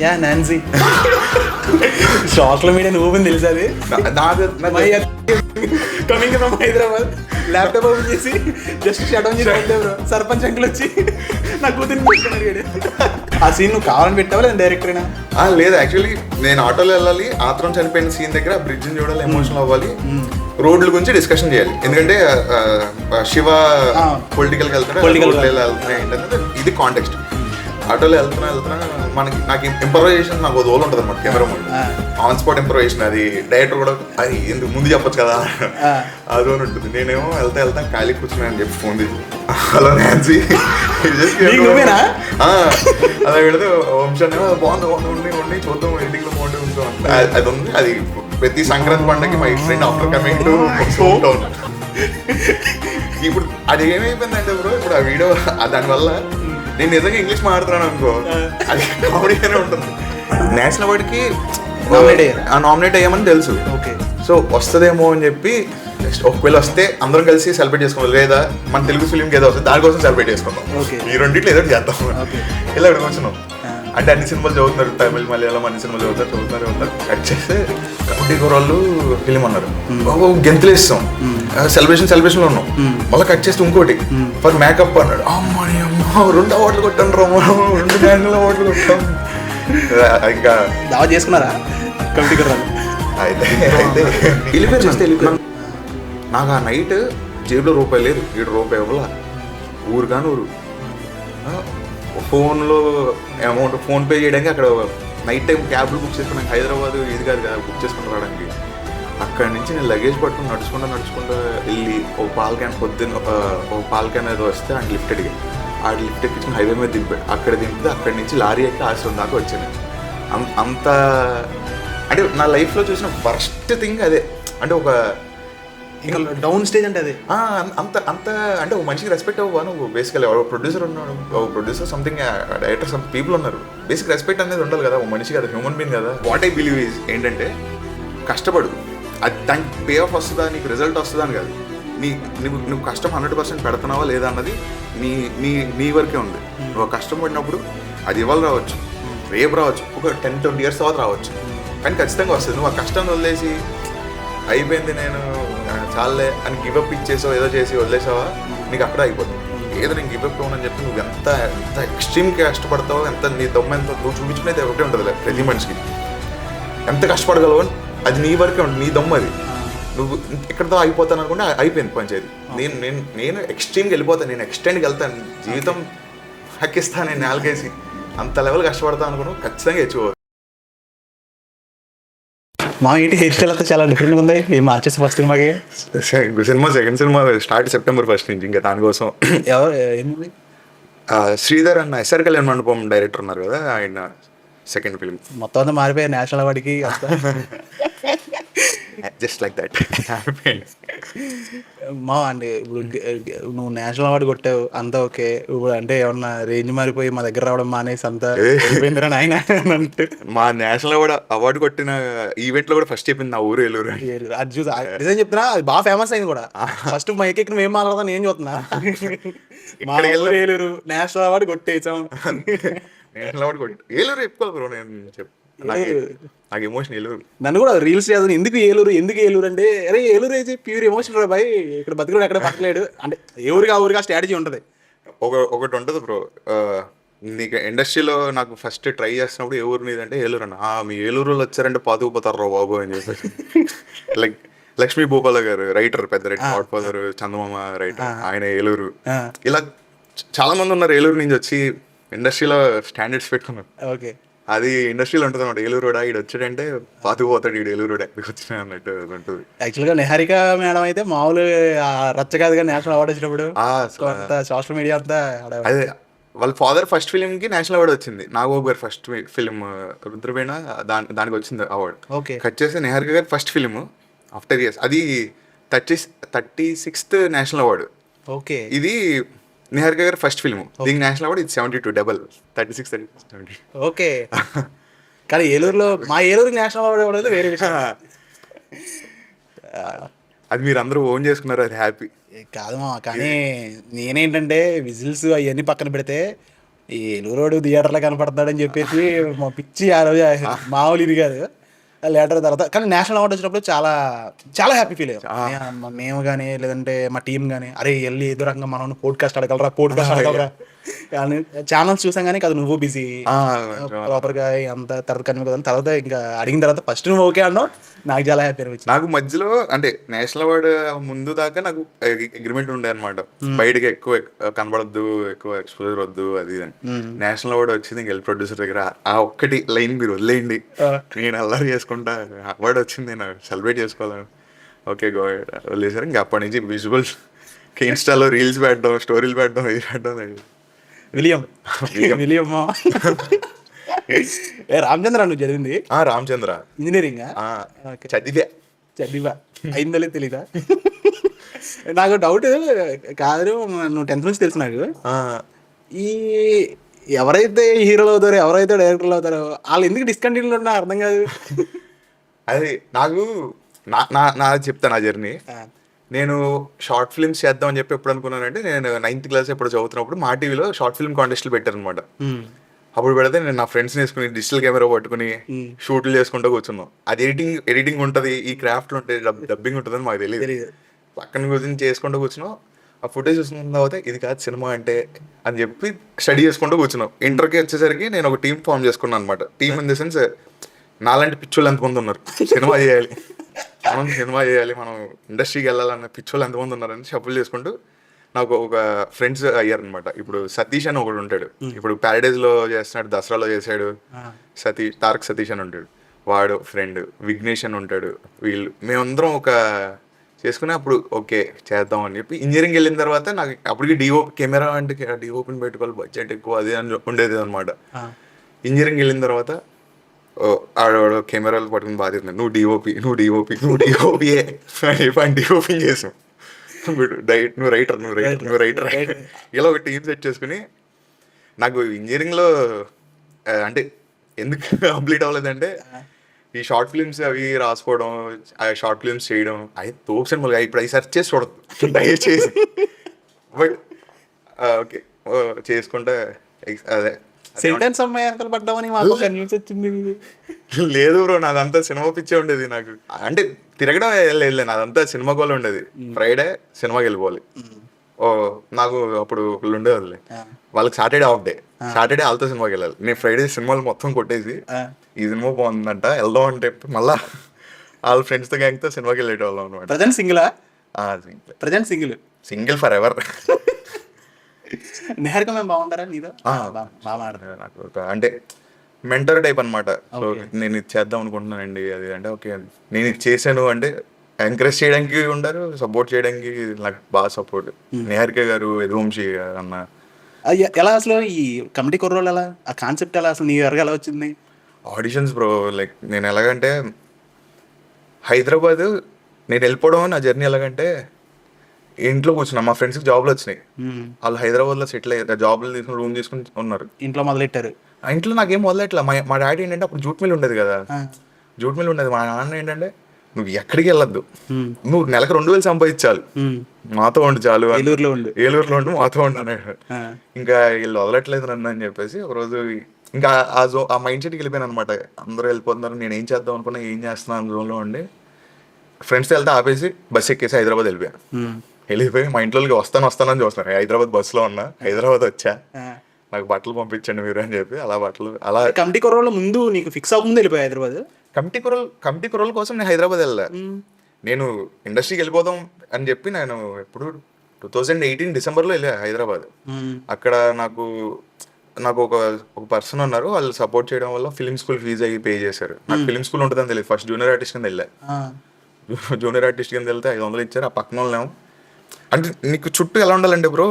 Yeah Nancy. Social media నువ్వు తెలుసు అది. Coming from Hyderabad laptop open చేసి జస్ట్ షట్ డౌన్ చేసి బ్రో సర్పంచ్ అంకుల్ వచ్చి నా కూతురు ఆ సీన్ నువ్వు కావాలని పెట్టావా లేదా డైరెక్టరేనా? లేదు, యాక్చువల్లీ నేను ఆటోలో వెళ్ళాలి, ఆత్రం చనిపోయిన సీన్ దగ్గర బ్రిడ్జ్ని చూడాలి, ఎమోషనల్ అవ్వాలి, రోడ్ల గురించి డిస్కషన్ చేయాలి. ఎందుకంటే శివ పొలిటికల్కి వెళ్తాడు, ఇది కాంటెక్స్ట్. ఆటోలో వెళ్తున్నా నాకు ఇంప్రవైజేషన్ నాకు రోజు ఉంటుంది అనమాట. కెమెరా ముందు ఆన్ స్పాట్ ఇంప్రవైజేషన్, అది డైరెక్టర్ కూడా అది ఎందుకు ముందు చెప్పొచ్చు కదా అది అని ఉంటుంది. నేనేమో వెళ్తా ఖాళీ కూర్చున్నాను అని చెప్పి ఫోన్ తీసి హలో నాన్సీ అలా పెడితే వంశాన్ని బాగుంది చూద్దాం ఎడిటింగ్లో బాగుంటే ఉంటాం. అది ఉంది, అది ప్రతి సంక్రాంతి పండుగకి my friend after coming to home town. ఇప్పుడు అది ఏమైపోయిందంటే బ్రో, ఇప్పుడు ఆ వీడియో దానివల్ల నేను నిజంగా ఇంగ్లీష్ మాట్లాడుతున్నాను అనుకో, అది కామెడీగానే ఉంటుంది. నేషనల్ అవార్డ్కి నామినేట్ అయ్యామని తెలుసు. సో వస్తుందేమో అని చెప్పి ఒకవేళ వస్తే అందరం కలిసి సెలబ్రేట్ చేసుకోవాలి, లేదా మన తెలుగు ఫిలింకి ఏదో వస్తుంది దానికోసం సెలబ్రేట్ చేసుకుందాం, ఈ రెండింటిలో ఏదో చేద్దాం ఇలా ఇక్కడికి వచ్చినాం. అంటే అన్ని సినిమాలు చదువుతున్నారు, తమిళ మలయాళం అన్ని సినిమాలు చదువుతున్నారు. కట్ చేస్తే కబడ్డీ కూరళ్ళు ఫిలిం అన్నారు, గెంతులు ఇస్తాం, సెలబ్రేషన్లో ఉన్నాం. మళ్ళీ కట్ చేస్తే ఇంకోటి ఫర్ మేకప్ అన్నాడు. అమ్మని అమ్మ 2 అవార్డులు కొట్టాను రా, 2 నేషనల్ అవార్డులు కొట్టాం. ఇంకా దావా చేసుకున్నారా కబడ్డీ కూరలు? అయితే వెళ్ళిపోయాను. నాకు ఆ నైట్ జేబులో రూపాయి లేదు, ₹7 ఇవ్వాల, ఊరు కానీ ఊరు. ఫోన్లో అమౌంట్ ఫోన్పే చేయడానికి అక్కడ నైట్ టైం క్యాబ్లు బుక్ చేసుకున్నాను, హైదరాబాద్ ఇది కాదు కదా బుక్ చేసుకుని రావడానికి. అక్కడి నుంచి నేను లగేజ్ పట్టుకుని నడుచుకుంటూ వెళ్ళి ఒక పాల క్యాన్ పొద్దున్న ఒక పాల క్యాన్ ఏదో వస్తే ఆయన లిఫ్ట్ అడిగి ఆ లిఫ్ట్ ఎక్కించుకుని హైవే మీద దింపాడు. అక్కడ దింపితే అక్కడి నుంచి లారీ ఎక్కి ఆశ్రమం దాకా వచ్చాను. అంత అంటే నా లైఫ్లో చూసిన వర్స్ట్ థింగ్ అదే. అంటే ఒక డౌన్ స్టేజ్ అంటే అదే. అంత అంటే ఒక మనిషికి రెస్పెక్ట్ అవ్వవా నువ్వు? బేసికలీ ప్రొడ్యూసర్ ఉన్నాడు, producer something director some people ఉన్నారు, బేసిక్ రెస్పెక్ట్ అనేది ఉండాలి కదా ఒక మనిషి కదా, హ్యూమన్ బీయింగ్ కదా. వాట్ ఐ బిలీవ్ ఈజ్ ఏంటంటే కష్టపడు, అది దానికి పే ఆఫ్ వస్తుందా, నీకు రిజల్ట్ వస్తుందా అని కాదు, నువ్వు కష్టం 100% పెడుతున్నావా లేదా అన్నది నీ వరకే ఉంది. నువ్వు కష్టపడినప్పుడు అది ఇవాళ రావచ్చు, రేపు రావచ్చు, ఒక 10-20 years తర్వాత రావచ్చు, కానీ ఖచ్చితంగా వస్తుంది. నువ్వు ఆ కష్టాన్ని వదిలేసి అయిపోయింది నేను చాలే అని గివప్ ఇచ్చేసావు, ఏదో చేసి వదిలేసావా, నీకు అక్కడ అయిపోతుంది. ఏదో నేను గివప్ ఇవ్వనని చెప్పి నువ్వు ఎంత ఎక్స్ట్రీమ్గా కష్టపడతావో, ఎంత నీ దమ్మ ఎంత నువ్వు చూపించుకునేది ఒకటే ఉంటుంది ప్రతి మనిషికి. ఎంత కష్టపడగలవు అది నీ వరకే ఉంటుంది, నీ దమ్ము అది. నువ్వు ఎక్కడితో అయిపోతాను అనుకుంటే అయిపోయింది పంచాయతీ. నేను ఎక్స్ట్రీమ్కి వెళ్ళిపోతాను, నేను ఎక్స్టెండ్కి వెళ్తాను, జీవితం హక్కిస్తాను నేను నేలకేసి, అంత లెవెల్ కష్టపడతాను అనుకున్నావు ఖచ్చితంగా తెచ్చుకోవాలి. మా ఇంటి హెయిర్ స్టైల్ అంతా చాలా డిఫరెంట్గా ఉంది. ఏం మార్చేసి ఫస్ట్ సినిమాకి second cinema start September 1st నుంచి. ఇంకా దానికోసం శ్రీధర్ అన్న SR కళ్యాణ్ మండపం డైరెక్టర్ ఉన్నారు కదా, ఆయన సెకండ్ ఫిల్మ్ మొత్తం అంతా మారిపోయాయి నేషనల్ అవార్డుకి. Just like that. మా అంటే ఇప్పుడు నువ్వు నేషనల్ అవార్డు కొట్టావు అంతా ఓకే, ఇప్పుడు అంటే ఏమన్నా రేంజ్ మారిపోయి మా దగ్గర రావడం మానేసి అంతా అయిపోయిందిరా నాయన అంటే. మా నేషనల్ అవార్డు కొట్టిన ఈవెంట్ లో కూడా ఫస్ట్ చెప్పింది నా ఊరు ఏలూరు. అది చూసి నిజం చెప్తున్నా, అది బాగా ఫేమస్ అయింది కూడా. ఫస్ట్ మా ఎక్కి నువ్వు ఏం మాట్లాడతా నేను చూస్తున్నా, మా ఊరు ఏలూరు నేషనల్ అవార్డు కొట్టేసాం. నేషనల్ అవార్డు కొట్టి ఏలూరు చెప్పుకోవాలి బ్రో, నేను చెప్పు నాకు ఎమోషన్ ఏలూరు. నన్ను కూడా రీల్స్ చేయాలి, ఎందుకు ఏలూరు అంటే అరే ఏలూరు అయితే ప్యూర్ ఎమోషన్ రా బాయ్, ఇక్కడ బతుకుడు ఎక్కడ పక్కలేడు అంటే ఏ ఊరిగా ఊరిగా స్ట్రాటజీ ఉంటుంది. ఒకటి ఉంటుంది బ్రో, నీకు ఇండస్ట్రీలో నాకు ఫస్ట్ ట్రై చేస్తున్నప్పుడు ఏ ఊరు నీదంటే ఏలూరు అన్న. మీ ఏలూరు వాళ్ళు వచ్చారంటే పాతుకుపోతారు రా బాబు అని చెప్పేసి. లైక్ లక్ష్మీ భూపాల గారు రైటర్, పెద్ద రైటర్, గాడ్ ఫాదర్, చందమామ రైటర్, ఆయన ఏలూరు. ఇలా చాలా మంది ఉన్నారు ఏలూరు నుంచి వచ్చి ఇండస్ట్రీలో స్టాండర్డ్స్ పెట్టుకున్నారు. ఓకే, అది ఇండస్ట్రీలో ఉంటుంది అన్నమాట. ఏలూరుడా ఈడు వచ్చాడంటే పాతుకుపోతాడు, ఈడు ఏలూరుడా ఎక్కడికి వచ్చినా అన్నట్టు ఉంటుంది. యాక్చువల్గా నిహారిక మేడం అయితే మామూలు రచ్చ కాదుగా నేషనల్ అవార్డు వచ్చినప్పుడు సోషల్ మీడియా అంతా అదే. వాళ్ళ ఫాదర్ ఫస్ట్ ఫిలింకి నేషనల్ అవార్డు వచ్చింది, నాగబాబు గారు ఫస్ట్ ఫిలిం రుద్రవీణ, దానికి వచ్చింది అవార్డు. ఓకే, కట్ చేస్తే నిహారిక గారు ఫస్ట్ ఫిలిం ఆఫ్టర్ ఇయర్స్, అది 36th నేషనల్ అవార్డు. ఓకే, ఇది నిహారిక గారు ఫస్ట్ ఫిల్మ్, దీనికి నేషనల్ అవార్డు ఇది 72 డబల్ 36 70. ఓకే, కానీ ఏలూరులో మా ఏలూరుకి నేషనల్ అవార్డు ఇవ్వడం వేరే విషయం. అది మీరు అందరూ ఓన్ చేసుకున్నారు, అది హ్యాపీ కాదు మా. కానీ నేనేంటంటే విజిల్స్ అవన్నీ పక్కన పెడితే ఈ ఏలూరోడు థియేటర్లో కనపడతాడని చెప్పేసి మా పిచ్చి ఆ రోజు మామూలు ఇది కాదు. లేటర్ తర్వాత కానీ నేషనల్ అవార్డు వచ్చినప్పుడు చాలా చాలా హ్యాపీ ఫీల్ అయ్యాం మేము కానీ, లేదంటే మా టీం కానీ. అరే వెళ్ళి ఏదో రకంగా మనం పోడ్కాస్ట్ అడగలరా కానీ ఛానల్స్ చూసాం కానీ కదా నువ్వు బిజీ ప్రాపర్గా అంత తర్వాత కనిపించదు. తర్వాత ఇంకా అడిగిన తర్వాత ఫస్ట్ నువ్వు ఓకే అన్నావు, నాకు చాలా హ్యాపీ అనిపించింది. నాకు మధ్యలో అంటే నేషనల్ అవార్డు ముందు దాకా నాకు అగ్రిమెంట్ ఉండే అనమాట, బయటకి ఎక్కువ కనబడద్దు, ఎక్కువ ఎక్స్పోజర్ వద్దు అది అని. నేషనల్ అవార్డు వచ్చింది ఇంక ప్రొడ్యూసర్ దగ్గర ఆ ఒక్కటి లైన్ మీరు వదిలేయండి, నేను అల్లరి చేసుకుంటా, అవార్డు వచ్చింది నేను సెలబ్రేట్ చేసుకోవాలని. ఓకే గో వదిలేసారు. ఇంకా అప్పటి నుంచి విజువల్స్ ఇన్స్టాలో రీల్స్ పెట్టడం, స్టోరీలు పెట్టడం, ఇది పెట్టడం. విలియం రామచంద్ర నువ్వు చదివింది? రామచంద్ర ఇంజనీరింగ్ చదివా అయిందో తెలీదా? నాకు డౌట్ కాదు, నువ్వు 10th నుంచి తెలుసు నాకు. ఈ ఎవరైతే హీరోలు అవుతారో, ఎవరైతే డైరెక్టర్లు అవుతారో వాళ్ళు ఎందుకు డిస్కంటిన్యూ ఉన్నా అర్థం కాదు. అది నాకు నా చెప్తా నా జర్నీ. నేను షార్ట్ ఫిల్మ్స్ చేద్దాం అని చెప్పి ఎప్పుడు అనుకున్నానంటే, నేను 9th క్లాస్ ఎప్పుడు చదువుతున్నప్పుడు మా టీవీలో షార్ట్ ఫిల్మ్ కాంటెస్ట్లు పెట్టారనమాట. అప్పుడు పెడితే నేను నా ఫ్రెండ్స్ వేసుకుని డిజిటల్ కెమెరా పట్టుకుని షూట్లు చేసుకుంటూ కూర్చున్నాం. అది ఎడిటింగ్ ఉంటుంది, ఈ క్రాఫ్ట్లు ఉంటాయి, డబ్బింగ్ ఉంటుందని మాకు తెలియదు. పక్కన కూర్చొని చేసుకుంటూ కూర్చున్నాం. ఆ ఫుటేజ్ చూసుకున్న తర్వాత ఇది కాదు సినిమా అంటే అని చెప్పి స్టడీ చేసుకుంటూ కూర్చున్నాం. ఇంటర్కి వచ్చేసరికి నేను ఒక టీం ఫామ్ చేసుకున్నాను అనమాట. టీమ్ ఇన్ ది సెన్స్ నాలాంటి పిచ్చోళ్ళు ఎంతమంది ఉన్నారు, సినిమా చేయాలి, మనం ఇండస్ట్రీకి వెళ్ళాలన్న పిచ్చోళ్ళు ఎంతమంది ఉన్నారని షఫుల్ చేసుకుంటూ నాకు ఒక ఫ్రెండ్స్ అయ్యారనమాట. ఇప్పుడు సతీష్ అని ఒకడు ఉంటాడు, ఇప్పుడు ప్యారడైజ్లో చేస్తున్నాడు, దసరాలో చేశాడు. తారక్ సతీష్ అని ఉంటాడు, వాడు ఫ్రెండ్. విఘ్నేష్ అని ఉంటాడు. మేమందరం ఒక చేసుకుని అప్పుడు ఓకే చేద్దాం అని చెప్పి ఇంజనీరింగ్ వెళ్ళిన తర్వాత నాకు అప్పటికి కెమెరా అంటే డిఓపిని పెట్టుకోవాలి, బడ్జెట్ ఎక్కువ అది అని ఉండేది అనమాట. ఇంజనీరింగ్ వెళ్ళిన తర్వాత ఆడ కెమెరాలు పట్టుకుని బాధ్యత, నువ్వు డిఓపియే అని డిఓపి చేసాం. నువ్వు రైటర్ ఇలా ఒక టీం సెట్ చేసుకుని. నాకు ఇంజనీరింగ్లో అంటే ఎందుకు కంప్లీట్ అవ్వలేదంటే, ఈ షార్ట్ ఫిల్మ్స్ అవి రాసుకోవడం, ఆ షార్ట్ ఫిల్మ్స్ చేయడం అవి తోపు సినిమాలు. ఇప్పుడు అవి సెర్చ్ చేసి చూడదు దయచేసి. బట్ ఓకే చేసుకుంటే అదే సెంటెన్స్ అమ్మాయి వెనకాల పడ్డామని మాకు కన్విన్స్ వచ్చింది. లేదు బ్రో, నాదంతా సినిమా పిచ్చే ఉండేది. నాకు అంటే తిరగడం వెళ్ళలేదు, నాదంతా సినిమా కోల్ ఉండేది. ఫ్రైడే సినిమాకి వెళ్ళిపోవాలి. నాకు అప్పుడు ఒకళ్ళు ఉండేవాళ్ళే, వాళ్ళకి సాటర్డే ఆఫ్ డే. సాటర్డే వాళ్ళతో సినిమాకి వెళ్ళాలి. నేను ఫ్రైడే సినిమాలు మొత్తం కొట్టేసి ఈ సినిమా బాగుందంట వెళ్దాం అంటే మళ్ళా వాళ్ళ ఫ్రెండ్స్తో గ్యాంగ్తో సినిమాకి వెళ్ళేటోళ్ళం అనమాట. Present single for ever. Niharika మేము బాగుంటారా నీతో? నాకు అంటే మెంటర్ టైప్ అనమాట. సో నేను ఇది చేద్దాం అనుకుంటున్నానండి అది అంటే ఓకే నేను ఇది చేశాను అంటే ఎంకరేజ్ చేయడానికి ఉంటారు, సపోర్ట్ చేయడానికి నాకు బాగా సపోర్ట్. నిహారిక గారు, యదువంశీ అన్న. ఎలా అసలు ఈ కమిటీ కుర్రోళ్ళు ఎలా, ఆ కాన్సెప్ట్ ఎలా అసలు నీ వరకు ఎలా వచ్చింది? Auditions bro. లైక్ నేను ఎలాగంటే హైదరాబాద్ నేను వెళ్ళిపోవడం నా జర్నీ ఎలాగంటే, ఇంట్లో కూర్చున్నా, మా ఫ్రెండ్స్కి జాబ్లు వచ్చినాయి, వాళ్ళు హైదరాబాద్లో సెటిల్ అయ్యారు, జాబ్లు తీసుకుని రూమ్ తీసుకుని ఉన్నారు, ఇంట్లో మొదలెట్టారు. ఇంట్లో నాకేం మొదలెట్లా. మా డాడీ ఏంటంటే అప్పుడు జూట్ మిల్ ఉండేది కదా, జూట్ మిల్ ఉండేది. మా నాన్న ఏంటంటే నువ్వు ఎక్కడికి వెళ్ళొద్దు, నువ్వు నెలకు 2000 సంపాదించాలి, మాతో ఉండు చాలు, ఏలూరులో ఉండు మాతో ఉండు అన్నాడు. ఇంకా వీళ్ళు వదలట్లేదు నన్ను అని చెప్పేసి ఒకరోజు ఇంకా ఆ మైండ్ సెట్కి వెళ్ళిపోయాను అనమాట. అందరూ వెళ్ళిపోతున్నారు, నేను ఏం చేద్దాం అనుకున్నా, ఏం చేస్తున్నాను జోన్లో ఉండి ఫ్రెండ్స్తో వెళ్తే ఆపేసి బస్ ఎక్కేసి హైదరాబాద్ వెళ్ళిపోయి మా ఇంట్లోకి వస్తానని చూస్తున్నారు. హైదరాబాద్ బస్సులో ఉన్నా, హైదరాబాద్ వచ్చా, నాకు బట్టలు పంపించండి మీరు అని చెప్పి అలా బట్టలు అలా. కమిటీ కుర్రోళ్ళ ముందు నీకు ఫిక్స్ అవ్వకుండా వెళ్ళిపోయి హైదరాబాద్? కమిటీ కుర్రోళ్ళ కోసం నేను హైదరాబాద్ వెళ్ళా. నేను ఇండస్ట్రీకి వెళ్ళిపోదాం అని చెప్పి నేను ఎప్పుడు 2018 డిసెంబర్లో వెళ్ళా హైదరాబాద్. అక్కడ నాకు ఒక పర్సన్ ఉన్నారు, వాళ్ళు సపోర్ట్ చేయడం వల్ల ఫిలిం స్కూల్ ఫీజు అయ్యి పే చేశారు. నాకు ఫిలిం స్కూల్ ఉంటుందని తెలియదు. ఫస్ట్ జూనియర్ ఆర్టిస్ట్ కింద వెళ్ళా. జూనియర్ ఆర్టిస్ట్ కింద వెళ్తే 500 ఇచ్చారు. ఆ పక్కన వాళ్ళేమో అంటే నీకు చుట్టూ ఎలా ఉండాలంటే బ్రో,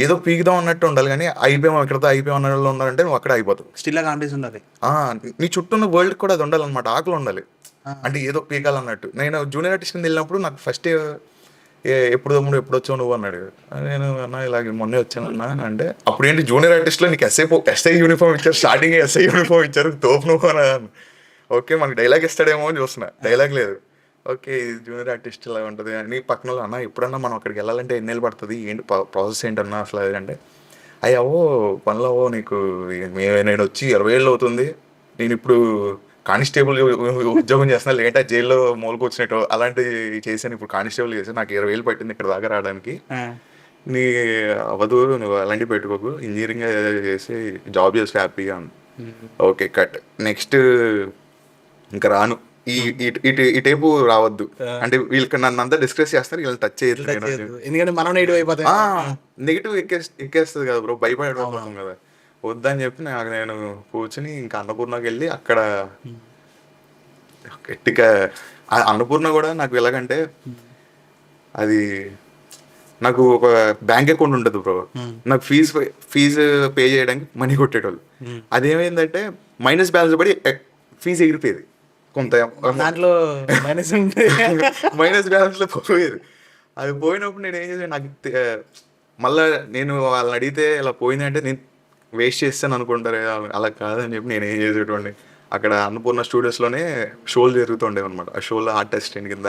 ఏదో పీకుదాం అన్నట్టు ఉండాలి, కానీ అయిపోయాం ఎక్కడితో అయిపోయాం అన్న వాళ్ళు ఉన్నారంటే నువ్వు అక్కడ అయిపోతావు. స్టిల్ కాంపిటీషన్ ఉండాలి. నీ చుట్టూ ఉన్న వరల్డ్ కూడా అది ఉండాలన్నమాట, ఆకలి ఉండాలి, అంటే ఏదో పీకాలన్నట్టు. నేను జూనియర్ ఆర్టిస్ట్ కింద వెళ్ళినప్పుడు నాకు ఫస్ట్ ఎప్పుడు వచ్చావు నువ్వు అన్నాడు. నేను అన్నా ఇలాగ మొన్నే వచ్చాను అన్నా అంటే, అప్పుడు ఏంటి జూనియర్ ఆర్టిస్ట్లో నీకు ఎస్ఐ యూనిఫామ్ ఇచ్చారు, స్టార్టింగ్ ఎస్ఐ యూనిఫామ్ ఇచ్చారు, తోపు నువ్వు అన్నాను. ఓకే మనకి డైలాగ్ ఇస్తాడేమో అని చూస్తున్నా, డైలాగ్ లేదు. ఓకే ఇది జూనియర్ ఆర్టిస్ట్ ఇలా ఉంటుంది అని పక్కన అన్న ఎప్పుడన్నా మనం అక్కడికి వెళ్ళాలంటే ఎన్నేళ్ళు పడుతుంది, ఏంటి ప్రాసెస్ ఏంటన్నా అసలు అది అంటే, అయ్యావో పనులు అవ్వో నీకు, నేను వచ్చి 20 ఏళ్ళు అవుతుంది, నేను ఇప్పుడు కానిస్టేబుల్ ఉద్యోగం చేస్తున్నా, లేట జైల్లో మూలకొచ్చినట్టు అలాంటివి చేశాను, ఇప్పుడు కానిస్టేబుల్ చేశాను, నాకు 20 ఏళ్ళు పట్టింది ఇక్కడ దాకా రావడానికి, నీ అవ్వదు, నువ్వు అలాంటివి పెట్టుకోకు, ఇంజనీరింగ్ చేసి జాబ్ చేసి హ్యాపీగా ఉంది. Okay cut. నెక్స్ట్ ఇంకా రాను, ఇటేపు రావద్దు అంటే వీళ్ళకి నన్ను అంతా డిస్కస్ చేస్తారు, వీళ్ళని టచ్ చేయదు, ఎందుకంటే మనం నెగిటివ్ అయిపోతాం, నెగిటివ్ ఎక్కేస్తుంది కదా బ్రో, భయపడిపోతాం కదా, వద్దని చెప్పి నేను కూర్చుని ఇంకా అన్నపూర్ణకి వెళ్ళి అక్కడ గట్టిగా, అన్నపూర్ణ కూడా నాకు ఎలాగంటే అది నాకు ఒక బ్యాంక్ అకౌంట్ ఉంటుంది బ్రో, నాకు ఫీజు పే చేయడానికి మనీ కొట్టేటోళ్ళు, అదేమైందంటే మైనస్ బ్యాలెన్స్ పడి ఫీజు ఎగిరిపోయేది, కొంత దాంట్లో మైనస్ బ్యాలెన్స్ లో పోయేది. అది పోయినప్పుడు నేను ఏం చేసాను, నాకు మళ్ళీ నేను వాళ్ళని అడిగితే ఇలా పోయిందంటే నేను వేస్ట్ చేస్తాను అనుకుంటారు, అలా కాదని చెప్పి నేను ఏం చేసేటోండి, అక్కడ అన్నపూర్ణ స్టూడియోస్లోనే షోలు జరుగుతుండేవి అనమాట. ఆ షోలో ఆర్ట్ అసిస్టెంట్ కింద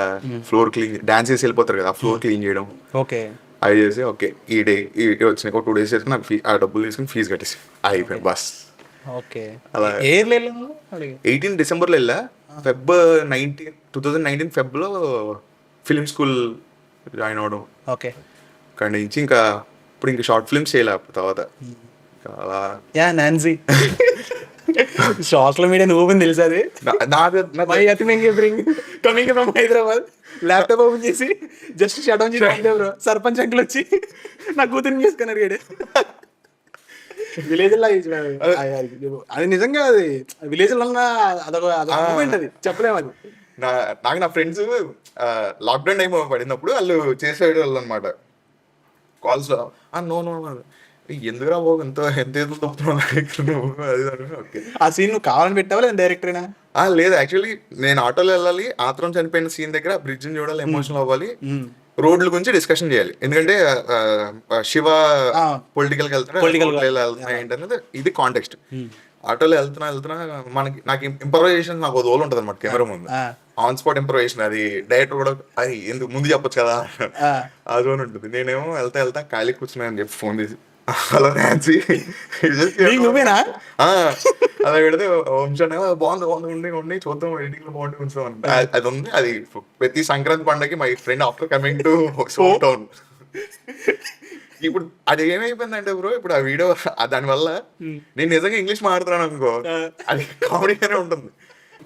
ఫ్లోర్ క్లీన్, డాన్స్ చేసి వెళ్ళిపోతారు కదా, ఆ ఫ్లోర్ క్లీన్ చేయడం, ఓకే అవి చేసి ఓకే ఈ డే వచ్చినాయి, ఒక 2 days చేసి నాకు ఆ డబ్బులు తీసుకుని ఫీజు కట్టేసి అయిపోయి బస్. ఓకే, అలా 18 డిసెంబర్లో వెళ్ళా, ఫెబ్ 2019 ఫెబ్లో ఫిలిం స్కూల్ జాయిన్ అవ్వడం. ఓకే, అక్కడి నుంచి ఇంకా ఇప్పుడు ఇంకా షార్ట్ ఫిల్మ్స్ చేయలే తర్వాత అలా. యా నాన్సీ సోషల్ మీడియా నువ్వు తెలుసు అది, coming from Hyderabad, laptop open చేసి జస్ట్ షట్ డౌన్ చేసి బ్రో, సర్పంచ్ అంకుల్ వచ్చి నా కూతురిని చేసుకున్నారు గడే విలేజ్ లా. అది నిజంగా అది విలేజ్ లో అదొక మూమెంట్, అది చెప్పలేము. అది నాకు నా ఫ్రెండ్స్ లాక్డౌన్ టైం పడినప్పుడు వాళ్ళు చేసేవాళ్ళు వాళ్ళు అనమాట కాల్స్ లో, నో నో ఎందుకురా బాబు ఎంత ఏదో తప్పుతున్నావు అది. ఓకే, ఆ సీన్ నువ్వు కావాలని పెట్టావా లేదా డైరెక్టరేనా? లేదు, యాక్చువల్లీ నేను ఆటోలో వెళ్ళాలి, ఆత్రం చనిపోయిన సీన్ దగ్గర బ్రిడ్జ్ ని చూడాలి, ఎమోషనల్ అవ్వాలి, రోడ్ల గురించి డిస్కషన్ చేయాలి, ఎందుకంటే శివ పొలిటికల్ ఏంటనేది ఇది కాంటెక్స్ట్. ఆటోలో వెళ్తున్నా నాకు ఇంప్రవైజేషన్ నాకు ఒక రోల్ ఉంటుంది అనమాట కెమెరా ముందు, ఆన్ స్పాట్ ఇంప్రవైజేషన్, అది డైరెక్టర్ కూడా అది ఎందుకు ముందు చెప్పొచ్చు కదా ఆ జోన్ ఉంటుంది. నేనేమో వెళ్తా ఖాళీ కూర్చున్నా అని చెప్పి ఫోన్ చేసి హలో నాన్సీ నువ్వేనా అలా పెడితే బాగుంది ఉండి చూద్దాం, ఎడిటింగ్ లో బాగుంటుంది ఉంచుదాం అది ఉంది. అది ప్రతి సంక్రాంతి పండుగకి my friend after coming to home town. ఇప్పుడు అది ఏమైపోయిందంటే బ్రో, ఇప్పుడు ఆ వీడియో దానివల్ల నేను నిజంగా ఇంగ్లీష్ మాట్లాడుతున్నాను అనుకో, అది కామెడీగానే ఉంటుంది.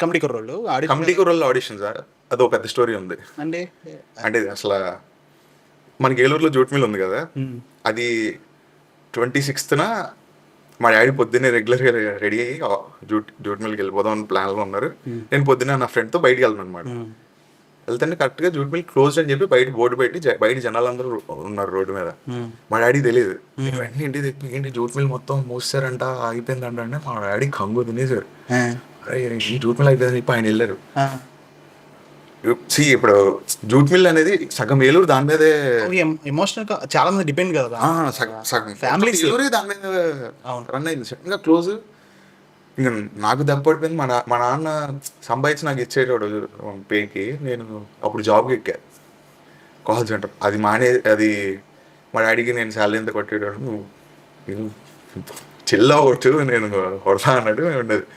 కమిటీ కుర్రోళ్ళు ఆడిషన్స్ అది ఒక పెద్ద స్టోరీ ఉంది. అంటే అసలు మనకి ఏలూరులో జూట్ మిల్ ఉంది కదా, అది 26th మా డాడీ పొద్దున్నే రెగ్యులర్గా రెడీ అయ్యి జూట్ మిల్కి వెళ్ళిపోదాం అని ప్లాన్లో ఉన్నారు. నేను పొద్దున్న నా ఫ్రెండ్తో బయటికి వెళ్తాను అనమాట. వెళ్తే కరెక్ట్గా జూట్ మిల్ క్లోజ్ అని చెప్పి బయట బోర్డు పెట్టి బయట జనాలందరూ ఉన్నారు రోడ్డు మీద. మా డాడీ తెలియదు, వెంటనే ఇంటికి తెప్పి ఏంటి జూట్ మిల్ మొత్తం మూసారంట ఆగిపోయిందంట అంటే మా డాడీ కంగు తినేసారు. ఈ జూట్ మిల్ అయిపోయిందని చెప్పి ఆయన వెళ్ళారు. ఇప్పుడు జూట్ మిల్ అనేది సగం ఏలూరు దాని మీదే ఎమోషనల్ చాలా మంది డిపెండ్ కదా, సగం ఫ్యామిలీ దాని మీద రన్ అయింది. ఇంకా క్లోజ్, ఇంకా నాకు దెబ్బ పడిపోయింది. మా నాన్న సంపాదించి నాకు ఇచ్చేటోడు పేకి. నేను అప్పుడు జాబ్కి ఎక్కా కాల్ సెంటర్, అది అది మా డాడీకి నేను శాలరీ ఎంత కొట్టేటోడు, నువ్వు చిల్లా కొట్టు నేను కొడతా అన్నట్టు ఉండేది.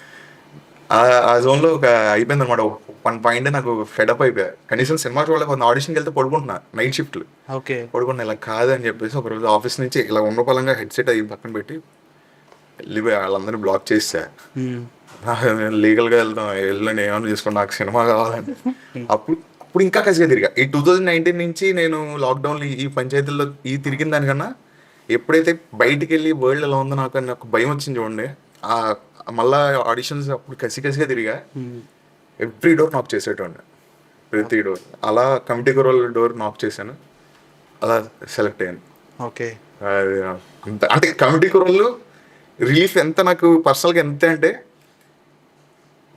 ఆ జోన్లో ఒక అయిపోయింది అనమాట. 1 point నాకు ఫెడప్ అయిపోయా. కనీసం సినిమా చూడలేకపోతే ఆడిషన్కి వెళ్తే పడుకుంటున్నా, నైట్ షిఫ్ట్లు పడుకుంటున్నా. ఇలా కాదని చెప్పేసి ఒకరోజు ఆఫీస్ నుంచి ఇలా ఉన్నపలంగా హెడ్సెట్ అయ్యి పక్కన పెట్టి వెళ్ళిపోయా, వాళ్ళందరినీ బ్లాక్ చేసా. లీగల్గా వెళ్ళండి ఏమన్నా చేసుకోండి, నాకు సినిమా కావాలని. అప్పుడు ఇంకా కసిగా తిరిగా. ఈ 2019 నుంచి నేను లాక్డౌన్లో ఈ పంచాయతీల్లో తిరిగిన దానికన్నా ఎప్పుడైతే బయటికి వెళ్ళి వరల్డ్ ఎలా ఉందో నాకు భయం వచ్చింది చూడండి. మళ్ళా ఆడిషన్స్ అప్పుడు కసిగా తిరిగా. ఎవ్రీ డోర్ నాక్ చేసేటోండి, ప్రతి డోర్. అలా కమిటీ కుర్రోళ్ళ డోర్ నాక్ చేశాను, అలా సెలెక్ట్ అయ్యాను. ఓకే, అంటే కమిటీ కుర్రోళ్ళు రిలీఫ్ ఎంత నాకు పర్సనల్గా ఎంత అంటే,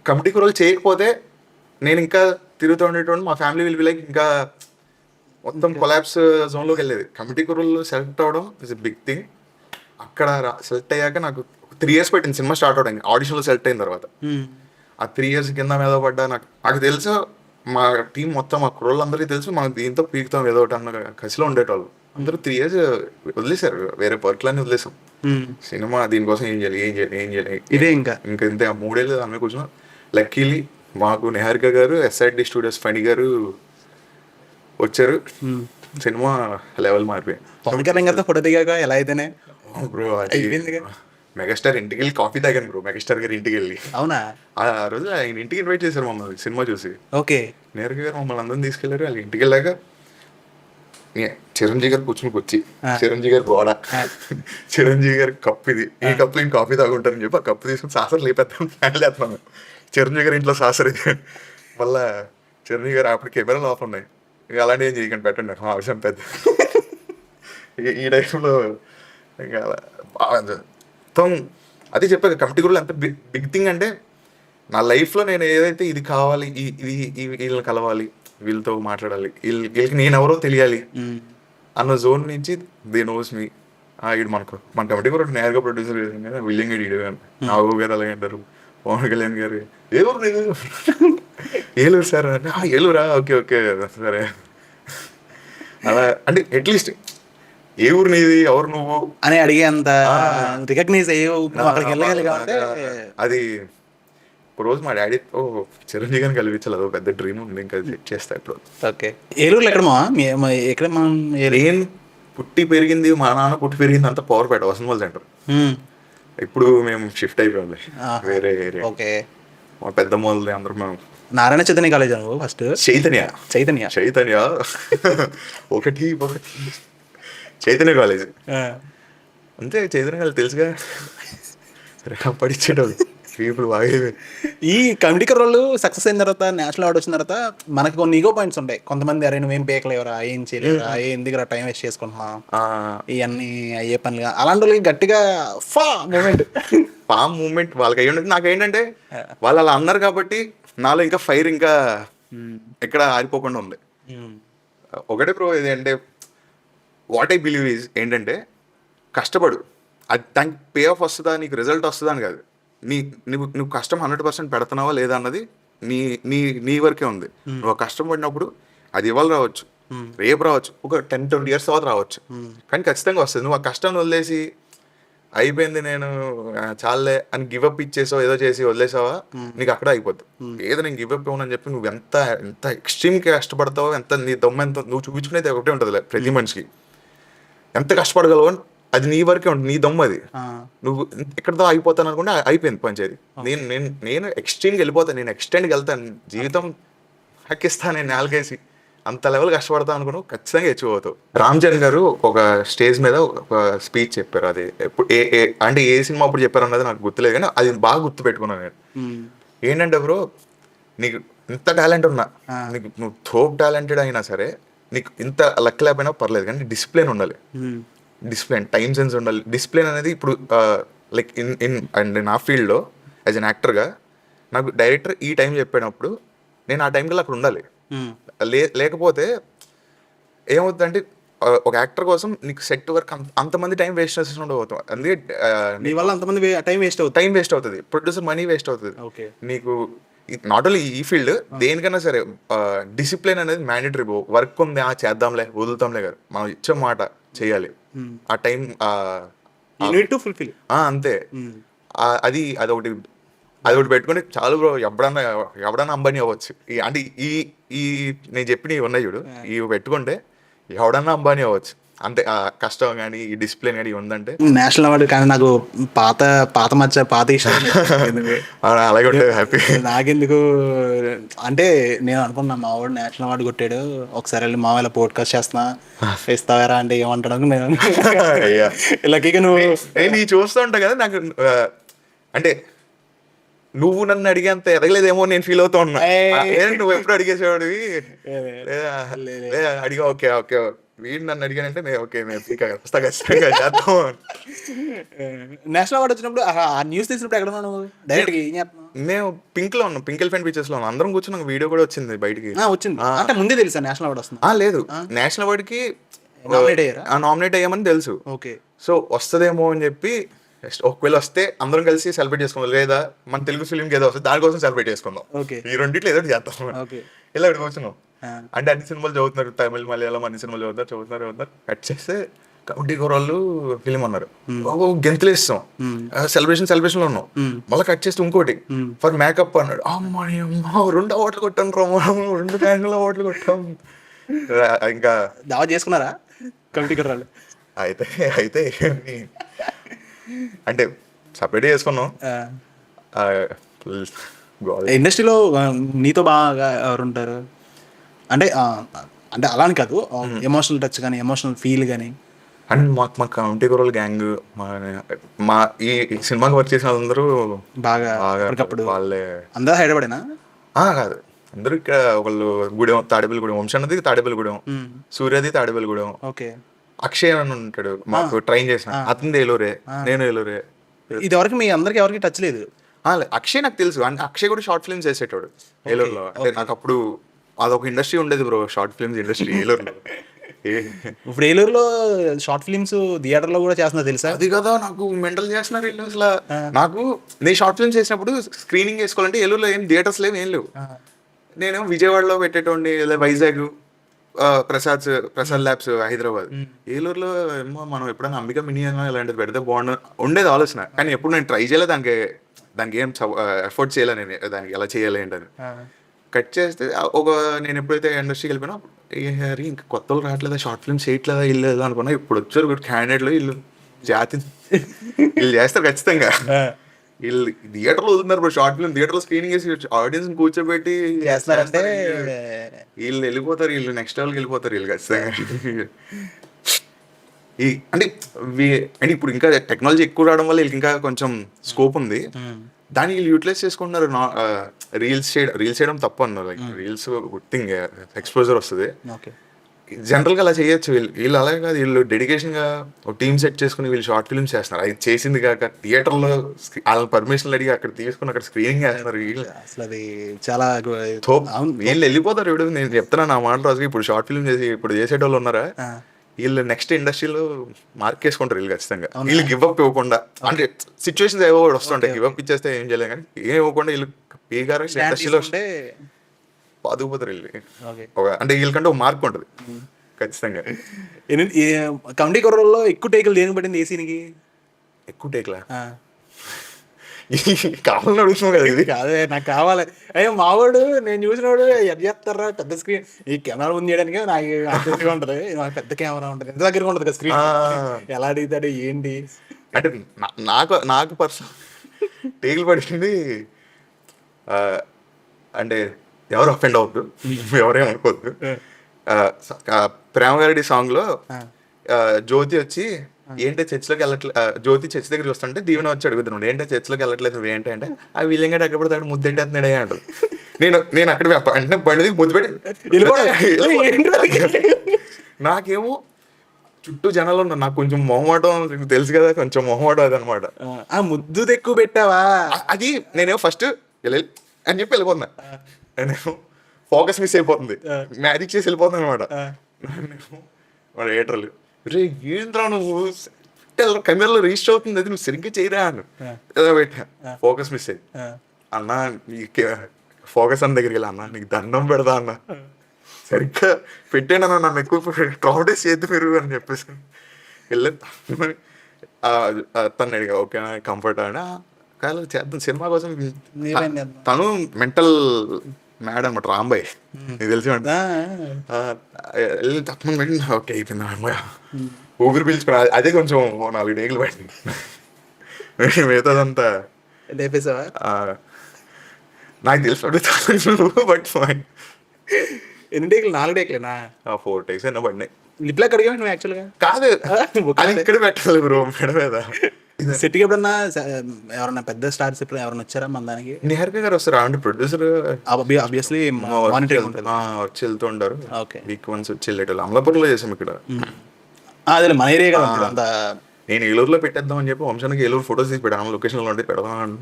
కమిటీ కుర్రోళ్ళు చేయకపోతే నేను ఇంకా తిరుగుతూ ఉండేటోండి. మా ఫ్యామిలీ విల్ బి లైక్ ఇంకా మొత్తం కొలాప్స్ జోన్లోకి వెళ్ళేది. కమిటీ కుర్రోళ్ళు సెలెక్ట్ అవ్వడం ఇస్ ఎ బిగ్ థింగ్. అక్కడ సెలెక్ట్ అయ్యాక నాకు 3 years పెట్టింది సినిమా స్టార్ట్ అవడానికి. ఆడిషన్లో సెలెక్ట్ అయిన తర్వాత ఆ 3 years కింద మీద పడ్డా. నాకు తెలుసు, మా టీం మొత్తం మా కుర్రోళ్ళందరికీ తెలుసు మనం దీంతో పీకుతాం ఏదో ఒకటి అన్న కసిలో ఉండేటోళ్ళు. అందరూ 3 years వదిలేశారు, వేరే వర్క్లన్నీ వదిలేసాం. సినిమా దీనికోసం ఏం చేయాలి ఏం చేయాలి ఏం చేయాలి ఇదే ఇంకా ఇంతే ఆ 3 ఏళ్ళు ఆమె కూర్చున్నాం. లక్కీలీ మాకు నిహారిక గారు SRD స్టూడియోస్ ఫణి గారు వచ్చారు. సినిమా లెవెల్ మారిపోయి పవన్ కళ్యాణ్ గారితో ఫోటో దిగాక ఎలా అయితేనే బ్రో. అయిపోయిందిగా. మెగాస్టార్ ఇంటికి వెళ్ళి కాఫీ తాగాను బ్రో. మెగాస్టార్ గారి ఇంటికి వెళ్ళి అవునా? ఆ రోజు ఆయన ఇంటికి ఇన్వైట్ చేశారు మమ్మల్ని సినిమా చూసి. ఓకే. నిహారిక గారు మమ్మల్ని అందరిని తీసుకెళ్లారు. వాళ్ళ ఇంటికి వెళ్ళాక చిరంజీవి గారు కూర్చుని చిరంజీవి గారు గోడ, చిరంజీవి గారి కప్పు ఇది, ఈ కప్పు నేను కాఫీ తాగుంటారని చెప్పి ఆ కప్పు తీసుకుని సాసర్ లేపేస్తాను, ఫ్యాన్ లేస్తున్నాను. చిరంజీవి గారి ఇంట్లో సాసర్ ఇది. మళ్ళా చిరంజీవి గారు అప్పుడు కెమెరాలు ఆఫ్ ఉన్నాయి. ఇక అలాంటి ఏం చేయకండి, పెట్టండి నాకు ఆ విషయం పెద్ద. ఈ టైంలో ఇంకా మొత్తం అదే చెప్పాక కమిటీ కూడా ఎంత బిగ్ థింగ్ అంటే నా లైఫ్లో నేను ఏదైతే ఇది కావాలి, వీళ్ళని కలవాలి, వీళ్ళతో మాట్లాడాలి, వీళ్ళకి నేను ఎవరో తెలియాలి అన్న జోన్ నుంచి దే నోస్ మీ. వీడు మన కమిటీ కూడా నేరుగా ప్రొడ్యూసర్ కదా, విలియం గడి ఇడు అని నాగబాబు గారు అలాగే అంటారు. పవన్ కళ్యాణ్ గారు ఏలూరు నీకు ఏలూరు సార్ అంటే ఏలూరా, ఓకే ఓకే సరే. అలా అంటే అట్లీస్ట్ ఏ ఊరు నీది, ఎవరు నువ్వు అని అడిగే అంత రికగ్నైజ్ అయ్యే అక్కడికి వెళ్ళగలిగామంటే అది. ఒక రోజు మా డాడీతో చిరంజీవి గారిని కల్పించాలి, అదో పెద్ద డ్రీమ్ ఉంది, ఇంకా సెట్ చేస్తా ఇప్పుడు. ఓకే. ఏలూరులో ఎక్కడమా ఎక్కడ మనం నేను పుట్టి పెరిగింది, మా నాన్న పుట్టి పెరిగింది అంతా పవర్పేట వసంతమాల్ సెంటర్. ఇప్పుడు మేము షిఫ్ట్ అయిపోయింది వేరే ఏరియా. ఓకే. మా పెద్ద మొదలు అందరూ మేము నారాయణ చైతన్య కాలేజ్ నువ్వు ఫస్ట్? చైతన్య ఒకటి చైతన్య కాలేజ్ అంతే. చైతన్య కాలేజ్ తెలుసుగా, పడిచ్చేటోళ్ళు ఇప్పుడు బాగా. ఈ కమిటీ రోల్ సక్సెస్ అయిన తర్వాత, నేషనల్ అవార్డు వచ్చిన తర్వాత మనకి కొన్ని ఈగో పాయింట్స్ ఉంటాయి. కొంతమంది అరే నువ్వేం పేకలేవరా, ఏం చేయలేవరా, ఎందుకురా టైం వేస్ట్ చేసుకుంటున్నా, ఇవన్నీ అయ్యే పనులుగా. అలాంటి వాళ్ళకి గట్టిగా మూమెంట్ వాళ్ళకి అయ్యి ఉండదు. నాకు ఏంటంటే వాళ్ళు అలా అన్నారు కాబట్టి నాలో ఇంకా ఫైర్ ఇంకా ఎక్కడ ఆరిపోకుండా ఉంది. ఒకటే ప్రో ఇది అంటే వాట్ ఐ బిలీవ్ ఈజ్ ఏంటంటే కష్టపడు, అది దానికి పే ఆఫ్ వస్తుందా, నీకు రిజల్ట్ వస్తుందా అని కాదు. నువ్వు కష్టం 100% పెడుతున్నావా లేదా అన్నది నీ నీ నీ వరకే ఉంది. నువ్వు కష్టపడినప్పుడు అది ఇవాళ రావచ్చు, రేపు రావచ్చు, ఒక 10-20 years తర్వాత రావచ్చు, కానీ ఖచ్చితంగా వస్తుంది. నువ్వు ఆ కష్టాన్ని వదిలేసి అయిపోయింది నేను చాలే అని గివప్ ఇచ్చేసావు, ఏదో చేసి వదిలేసావా, నీకు అక్కడ అయిపోద్ది. ఏదో నేను గివప్ ఇవ్వనని చెప్పి నువ్వు ఎంత ఎక్స్ట్రీమ్గా కష్టపడతావో, ఎంత నీ దమ్మ ఎంత నువ్వు చూపించుకునేది ఒకటే ఉంటుంది ప్రతి మనిషికి. ఎంత కష్టపడగలవు అది నీ వరకే ఉంటుంది, నీ దమ్ము అది. నువ్వు ఎక్కడితో అయిపోతాను అనుకుంటే అయిపోయింది పంచేది. నేను ఎక్స్ట్రీమ్కి వెళ్ళిపోతాను, నేను ఎక్స్టెండ్కి వెళ్తాను, జీవితం హక్కిస్తాను నేను నేలకేసి, అంత లెవెల్ కష్టపడతాను అనుకున్నావు ఖచ్చితంగా అచీవ్ అవుతావు. రామ్ చరణ్ గారు ఒక స్టేజ్ మీద ఒక స్పీచ్ చెప్పారు. అది ఎప్పుడు అంటే ఏ సినిమా అప్పుడు చెప్పారు అన్నది నాకు గుర్తులేదు, కానీ అది బాగా గుర్తు పెట్టుకున్నాను నేను. ఏంటంటే బ్రో, నీకు ఇంత టాలెంట్ ఉన్నా, నీకు నువ్వు థోప్ టాలెంటెడ్ అయినా సరే, నీకు ఇంత లక్ లేకపోయినా పర్లేదు, కానీ డిసిప్లిన్ ఉండాలి. డిసిప్లిన్, టైం సెన్స్ ఉండాలి. డిసిప్లిన్ అనేది ఇప్పుడు లైక్ అండ్ నా ఫీల్డ్లో యాజ్ అన్ యాక్టర్గా నాకు డైరెక్టర్ ఈ టైం చెప్పినప్పుడు నేను ఆ టైంకి అక్కడ ఉండాలి. లేకపోతే ఏమవుతుందంటే ఒక యాక్టర్ కోసం నీకు సెట్ వర్క్ అంతమంది టైం వేస్ట్ చేస్తుండే పోతాం. అందుకే నీ వల్ల అంతమంది టైం వేస్ట్ అవుతుంది, ప్రొడ్యూసర్ మనీ వేస్ట్ అవుతుంది. నీకు నాట్ ఓన్లీ ఈ ఫీల్డ్ దేనికైనా సరే డిసిప్లిన్ అనేది మ్యాండేటరీ. వర్క్ ఉంది చేద్దాంలే వదులుతాంలే కదా, మనం ఇచ్చే మాట చేయాలి, ఆ టైం అంతే. అదొకటి పెట్టుకుని చాలు బ్రో, ఎవడన్నా అంబానీ అవ్వచ్చు. అంటే ఈ నేను చెప్పినవి ఉన్నాయి చూడు, ఇవి పెట్టుకుంటే ఎవడన్నా అంబానీ అవ్వచ్చు అంతే. ఆ కష్టం కానీ ఈ డిసిప్లిన్ కానీ ఉందంటే నేషనల్ అవార్డు. కానీ నాకు పాత ఇష్టం అలాగే ఉంటుంది, హ్యాపీ. నాకెందుకు అంటే నేను అనుకున్నా మా వాడు నేషనల్ అవార్డు కొట్టాడు, ఒకసారి వెళ్ళి మా వాళ్ళ పోడ్కాస్ట్ చేస్తున్నా ఇస్తావారా అంటే ఏమంటాడు. నేను లక్కీగా నేను చూస్తూ ఉంటా కదా, నాకు అంటే నువ్వు నన్ను అడిగేంత ఎదగలేదేమో నేను ఫీల్ అవుతా ఉన్నా. నువ్వు ఎప్పుడు అడిగేసేవాడివి అడిగా, ఓకే ఓకే వీడు నన్ను అడిగానంటే నేను ఓకే వస్తా ఖచ్చితంగా చేద్దాం. నేషనల్ అవార్డు వచ్చినప్పుడు ఆ న్యూస్ తీసినప్పుడు ఎక్కడ ఉన్నావు డైరెక్ట్గా? ఏం చేస్తున్నావు? మేము పింక్ లో ఉన్నాం, పింక్ ఎలిఫెంట్ బీచెస్ లో ఉన్నాం, అందరం కూర్చున్నాం. వీడియో కూడా వచ్చింది బయటికి. వచ్చింది అంటే ముందే తెలుసా నేషనల్ అవార్డు వస్తుంది? లేదు, నేషనల్ అవార్డ్ కి నామినేట్ అయ్యామని తెలుసు. ఓకే. సో వస్తుందేమో అని చెప్పి, ఒకవేళ వస్తే అందరం కలిసి సెలబ్రేట్ చేసుకుందాం, లేదా మన తెలుగు ఫిలింకి ఏదో వస్తుంది దానికోసం సెలబ్రేట్ చేసుకుందాం, ఈ రెండింటిలో ఏదో చేద్దాం. ఇలా ఇక్కడ కూర్చున్నాం. అంటే అన్ని సినిమాలు చదువుతున్నారు, తమిళ్ మలయాళం అన్ని సినిమాలు చదువుతున్నారు. కట్ చేస్తే కమిటీ వాళ్ళు ఫిలిం అన్నారు, గెంతులు ఇస్తాం, సెలబ్రేషన్ లో ఉన్నాం, మళ్ళీ కట్ చేస్తే ఇంకోటి ఫర్ మేకప్ అన్నాడు. అమ్మా 2 అవార్డులు కొట్టాను రా, 2 నేషనల్ అవార్డులు కొట్టాం. ఇంకా దావా చేసుకున్నారా కమిటీ కుర్రాళ్ళు? అయితే అయితే అంటే సపరేట్ చేసుకున్నాం. ఇండస్ట్రీలో నీతో బాగా ఎవరు ఉంటారు అంటే అంటే అలా అని కాదు, ఎమోషనల్ టచ్ కానీ ఎమోషనల్ ఫీల్ కానీ? అండ్ మా కమిటీ కుర్రల గ్యాంగ్, మా ఈ సినిమాకి వర్క్ చేసిన వాళ్ళందరూ బాగా వాళ్ళే. అందరూ హైదరాబాదేనా? కాదు, అందరూ ఇక్కడ. ఒకళ్ళు గూడెం, తాడేపల్లిగూడెం, వంశన్నది తాడేపల్లిగూడెం, సూర్యది తాడేపల్లిగూడెం, ఓకే. అక్షయ్ అని ఉంటాడు మాకు ట్రైన్ చేసిన, అతనిది ఏలూరే, నేను ఏలూరే. ఇది వరకు మీ అందరికి ఎవరికి టచ్ లేదు. అక్షయ్ నాకు తెలుసు, అంటే అక్షయ్ కూడా షార్ట్ ఫిల్మ్స్ చేసేటోడు ఏలూరులో. అంటే నాకు అప్పుడు అదొక ఇండస్ట్రీ ఉండేది బ్రో, షార్ట్ ఫిల్మ్స్ ఇండస్ట్రీ ఏలూరులో. ఇప్పుడు ఏలూరులో షార్ట్ ఫిల్మ్స్ థియేటర్లో కూడా చేస్తున్నా తెలుసా? అది కదా నాకు మెంటల్ చేస్తున్నారు వీళ్ళు అసలు. నాకు నేను షార్ట్ ఫిల్మ్స్ చేసినప్పుడు స్క్రీనింగ్ చేసుకోవాలంటే ఏలూరులో ఏం థియేటర్స్ లేవు, ఏం లేవు. నేను విజయవాడలో పెట్టేటోండి, లేదా వైజాగ్, ప్రసాద్ ల్యాబ్స్ హైదరాబాద్. ఏలూరులో ఏమో మనం ఎప్పుడైనా అంబికా మినీ ఇలాంటిది పెడితే ఉండేది ఆలోచన. కానీ ఎప్పుడు నేను ట్రై చేయలేదు, దానికి ఏం ఎఫర్ట్ చేయలే నేను, దానికి ఎలా చేయాలి ఏంటని. కట్ చేస్తే నేను ఎప్పుడైతే ఇండస్ట్రీకి వెళ్ళిపోయినా ఇంకా కొత్త వాళ్ళు రావట్లేదా, షార్ట్ ఫిల్మ్స్ చేయట్లేదా, వెళ్ళలేదు అనుకున్నా. ఇప్పుడు వచ్చారు క్యాండిడేట్లు, వీళ్ళు జాతి వీళ్ళు చేస్తారు ఖచ్చితంగా. వీళ్ళు థియేటర్లో వదులుతున్నారు బ్రో, షార్ట్ ఫిల్మ్ థియేటర్లో స్క్రీనింగ్ చేసి ఆడియన్స్ కూర్చోబెట్టి చేస్తారంటే వీళ్ళు వెళ్ళిపోతారు, వీళ్ళు నెక్స్ట్ లెవెల్కి వెళ్ళిపోతారు వీళ్ళు ఖచ్చితంగా. అంటే ఇప్పుడు ఇంకా టెక్నాలజీ ఎక్కువ రావడం వల్ల వీళ్ళకి ఇంకా కొంచెం స్కోప్ ఉంది, దాన్ని వీళ్ళు యూటిలైజ్ చేసుకుంటున్నారు. రీల్స్ చేయడం తప్పు అన్నారు, like reels good thing, exposure వస్తుంది. జనరల్గా అలా చేయొచ్చు, వీళ్ళు అలాగే కాదు, వీళ్ళు డెడికేషన్గా ఒక టీమ్ సెట్ చేసుకుని వీళ్ళు షార్ట్ ఫిల్మ్స్ చేస్తున్నారు. అది చేసింది కాక థియేటర్లో వాళ్ళ పర్మిషన్లు అడిగి అక్కడ తీసుకుని అక్కడ స్క్రీనింగ్ చేస్తున్నారు. వీళ్ళు అసలు అది చాలా వీళ్ళు వెళ్ళిపోతారు. ఇప్పుడు నేను చెప్తున్నాను నా మాట రోజుకి, ఇప్పుడు షార్ట్ ఫిల్మ్ చేసి ఇప్పుడు చేసేటోళ్ళు ఉన్నారా, వీళ్ళు నెక్స్ట్ ఇండస్ట్రీలో మార్క్ వేసుకుంటారు వీళ్ళు ఖచ్చితంగా. వీళ్ళు గివ్ అప్ ఇవ్వకుండా, అంటే సిచ్యువేషన్స్ ఏవో వస్తుంటాయి, గివ్ అప్ ఇచ్చేస్తే ఏం చేయలేదు, కానీ ఏం ఇవ్వకుండా వీళ్ళు పీగారు ఇండస్ట్రీలో పాదుకుపోతారు వీళ్ళు. అంటే వీళ్ళకంటే ఒక మార్క్ ఉంటుంది ఖచ్చితంగా. కమిటీ కుర్రల్లో ఎక్కువ టేకులు దేనికి పడింది? ఏ సీన్కి ఎక్కువ టేక్లా కావాలని అడుగుతున్నావు కదా? ఇది కాదే, నాకు కావాలి. అయ్యో మావాడు నేను చూసినవాడు ఎడ్ చేస్తారా పెద్ద స్క్రీన్, ఈ కెమెరా ముందు చేయడానికి నాకు దగ్గరగా ఉంటుంది, నాకు పెద్ద కెమెరా ఉంటుంది, ఎంత దగ్గరగా ఉంటుంది కదా స్క్రీన్, ఎలా అడుగుతాడు ఏంటి అంటే. నాకు పర్సనల్ టేకులు పడింది అంటే ఎవరు అఫెండ్ అవ్వద్దు, ఎవరేం అనుకోవద్దు. ప్రేమగారెడ్డి సాంగ్ లో జ్యోతి వచ్చి ఏంటో చర్చిలోకి వెళ్ళట్లేదు, జ్యోతి చర్చి దగ్గర చూస్తుంటే దీవెన వచ్చి అడుగుతున్నాడు ఏంటో చర్చిలోకి వెళ్ళట్లేదు నువ్వు ఏంటంటే, ఆ విలియంగా ఎక్కడ పడతాడు ముద్దెట్టేస్తున్నాడే అంటాడు. నేను అక్కడ అంటే బండి ముద్దు పెట్టి నాకేమో చుట్టూ జనాలు ఉన్నారు, నాకు కొంచెం మొహమాటం తెలుసు కదా, కొంచెం మొహమాటం అది అనమాట. ఆ ముద్దు ఎక్కువ పెట్టావా? అది నేనేమో ఫస్ట్ అని చెప్పి వెళ్ళిపోతున్నా, నేను ఫోకస్ మిస్ అయిపోతుంది, మ్యాజిక్ చేసి వెళ్ళిపోతుంది అనమాట. వాడు ఏటర్లు రే ఏంద్రా నువ్వు కెమెరాలో రిజిస్టర్ అవుతుంది, అది నువ్వు సరిగ్గా చేయరా అని పెట్టా, ఫోకస్ మిస్ అయ్యి. అన్న ఫోకస్ అన్న దగ్గరికి వెళ్ళి, అన్న నీకు దండం పెడతా అన్న, సరిగ్గా పెట్టాను అన్న, నన్ను ఎక్కువ ట్రామటైజ్ చేయద్దు మీరు అని చెప్పేసి వెళ్ళి తను అడిగా ఓకేనా కంఫర్ట్ అని. కాదు చేద్దాం సినిమా కోసం. తను మెంటల్ మ్యాడ్ అనమాట, రాంబాయ్ నీకు తెలిసి వెళ్ళి తప్పని పెట్టి ఓకే అయిపోయింది అమ్మాయి ఊపిరి పీల్చుకున్నా. అదే కొంచెం 4 డేగులు పట్టింది, మిగతాదంతా నాకు తెలిసి అడుగుతాను. బట్ ఎన్ని డేకులు? 4 డేకులేనా? 4 days అయినా పడినాయి. లిప్లా కడిగా నువ్వు యాక్చువల్గా కాదు, అది ఇక్కడ పెట్టాలి బ్రో మెడ మీద. సెట్కి ఎప్పుడన్నా ఎవరన్నా పెద్ద స్టార్స్ ఇప్పుడు ఎవరైనా వచ్చారా మన దానికి? నిహారిక గారు వస్తారు, అంటే ప్రొడ్యూసర్ ఆబ్వియస్లీ వచ్చి వెళ్తూ ఉంటారు, వీక్ వన్స్ వచ్చి వెళ్ళేటోళ్ళు. అమలాపురంలో చేసాం ఇక్కడ, అదే మన ఏరియా కదా అంత. నేను ఏలూరులో పెట్టేద్దాం అని చెప్పి వంశానికి ఏలూరు ఫొటోస్ తీసి పెట్టాను, లొకేషన్లో ఉంటే పెడదాం.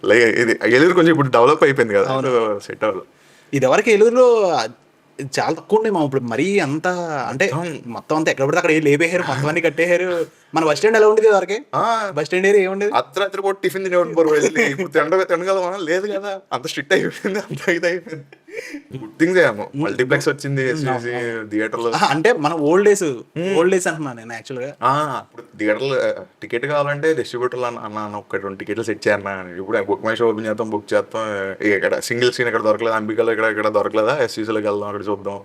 లైక్ ఇది ఏలూరు కొంచెం ఇప్పుడు డెవలప్ అయిపోయింది కదా, సెట్ అవ్వాలి. ఇది వరకు ఏలూరులో చాలా తక్కువ ఉండే మా ఇప్పుడు మరీ అంత, అంటే మొత్తం అంతా ఎక్కడ పడితే అక్కడ లేపేసారు, మొత్తం అన్ని కట్టేసారు. మన బస్ స్టాండ్ ఎలా ఉండేది వరకే, బస్ స్టాండ్ ఏరియా ఏముండేది? అర్ధరాత్రి పూట టిఫిన్ తినేవాడు వెళ్ళి. ఇప్పుడు తినగలమా? లేదు కదా, అంత స్ట్రిక్ట్ అయిపోయింది, అంత ఇది అయిపోయింది. గుడ్ థింగ్స్ ఏమో మల్టీప్లెక్స్ వచ్చింది థియేటర్ లో. అంటే మన ఓల్డ్ డేస్ అంటున్నాను నేను యాక్చువల్గా. ఇప్పుడు థియేటర్లో టికెట్ కావాలంటే డిస్ట్రిబ్యూటర్లు అన్న ఒక 2 టికెట్లు సెట్ చేయన్నా. ఇప్పుడు బుక్ మై షో ఓపెన్ చేస్తాం, బుక్ చేస్తాం. ఇక్కడ సింగిల్ స్క్రీన్ ఇక్కడ దొరకలేదు, అంబికలో ఇక్కడ దొరకలేదా, ఎస్యూసీలోకి వెళ్దాం, అక్కడ చూద్దాం.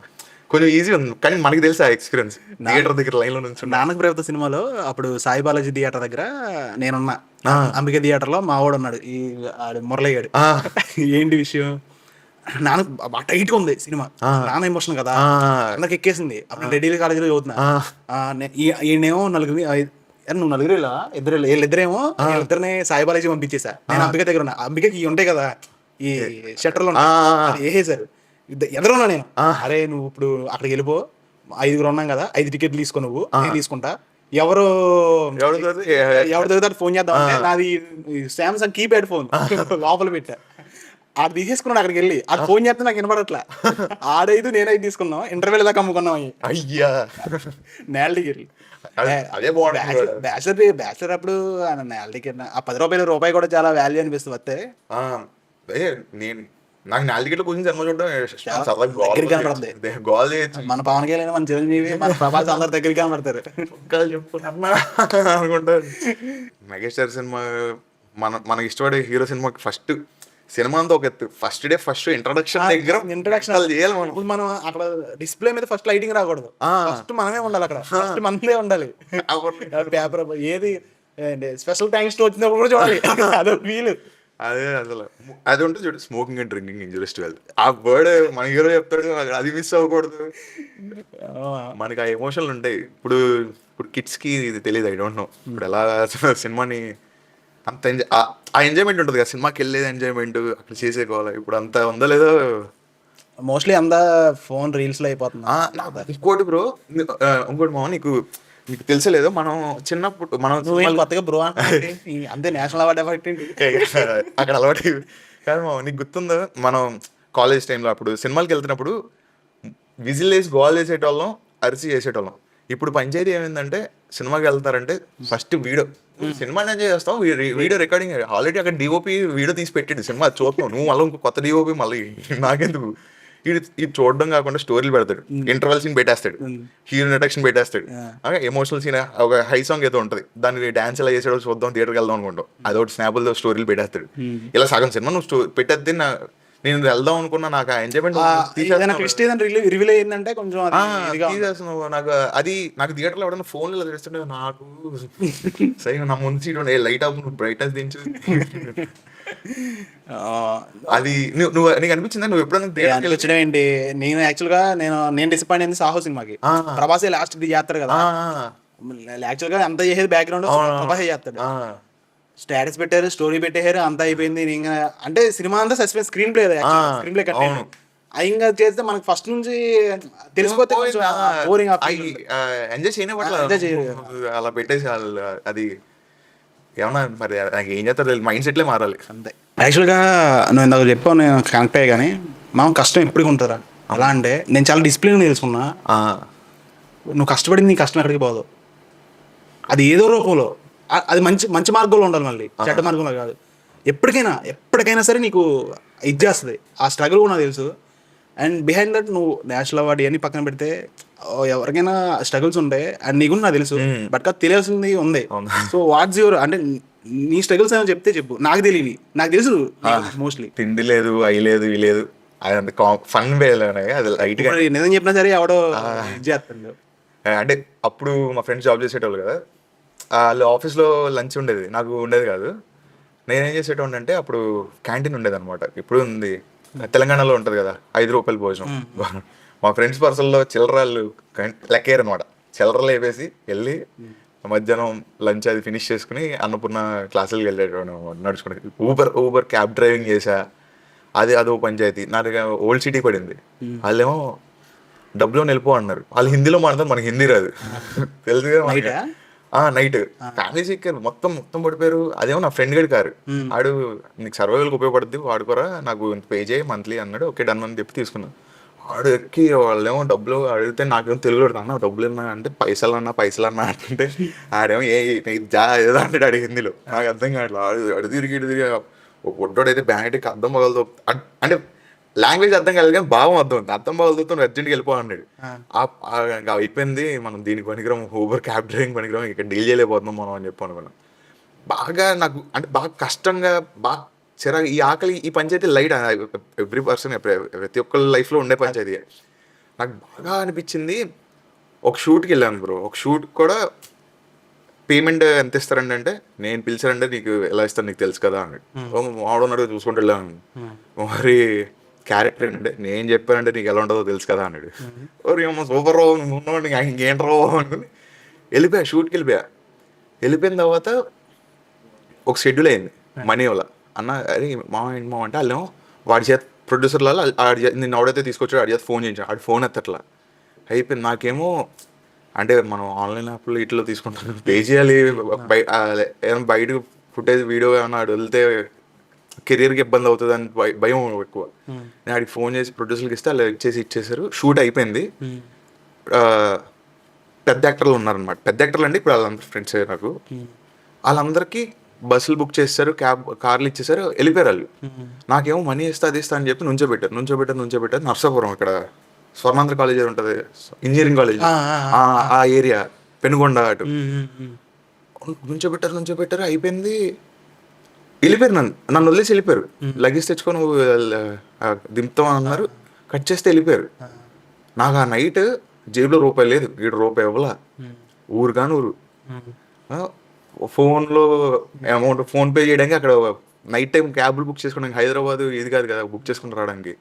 కొంచెం ఈజీ ఉంది, కానీ మనకి తెలుసు ఆ ఎక్స్పీరియన్స్ థియేటర్ దగ్గర లైన్ లో నుంచి. నాన్నకు ప్రభుత్వ సినిమాలో అప్పుడు సాయి బాలాజీ థియేటర్ దగ్గర నేనున్నా, అంబిక థియేటర్ లో మా వాడు ఉన్నాడు, ఈ మురళయ్యాడు. ఏంటి విషయం, నాన్న బాగా టైట్ గా ఉంది సినిమా, నాన్న ఎమోషన్ కదా, అందరికి ఎక్కేసింది. అప్పుడు రెడ్డి కాలేజీలో చదువుతున్నా. ఈయనేమో నువ్వు నలుగురు వీళ్ళిద్దరేమో వీళ్ళిద్దరిని సాయి బాలాజీ పంపించేసా. నేను అంబిక దగ్గర ఉన్నా, అంబికకి ఉంటాయి కదా ఈ షట్టర్లో వేసేసారు, ఎదురున్నా నేను. అరే నువ్వు ఇప్పుడు అక్కడికి వెళ్ళిపో, 5 ఉన్నాం కదా, 5 టికెట్లు తీసుకో, నువ్వు నేను తీసుకుంటా, ఎవరు దొరుకుతారు ఫోన్ చేద్దాం అంటే నాది సామ్సంగ్ కీప్యాడ్ ఫోన్ లోపల పెట్టా. ఆడు తీసేసుకున్నాడు అక్కడికి వెళ్ళి, ఆడు ఫోన్ చేస్తే నాకు వినపడట్లా. 6 నేను తీసుకున్నాం, ఇంటర్వ్యూల దాకా అమ్ముకున్నాం. అయ్యా నేల టికెట్లు బ్యాచులర్ అప్పుడు నేల టికెట్ ఆ 10 రూపాయి కూడా చాలా వాల్యూ అనిపిస్తుంది. వస్తే నేను నాకు 4 టికెట్లు కూర్చొని జన్మ చూడడం గోల్ చేయొచ్చు. మన పవన్ కళ్యాణ్, మన చిరంజీవి, మన ప్రభాస్ అందరు దగ్గరికి కనబడతారు అనుకుంటారు. మెగాస్టార్ సినిమా మనకి ఇష్టపడే హీరో సినిమాకి ఫస్ట్ సినిమా అంతా ఒక ఎత్తు, ఫస్ట్ డే ఫస్ట్ ఇంట్రడక్షన్ చేయాలి మనం అక్కడ డిస్ప్లే మీద ఫస్ట్ లైటింగ్ రాకూడదు, ఫస్ట్ మనమే ఉండాలి అక్కడ, ఫస్ట్ మనమే ఉండాలి. పేపర్ ఏది స్పెషల్ థ్యాంక్స్ టు వచ్చినప్పుడు కూడా చూడాలి, అదో ఫీల్. అదే అసలు అది ఉంటుంది చూడు, smoking and drinking injurious to health. ఆ వర్డ్ మన హీరో చెప్తాడు, అది మిస్ అవ్వకూడదు. మనకి ఆ ఎమోషన్లు ఉంటాయి. ఇప్పుడు కిడ్స్ కి ఇది తెలియదు, ఐ డోంట్ నో. ఇప్పుడు ఎలా సినిమాని అంత ఆ ఎంజాయ్మెంట్ ఉంటుంది కదా, సినిమాకి వెళ్ళేది ఎంజాయ్మెంట్, అక్కడ చేసేకోవాలి. ఇప్పుడు అంత ఉందో లేదో, మోస్ట్లీ అంతా ఫోన్ రీల్స్ లో అయిపోతుంది. ఇంకోటి బ్రో, ఇంకోటి మామ, నీకు తెలిసలేదు, మనం చిన్నప్పుడు మనం కొత్తగా బ్రో అంతే నేషనల్ అవార్డు అక్కడ అలవాటు కాదు మామ. నీకు గుర్తుందో మనం కాలేజ్ టైంలో అప్పుడు సినిమాకి వెళ్తున్నప్పుడు విజిల్ వేసి గోల్ చేసేటోళ్ళం, అరిచి చేసేటోళ్ళం. ఇప్పుడు పంచాయతీ ఏమైందంటే, సినిమాకి వెళ్తారంటే ఫస్ట్ వీడియో, సినిమాని ఎంజాయ్ చేస్తాం, వీడియో రికార్డింగ్. ఆల్రెడీ అక్కడ డిఓపి వీడియో తీసి పెట్టాడు, సినిమా చూస్తాం, నువ్వు మళ్ళీ ఇంకో కొత్త డిఓపి మళ్ళీ నాకెందుకు. ఇది చూడడం కాకుండా స్టోరీలు పెడతాడు, ఇంటర్వెల్ సీన్ పెట్టేస్తాడు, హీరో ఇంట్రడక్షన్ పెట్టేస్తాడు, ఎమోషనల్ సీన్, ఒక హై సాంగ్ ఏదో ఉంటుంది, దాన్ని డాన్స్ ఎలా చేసాడో చూద్దాం, థియేటర్కి వెళ్దాం అనుకుంటాం, అదొకటి స్నాపుల్లో స్టోరీలు పెట్టేస్తాడు. ఇలా సగం సినిమా నువ్వు పెట్టేది నేను వెళ్దాం అనుకున్నా, నాకు ఆ ఎంజాయ్మెంట్ రివీల్ అయ్యిందంటే కొంచెం తీసేస్తున్నావు. నాకు థియేటర్లో ఎవడన్నా ఫోన్ ఇలా చేస్తుంటే నాకు సరే నా ముందు సీట్ ఉండే లైట్ ఆఫ్, నువ్వు బ్రైట్నెస్ దించు. అది నువ్వు నీకు అనిపించిందా? నువ్వు ఎప్పుడైనా వచ్చిన ఏంటి, నేను యాక్చువల్గా నేను డిసప్పాయింట్ అయింది సాహో సినిమాకి. ప్రభాసే లాస్ట్ ఇది చేస్తాడు కదా, యాక్చువల్గా అంతా చేసేది బ్యాక్గ్రౌండ్ ప్రభాసే చేస్తాడు. స్టేటస్ పెట్టారు, స్టోరీ పెట్టారు, అంతా అయిపోయింది. ఇంకా అంటే సినిమా అంతా సస్పెన్స్, స్క్రీన్ ప్లే కంటెంట్ ఇంకా చేస్తే మనకి ఫస్ట్ నుంచి తెలిసిపోతే ఎంజాయ్ చేయలేదు, అలా పెట్టేసి అది ఏమన్నా మరి నాకు ఏం చేస్తారు, మైండ్ సెట్లే మారాలి అంతే. యాక్చువల్గా నువ్వు ఇందాక చెప్పావు, నేను కనెక్ట్ అయ్యా, కానీ మనం కష్టం ఎప్పటికి ఉంటుందా అలా అంటే, నేను చాలా డిసిప్లిన్ తెలుసుకున్నా. నువ్వు కష్టపడింది నీ కష్టం ఎక్కడికి పోదు, అది ఏదో రూపంలో, అది మంచి మార్గంలో ఉండాలి, మళ్ళీ చెడ్డ మార్గంలో కాదు. ఎప్పటికైనా సరే నీకు ఇది చేస్తుంది, ఆ స్ట్రగుల్ కూడా నాకు తెలుసు. అండ్ బిహైండ్ దట్ నువ్వు నేషనల్ అవార్డు ఇవన్నీ పక్కన పెడితే ఎవరికైనా స్ట్రగుల్స్ ఉంటాయి, అండ్ నీకు నాకు తెలుసు, బట్ కాదు తెలియాల్సింది ఉంది. సో వాట్స్ యువర్, అంటే నీ స్ట్రగుల్స్ ఏమో చెప్తే చెప్పు, నాకు తెలియని, నాకు తెలుసు మోస్ట్లీ. తిండి లేదు, అయి లేదు, ఇవి లేదు, అది ఫన్ వేలోనే, అది లైట్ గా నిజం చెప్పినా సరే ఎవడో చేస్తాడు. అంటే అప్పుడు మా ఫ్రెండ్స్ జాబ్ చేసేటోళ్ళు కదా, వాళ్ళు ఆఫీస్లో లంచ్ ఉండేది, నాకు ఉండేది కాదు. నేనేం చేసేటోండి అంటే, అప్పుడు క్యాంటీన్ ఉండేది అనమాట, ఇప్పుడు ఉంది తెలంగాణలో ఉంటుంది కదా, 5 రూపాయల భోజనం. మా ఫ్రెండ్స్ పర్సన్లో చిల్లరాళ్ళు లెక్కేరు అనమాట, చిల్లరలు వేపేసి వెళ్ళి మధ్యాహ్నం లంచ్ అది ఫినిష్ చేసుకుని అన్నపూర్ణ క్లాసులకు వెళ్ళేటోడు నడుచుకుని. ఊబర్ క్యాబ్ డ్రైవింగ్ చేసా, అదో పంచాయతీ. నాకు ఓల్డ్ సిటీ పడింది, వాళ్ళేమో డబ్బులో వెళ్ళిపో అన్నారు, వాళ్ళు హిందీలో మాట్లాడతారు, మనకి హిందీ రాదు, తెలుసు కదా. నైట్ ఫ్యామిలీ సీకర్ మొత్తం పడిపోయారు. అదేమో నా ఫ్రెండ్ గడి కారు, ఆడు నీకు సర్వైవల్కి ఉపయోగపడుద్ది వాడుకోరా, నాకు ఇంత పే చేయి మంత్లీ అన్నాడు. ఓకే డన్ అని చెప్పి తీసుకున్నాను. ఆడు ఎక్కి వాళ్ళేమో డబ్బులు అడిగితే నాకేమో తెలుగు అన్న డబ్బులు ఉన్నా అంటే పైసలు అన్నా అంటే ఆడేమో జా ఏదో అంటే అడిగి హిందీలో నాకు అర్థం కావట్లేదు అడు తిరిగి ఒక పొట్టోడైతే బ్యాంక్ అర్థం పగలతో అంటే లాంగ్వేజ్ అర్థం కాలేదు కానీ భావం అర్థం పగలతో అర్జెంట్గా వెళ్ళిపోన్నాడు. అయిపోయింది మనం దీనికి పనికిరాం, ఊబర్ క్యాబ్ డ్రైవింగ్ పనికిరాం, ఇక్కడ డీల్ చేయలేకపోతున్నాం మనం అని చెప్పి అనుకున్నాం. బాగా నాకు అంటే బాగా కష్టంగా బాగా చిరాకు ఈ ఆకలి ఈ పంచాయతీ లైట్ ఎవ్రీ పర్సన్ ప్రతి ఒక్కరి లైఫ్లో ఉండే పంచాయతీ. నాకు బాగా అనిపించింది ఒక షూట్కి వెళ్ళాను బ్రో. ఒక షూట్ కూడా పేమెంట్ ఎంత ఇస్తారండి అంటే నేను పిలిచారంటే నీకు ఎలా ఇస్తాను నీకు తెలుసు కదా అని మావాడున్నాడు చూసుకుంటూ వెళ్ళాను. మరి క్యారెక్టర్ ఏంటంటే నేను చెప్పానంటే నీకు ఎలా ఉంటుందో తెలుసు కదా అన్నాడు. ఏమో సూపర్ రావు ఉన్నాడు ఇంకేంటి రావు అనుకుని వెళ్ళిపోయా. షూట్కి వెళ్ళిపోయిన తర్వాత ఒక షెడ్యూల్ అయింది మనీ వల్ల. అన్న అరే మా అంటే వాళ్ళేమో వాడి చేత ప్రొడ్యూసర్ల నిన్ను ఎవడైతే తీసుకొచ్చాడు వాడి చేత ఫోన్ చేయించాడు. వాడి ఫోన్ ఎత్తట్లా. అయిపోయింది. నాకేమో అంటే మనం ఆన్లైన్ యాప్లో ఇట్లా తీసుకుంటాం పే చేయాలి, ఏమైనా బయట ఫుటేజ్ వీడియో ఏమైనా వెళ్తే కెరీర్కి ఇబ్బంది అవుతుంది అని భయం ఎక్కువ. నేను వాడికి ఫోన్ చేసి ప్రొడ్యూసర్కి ఇస్తే వాళ్ళు ఇచ్చేసారు. షూట్ అయిపోయింది. పెద్ద యాక్టర్లు ఉన్నారనమాట. పెద్ద యాక్టర్లు అంటే ఇప్పుడు వాళ్ళందరూ ఫ్రెండ్స్ నాకు. వాళ్ళందరికీ బస్సులు బుక్ చేస్తారు, కార్లు ఇచ్చేసారు, వెళ్ళిపోయారు వాళ్ళు. నాకేమో మనీ ఇస్తా అది ఇస్తా అని చెప్పి నుంచోబెట్టారు నర్సాపురం ఇక్కడ స్వర్ణాంధ్ర కాలేజ్ ఉంటుంది, ఇంజనీరింగ్ కాలేజ్ ఆ ఏరియా పెనుగొండ అటు నుంచోబెట్టారు. అయిపోయింది. వెళ్ళిపోయారు. నన్ను వదిలేసి వెళ్ళిపోయారు. లగేజ్ తెచ్చుకొని దింపుతాం అన్నారు. కట్ చేస్తే వెళ్ళిపోయారు. నాకు ఆ నైట్ జేబులో రూపాయి లేదు, రూపాయి ఇవ్వాల. ఊరు కాని ఊరు. ఫోన్లో అమౌంట్ ఫోన్ పే చేయడానికి అక్కడ నైట్ టైం క్యాబ్లు బుక్ చేసుకోవడానికి హైదరాబాద్ ఇది కాదు కదా బుక్ చేసుకుని రావడానికి.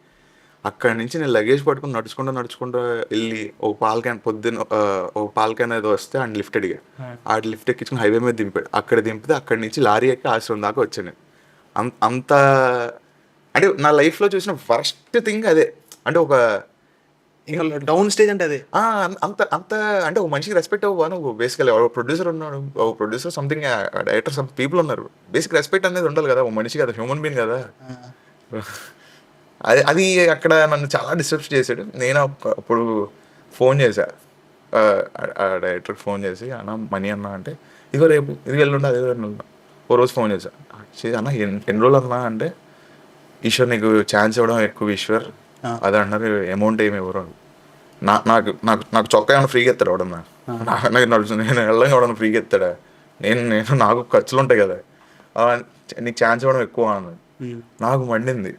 అక్కడి నుంచి నేను లగేజ్ పట్టుకుని నడుచుకుంటూ వెళ్ళి ఒక పాల క్యాన్ పొద్దున్న ఒక పాల క్యాన్ ఏదో వస్తే అండ్ లిఫ్ట్ అడిగా. ఆ లిఫ్ట్ ఎక్కించుకుని హైవే మీద దింపాడు. అక్కడ దింపితే అక్కడి నుంచి లారీ ఎక్కి ఆశ్రమం దాకా వచ్చాను. అంత అంటే నా లైఫ్లో చూసిన ఫస్ట్ థింగ్ అదే. అంటే ఒక డౌన్ స్టేజ్ అంటే అదే అంత అంటే ఒక మనిషికి రెస్పెక్ట్ అవ్వను. బేసికలీ ఒక ప్రొడ్యూసర్ ఉన్నాడు, ఒక producer something director some people ఉన్నారు. బేసిక్ రెస్పెక్ట్ అనేది ఉండాలి కదా ఒక మనిషి కదా, హ్యూమన్ బీయింగ్ కదా. అది అక్కడ నన్ను చాలా డిస్టర్బ్ చేశాడు. నేను అప్పుడు ఫోన్ చేశా డైరెక్టర్కి ఫోన్ చేసి అన్న మనీ అన్నా అంటే ఇదిగో రేపు ఇది వెళ్ళుండే అదే వెళ్ళుండా. ఓ రోజు ఫోన్ చేశా అన్న ఎన్ని రోజులు అన్నా అంటే ఈశ్వర్ నీకు ఛాన్స్ ఇవ్వడం ఎక్కువ ఈశ్వర్ అది అన్నారు. అమౌంట్ ఏమి ఎవరు నాకు నాకు నాకు చొక్కా ఏమైనా ఫ్రీగా ఎత్తాడు ఎవడన్నా, నేను వెళ్ళంగా ఎవడన్నా ఫ్రీగా ఎత్తాడా, నేను నాకు ఖర్చులు ఉంటాయి కదా, నీకు ఛాన్స్ ఇవ్వడం ఎక్కువ అన్నది. నాకు మండింది.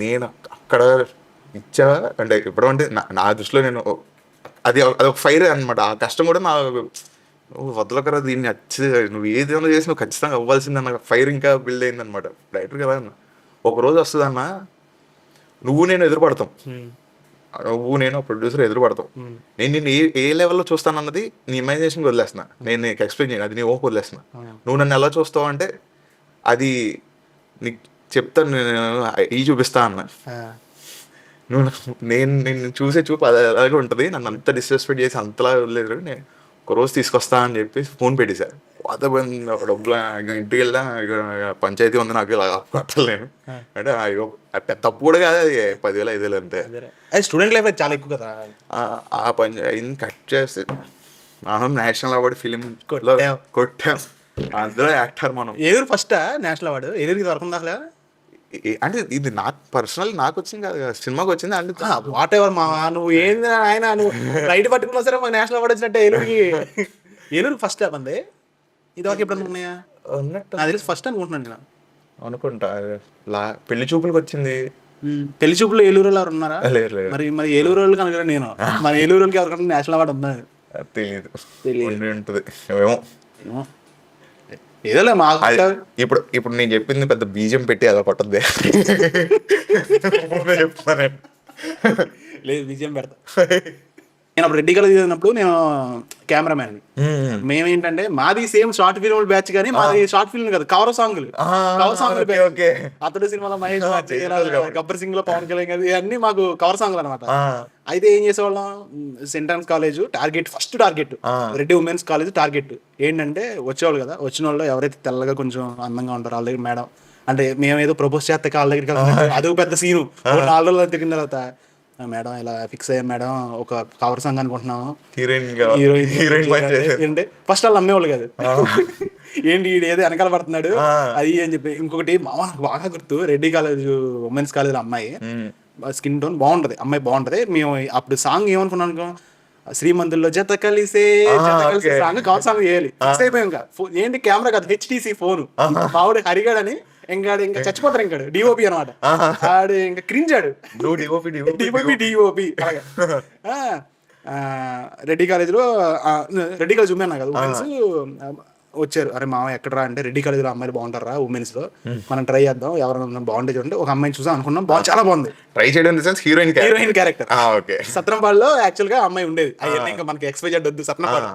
నేను అక్కడ ఇచ్చా అంటే ఇప్పుడు అంటే నా దృష్టిలో నేను అది ఒక ఫైర్ అనమాట. ఆ కష్టం కూడా నా వదలకరా దీన్ని నువ్వు ఏదైనా చేసి నువ్వు ఖచ్చితంగా అవ్వాల్సిందన్న ఫైర్ ఇంకా బిల్డ్ అయింది అనమాట. డైరెక్టర్ కదా అన్న ఒకరోజు వస్తుందన్న నువ్వు నేను ఎదురుపడతాం, నువ్వు నేను ప్రొడ్యూసర్ ఎదురుపడతాం. నేను నిన్ను ఏ లెవెల్లో చూస్తాను అన్నది నీ ఇమాజినేషన్కి వదిలేస్తున్నా, నేను నీకు ఎక్స్ప్లెయిన్ చేయను, అది నీ ఓపు వదిలేస్తున్నా. నువ్వు నన్ను ఎలా చూస్తావు అంటే అది నీకు చెప్తాను, నేను ఈ చూపిస్తా అన్న. నువ్వు నేను చూసే చూపు అది అలాగే ఉంటుంది. నన్ను అంత డిస్రెస్పెక్ట్ చేసి అంతలా వదిలేదు. నేను ఒకరోజు తీసుకొస్తా అని చెప్పి ఫోన్ పెట్టేశారు. డబ్బులు ఇంటికి వెళ్ళా పంచాయతీ ఉంది నాకు ఇలా కట్టలేను అంటే అయ్యో తప్పు కూడా కాదు, అది 10,000 5,000 అంతే. స్టూడెంట్ లైఫ్ చాలా ఎక్కువ కదా. ఆ పంచాయతీ కట్ చేస్తే మనం నేషనల్ అవార్డు ఫిలిం కొట్టాం, అందులో యాక్టర్ మనం. ఏలూరు ఫస్ట్ నేషనల్ అవార్డు ఏలూరుకి దొరకంది అసలు. అంటే ఇది నాకు పర్సనల్ నాకు వచ్చింది కాదు, సినిమాకి వచ్చింది. అంటే వాట్ ఎవర్ మా నువ్వు ఏంది ఆయన నువ్వు రైట్ పట్టుకున్నా సరే మాకు నేషనల్ అవార్డు వచ్చినట్టే. ఏలూరుకి ఫస్ట్ మంది ఇది వరకు ఎప్పుడు ఉన్నాయా ఉన్నట్టు నాకు తెలిసి ఫస్ట్ అనుకుంటున్నాను నేను అనుకుంటా. పెళ్లి చూపులకు వచ్చింది. పెళ్లి చూపులు ఏలూరు వాళ్ళు ఉన్నారా? మరి ఏలూరు వాళ్ళు కనుక నేను మన ఏలూరు వాళ్ళకి ఎవరికన్నా నేషనల్ అవార్డు ఉందా? తెలియదు ఉంటుంది ఏమో ఏదోలే మాకు. ఇప్పుడు నేను చెప్పింది పెద్ద బీజం పెట్టి అలా కొట్టద్దే చెప్తాను. లేదు బీజం పెడతా. నేను అప్పుడు రెడ్డి కళ చదివినప్పుడు నేను కెమెరామ్యాన్. మేమేంటంటే మాది సేమ్ షార్ట్ ఫిల్మ్ బ్యాచ్ కానీ మాది షార్ట్ ఫిల్మ్ కదా, కవర్ సాంగ్లు. అతడు సినిమాలో మహేష్, గబ్బర్ సింగ్ లో పవన్ కళ్యాణ్ గారు ఇవన్నీ మాకు కవర్ సాంగ్లు అనమాట. అయితే ఏం చేసేవాళ్ళం, సెంట్రన్స్ college target, first target Reddy women's college target ఏంటంటే వచ్చేవాళ్ళు కదా, వచ్చిన వాళ్ళు ఎవరైతే తెల్లగా కొంచెం అందంగా ఉంటారో వాళ్ళ దగ్గర మేడం అంటే మేమేదో ప్రపోజ్ చేస్తే వాళ్ళ దగ్గరికి అది పెద్ద సీను. 4 రోజులు తిరిగిన తర్వాత మేడం ఇలా ఫిక్స్ అయ్యాం మేడం, ఒక కవర్ సాంగ్ అనుకుంటున్నాము, హీరోయిన్ ఏంటి ఫస్ట్ వాళ్ళు అమ్మేవాళ్ళు కాదు, ఏంటి ఈడు ఏదో వెనకాల పడుతున్నాడు అది అని చెప్పి. ఇంకొకటి మామ నాకు బాగా గుర్తు, రెడ్డి కాలేజ్ ఉమెన్స్ కాలేజ్ అమ్మాయి, స్కిన్ టోన్ బాగుంటది, అమ్మాయి బాగుంటది. మేము అప్పుడు సాంగ్ ఏమనుకున్నాం అనుకో, శ్రీమంతుల్లో జత కలిసే సాంగ్ కవర్ సాంగ్ వేయాలి, ఫిక్స్ అయిపోయాం. ఇంకా ఏంటి కెమెరా కాదు, హెచ్టీసీ ఫోన్, మావుడు హరిగాడని ఇంకా చచ్చిపోతారు, ఇంకా డిఓపి అనమాట, ఆడు ఇంకా క్రింజ్ ఆడు, డిఓపి రెడ్డి కాలేజ్లో, రెడ్డి కాలేజ్ ఉమెన్ కదా ఉమెన్స్ వచ్చారు. అరే మామ ఎక్కడరా అంటే, రెడ్డి కాలేజ్లో అమ్మాయిలు బాగుంటారా ఉమెన్స్ లో, మనం ట్రై చేద్దాం, ఎవరైనా బాగుంటే చూడండి. ఒక అమ్మాయిని చూసాం అనుకున్నాం, చాలా బాగుంది, ట్రై చేయడం హీరోయిన్ క్యారెక్టర్. సత్రంపాడులో యాక్చువల్ గా అమ్మాయి ఉండేది, అవన్నీ ఇంకా మనకి ఎక్స్పెక్ట్ వద్దు, సత్రంపాడు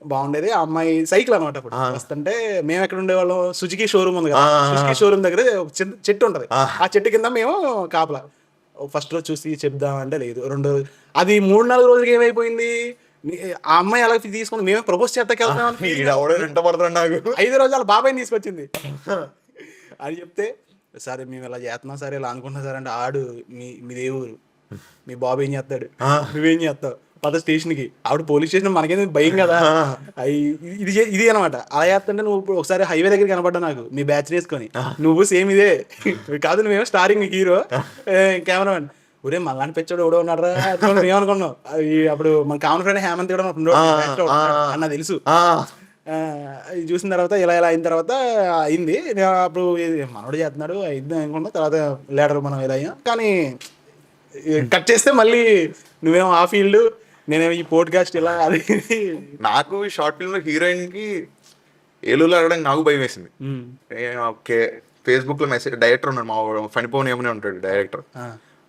బాగుండేది. ఆ అమ్మాయి సైకిల్ అనమాట. అప్పుడు వస్తుంటే మేము ఎక్కడ ఉండేవాళ్ళం, సుజుకి షోరూమ్ ఉంది కదా, సుజుకి షోరూమ్ దగ్గర ఒక చెట్టు ఉంటది, ఆ చెట్టు కింద మేము కాపలా. ఫస్ట్ రోజు చూసి చెప్దాం అంటే లేదు, రెండో అది 3-4 రోజులకి ఏమైపోయింది, ఆ అమ్మాయి అలా తీసుకుని మేమే ప్రపోజ్ చేస్తాకి వెళ్తాం, 5 రోజులు వాళ్ళ బాబాయ్ని తీసుకొచ్చింది. అది చెప్తే సరే మేము ఇలా చేస్తున్నాం సరే ఇలా అనుకుంటున్నాం సార్ అంటే, ఆడు మీ దేవుడు మీ బాబు ఏం చేస్తాడు, నువ్వేం చేస్తావు, పద స్టేషన్కి. ఆవిడ పోలీస్ స్టేషన్, మనకేం భయం కదా, ఇది అనమాట. అలా చేస్తుంటే నువ్వు ఇప్పుడు ఒకసారి హైవే దగ్గర కనపడ్డా నాకు, మీ బ్యాచ్ వేసుకొని, నువ్వు సేమ్ ఇదే కాదు, నువ్వేమో స్టారింగ్ హీరో కెమెరామెన్, ఒరే మళ్ళీ పెంచాడు ఎవడో ఉన్నాడు రా ఏమనుకున్నావు. అప్పుడు మన కామన్ ఫ్రెండ్ హేమంత్ కూడా అన్న తెలుసు. ఇది చూసిన తర్వాత ఇలా అయిన తర్వాత అయింది, అప్పుడు మనోడు చేస్తున్నాడు అయింది అనుకున్నా. తర్వాత లేటర్ మనం ఇలా అయ్యాం, కానీ కట్ చేస్తే మళ్ళీ నువ్వేమో ఆ ఫీల్డ్, నేనేమో ఈ పోడ్కాస్ట్ ఇలా. అది నాకు షార్ట్ ఫిల్మ్ లో హీరోయిన్ కి ఏలూరులో అడగడానికి నాకు భయం వేసింది. ఓకే, ఫేస్బుక్ లో మెసేజ్, డైరెక్టర్ ఉన్నాడు మా ఫణిపోన్ ఏమనే ఉంటాడు డైరెక్టర్,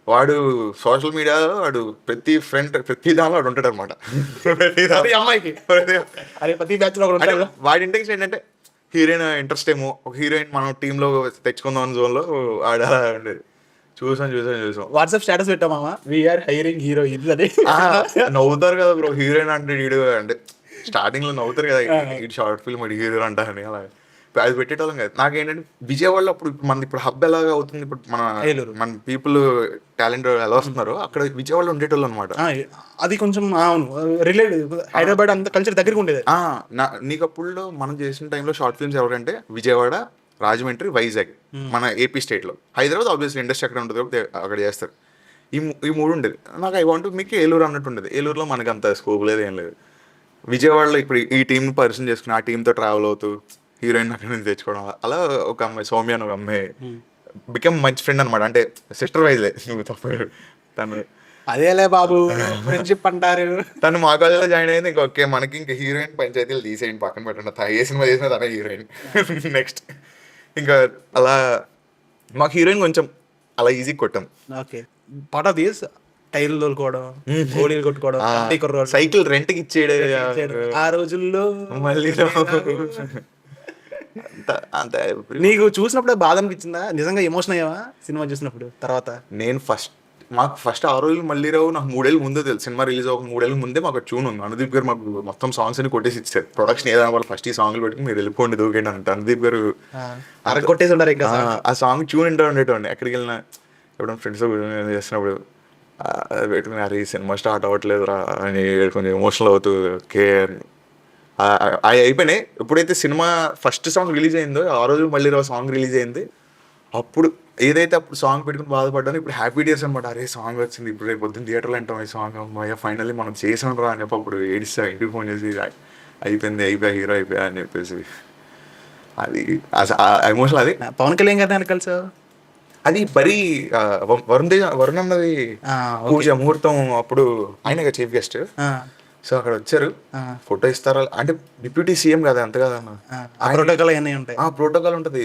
వాడు సోషల్ మీడియాలో వాడు ప్రతి దానిలో వాడు ఉంటాడు అనమాట. వాడి ఇంటెన్షన్ ఏంటంటే హీరోయిన్ ఇంట్రెస్ట్ ఏమో, ఒక హీరోయిన్ మనం టీంలో తెచ్చుకుందాం అనే జోన్లో వాడు అలా ఉండేది. చూసాం వాట్సాప్ స్టేటస్ పెట్టామా, వీఆర్ హైరింగ్ హీరో, ఇది అని నవ్వుతారు కదా బ్రో. హీరోయిన్ అంటే వీడు అంటే స్టార్టింగ్ లో నవ్వుతారు కదా, ఇటు షార్ట్ ఫిల్మ్ ఇటు హీరో అంటారని, అలా అది పెట్టేటోళ్ళం కదా. నాకేంటంటే విజయవాడలో అప్పుడు మన ఇప్పుడు హబ్ ఎలాగా అవుతుంది, ఇప్పుడు మన పీపుల్ టాలెంట్ ఎలా వస్తున్నారో అక్కడ విజయవాడలో ఉండేటోళ్ళు అనమాట. అది కొంచెం అవును రిలేటెడ్, హైదరాబాద్ అంత కల్చర్ దగ్గరికి ఉండేది. నీకు అప్పుడు మనం చేసిన టైంలో షార్ట్ ఫిల్మ్స్ ఎవరంటే విజయవాడ, రాజమండ్రి, వైజాగ్ మన ఏపీ స్టేట్లో. హైదరాబాద్ ఆబ్వియస్లీ ఇండస్ట్రీ అక్కడ ఉంటుంది కాబట్టి అక్కడ చేస్తారు. ఈ 3 ఉండేది. నాకు ఐ వాంట్ మీకు ఏలూరు అన్నట్టు ఉండేది. ఏలూరులో మనకు అంత స్కోప్ లేదు, ఏం లేదు. విజయవాడలో ఇప్పుడు ఈ టీంని పరిచయం చేసుకుని ఆ టీంతో ట్రావెల్ అవుతూ హీరోయిన్ అక్కడ నుంచి తెచ్చుకోవడం, అలా ఒక అమ్మాయి సౌమ్య అని ఒక అమ్మాయి బికమ్ మంచి ఫ్రెండ్ అనమాట. అంటే సిస్టర్ వైజ్లే, నువ్వు తప్ప తను అదేలే బాబు ఫ్రెండ్షిప్ అంటారు. తను మా కాలేజ్లో జాయిన్ అయింది. ఇంకా ఓకే మనకి ఇంకా హీరోయిన్ పంచాయతీలు తీసేయండి, పక్కన పెట్టండి, ఏ సినిమా చేసినా తనే హీరోయిన్. నెక్స్ట్ ఇంకా అలా మాకు హీరోయిన్ కొంచెం అలా ఈజీ కొట్టాం. ఓకే, పార్ట్ ఆఫ్ దిస్ టైర్లు తోలుకోవడం, గోళీలు కొట్టుకోవడం, సైకిల్ రెంట్కి ఇచ్చేయడం ఆ రోజుల్లో. మళ్ళీ నీకు చూసినప్పుడు బాధ అనిపించిందా, నిజంగా ఎమోషన్ అయ్యావా సినిమా చూసినప్పుడు? తర్వాత నేను ఫస్ట్ 6 రోజులు మళ్ళీ రావు నాకు 3 ఏళ్ళ ముందే తెలుసు. సినిమా రిలీజ్ ఒక 3 ఏళ్ళ ముందే మాకు ట్యూన్ ఉంది. అనుదీప్ గారు మాకు మొత్తం సాంగ్స్ అని కొట్టేసి ఇచ్చారు. ప్రొడక్షన్ ఏదైనా వాళ్ళు ఫస్ట్ ఈ సాంగ్లు పెట్టుకుని మీరు వెళ్ళిపోండి దూకేండి అంటే అనుదీప్ గారు కొట్టేసి ఉన్నారు. ఇంకా ఆ సాంగ్ ట్యూన్ ఇంటూ ఉండేటండి. ఎక్కడికి వెళ్ళినా ఎప్పుడైనా ఫ్రెండ్స్ చేసినప్పుడు పెట్టుకుని అరే ఈ సినిమా స్టార్ట్ అవ్వట్లేదు రా అని కొంచెం ఎమోషనల్ అవుతూ కేర్ అవి అయిపోయినాయి. ఎప్పుడైతే సినిమా ఫస్ట్ సాంగ్ రిలీజ్ అయిందో ఆ రోజు మళ్ళీ సాంగ్ రిలీజ్ అయింది. అప్పుడు ఏదైతే అప్పుడు సాంగ్ పెట్టుకుని బాధపడ్డాను, ఇప్పుడు హ్యాపీ డేస్ అనమాట. అరే సాంగ్ వచ్చింది, ఇప్పుడు రేపు పొద్దున్న థియేటర్లో అంటాం ఈ సాంగ్, అమ్మాయి ఫైనల్లీ మనం చేసాం రా అని చెప్పి అప్పుడు ఏడిస్తా, ఇంటికి ఫోన్ చేసి అయిపోయింది హీరో అయిపోయా అని చెప్పేసి. అది ఎమోషన్. అది పవన్ కళ్యాణ్ గారిని కలిసా, అది మరీ వరుణ్ అన్నది పూజ ముహూర్తం అప్పుడు ఆయన చీఫ్ గెస్ట్. సో అక్కడ వచ్చారు, ఫోటో ఇస్తారా అంటే డిప్యూటీ సీఎం కదా అంత కదా అన్న, ప్రోటోకాల్ అన్నీ ఉంటాయి. ప్రోటోకాల్ ఉంటుంది.